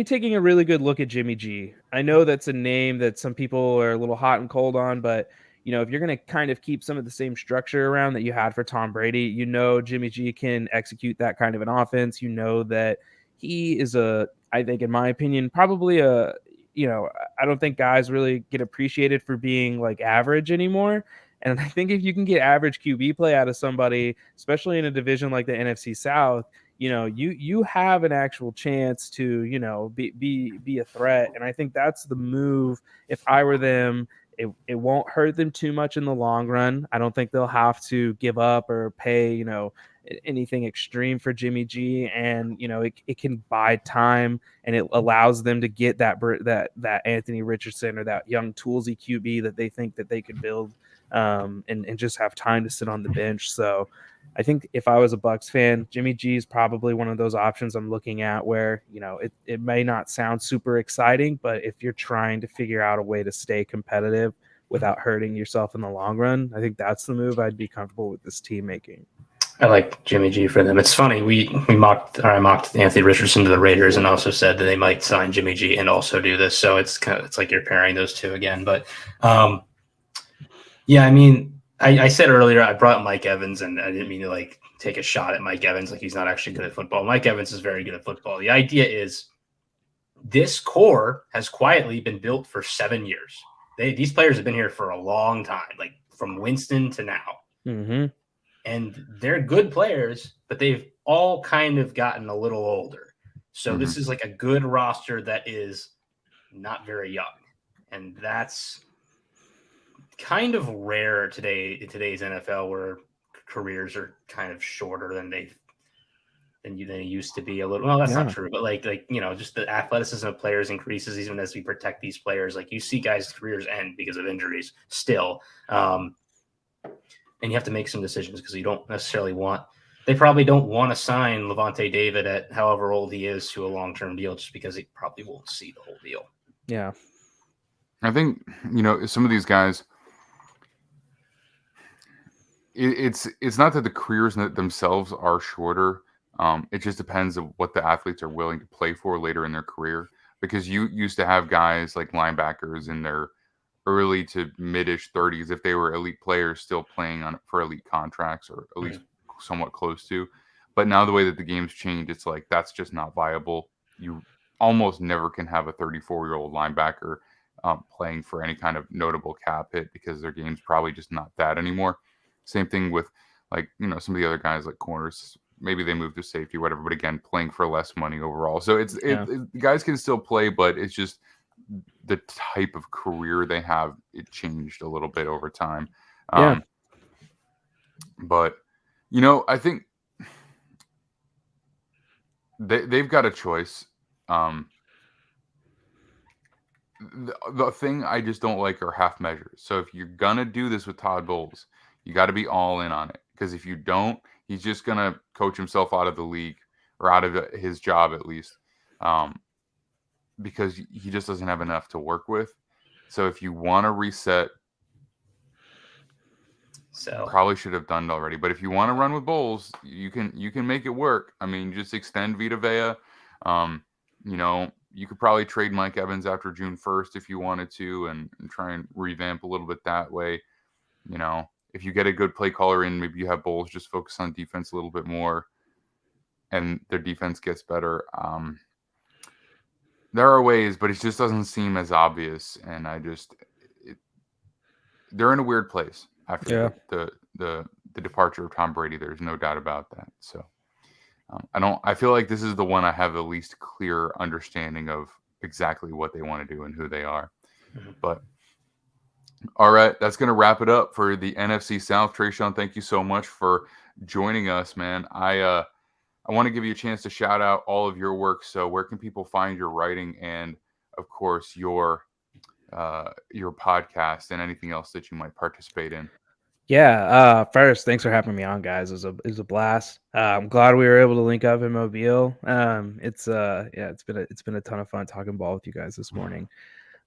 Speaker 5: taking a really good look at Jimmy G. I know that's a name that some people are a little hot and cold on, but if you're going to kind of keep some of the same structure around that you had for Tom Brady, Jimmy G can execute that kind of an offense. That he is I think in my opinion, probably I don't think guys really get appreciated for being like average anymore. And I think if you can get average QB play out of somebody, especially in a division like the NFC South, you have an actual chance to, be a threat. And I think that's the move. If I were them, it won't hurt them too much in the long run. I don't think they'll have to give up or pay, anything extreme for Jimmy G. And, it can buy time and it allows them to get that Anthony Richardson or that young toolsy QB that they think that they could build and just have time to sit on the bench. So I think if I was a Bucks fan, Jimmy G is probably one of those options I'm looking at where, it may not sound super exciting, but if you're trying to figure out a way to stay competitive without hurting yourself in the long run, I think that's the move I'd be comfortable with this team making.
Speaker 3: I like Jimmy G for them. It's funny. I mocked Anthony Richardson to the Raiders and also said that they might sign Jimmy G and also do this. So it's like you're pairing those two again. But yeah, I mean, I said earlier I brought Mike Evans, and I didn't mean to like take a shot at Mike Evans like he's not actually good at football. Mike Evans is very good at football. The idea is this core has quietly been built for 7 years. These players have been here for a long time, like from Winston to now.
Speaker 5: Mm-hmm.
Speaker 3: And they're good players, but they've all kind of gotten a little older. So this is like a good roster that is not very young. And that's kind of rare today in today's NFL, where careers are kind of shorter than they used to be a little. Well, that's not true, but like just the athleticism of players increases even as we protect these players. Like you see guys' careers end because of injuries still, and you have to make some decisions because you don't necessarily want. They probably don't want to sign Levante David at however old he is to a long-term deal just because he probably won't see the whole deal.
Speaker 5: Yeah,
Speaker 2: I think some of these guys. It's not that the careers themselves are shorter. It just depends on what the athletes are willing to play for later in their career. Because you used to have guys like linebackers in their early to mid-ish 30s, if they were elite players, still playing for elite contracts or at least somewhat close to. But now the way that the game's changed, it's like that's just not viable. You almost never can have a 34-year-old linebacker playing for any kind of notable cap hit because their game's probably just not that anymore. Same thing with some of the other guys like corners. Maybe they move to safety, or whatever. But again, playing for less money overall. So guys can still play, but it's just the type of career they have. It changed a little bit over time. But I think they've got a choice. The thing I just don't like are half measures. So if you're gonna do this with Todd Bowles, you got to be all in on it, because if you don't, he's just going to coach himself out of the league, or out of his job at least, because he just doesn't have enough to work with. So if you want to reset, probably should have done it already. But if you want to run with Bowles, you can make it work. I mean, just extend Vita Vea. You could probably trade Mike Evans after June 1st if you wanted to, and try and revamp a little bit that way. If you get a good play caller in, maybe you have Bowles just focus on defense a little bit more, and their defense gets better. There are ways, but it just doesn't seem as obvious. And they're in a weird place after the departure of Tom Brady. There's no doubt about that. So I feel like this is the one I have the least clear understanding of exactly what they want to do and who they are. But all right, that's going to wrap it up for the NFC South. Tre'Shon, thank you so much for joining us, man. I want to give you a chance to shout out all of your work. So where can people find your writing and, of course, your podcast and anything else that you might participate in?
Speaker 5: Yeah. First, thanks for having me on, guys. It was a blast. I'm glad we were able to link up in Mobile. It's been a ton of fun talking ball with you guys this morning.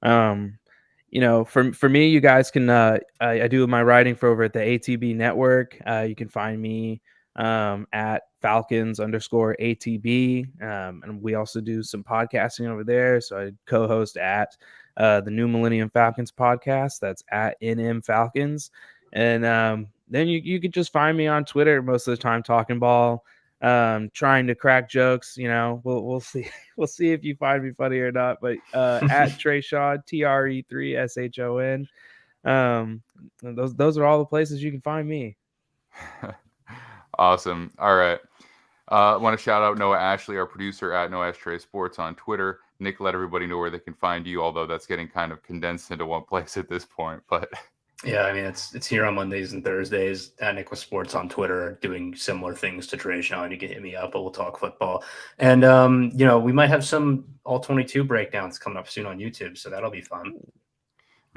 Speaker 5: For me, you guys can, I do my writing for over at the ATB network. You can find me at Falcons_ATB. And we also do some podcasting over there. So I co-host at the New Millennium Falcons podcast. That's at NM Falcons. And then you could just find me on Twitter most of the time talking ball, trying to crack jokes. We'll see. We'll see if you find me funny or not. But at Tre'Shon, TRE3SHON. Those are all the places you can find me.
Speaker 2: Awesome. All right. I want to shout out Noah Ashley, our producer, at Noah Ashtray Sports on Twitter. Nick, let everybody know where they can find you, although that's getting kind of condensed into one place at this point. But
Speaker 3: yeah, I mean, it's here on Mondays and Thursdays at Nick with Sports on Twitter, doing similar things to Tre'Shon. You can hit me up, but we'll talk football. And, we might have some all-22 breakdowns coming up soon on YouTube, so that'll be fun.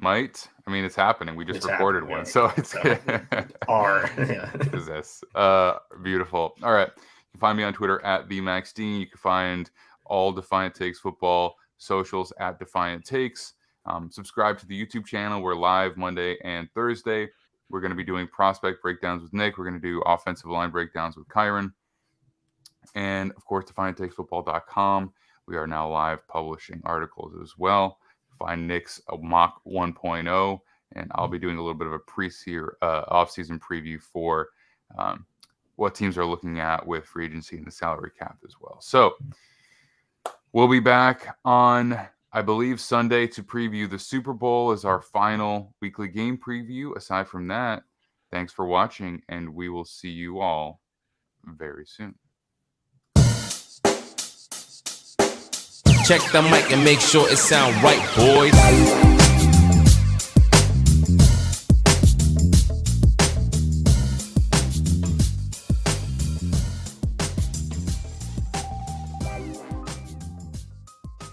Speaker 2: Might. I mean, it's happening. We just recorded one, right? So it's beautiful. All right. You can find me on Twitter at VMaxDean. You can find all Defiant Takes football socials at Defiant Takes. Subscribe to the YouTube channel. We're live Monday and Thursday. We're going to be doing prospect breakdowns with Nick. We're going to do offensive line breakdowns with Kyron. And, of course, DefiantTakesFootball.com. We are now live publishing articles as well. Find Nick's mock 1.0, and I'll be doing a little bit of a off-season preview for what teams are looking at with free agency and the salary cap as well. So we'll be back on, I believe, Sunday to preview the Super Bowl as our final weekly game preview. Aside from that, thanks for watching, and we will see you all very soon.
Speaker 1: Check the mic and make sure it sound right, boys.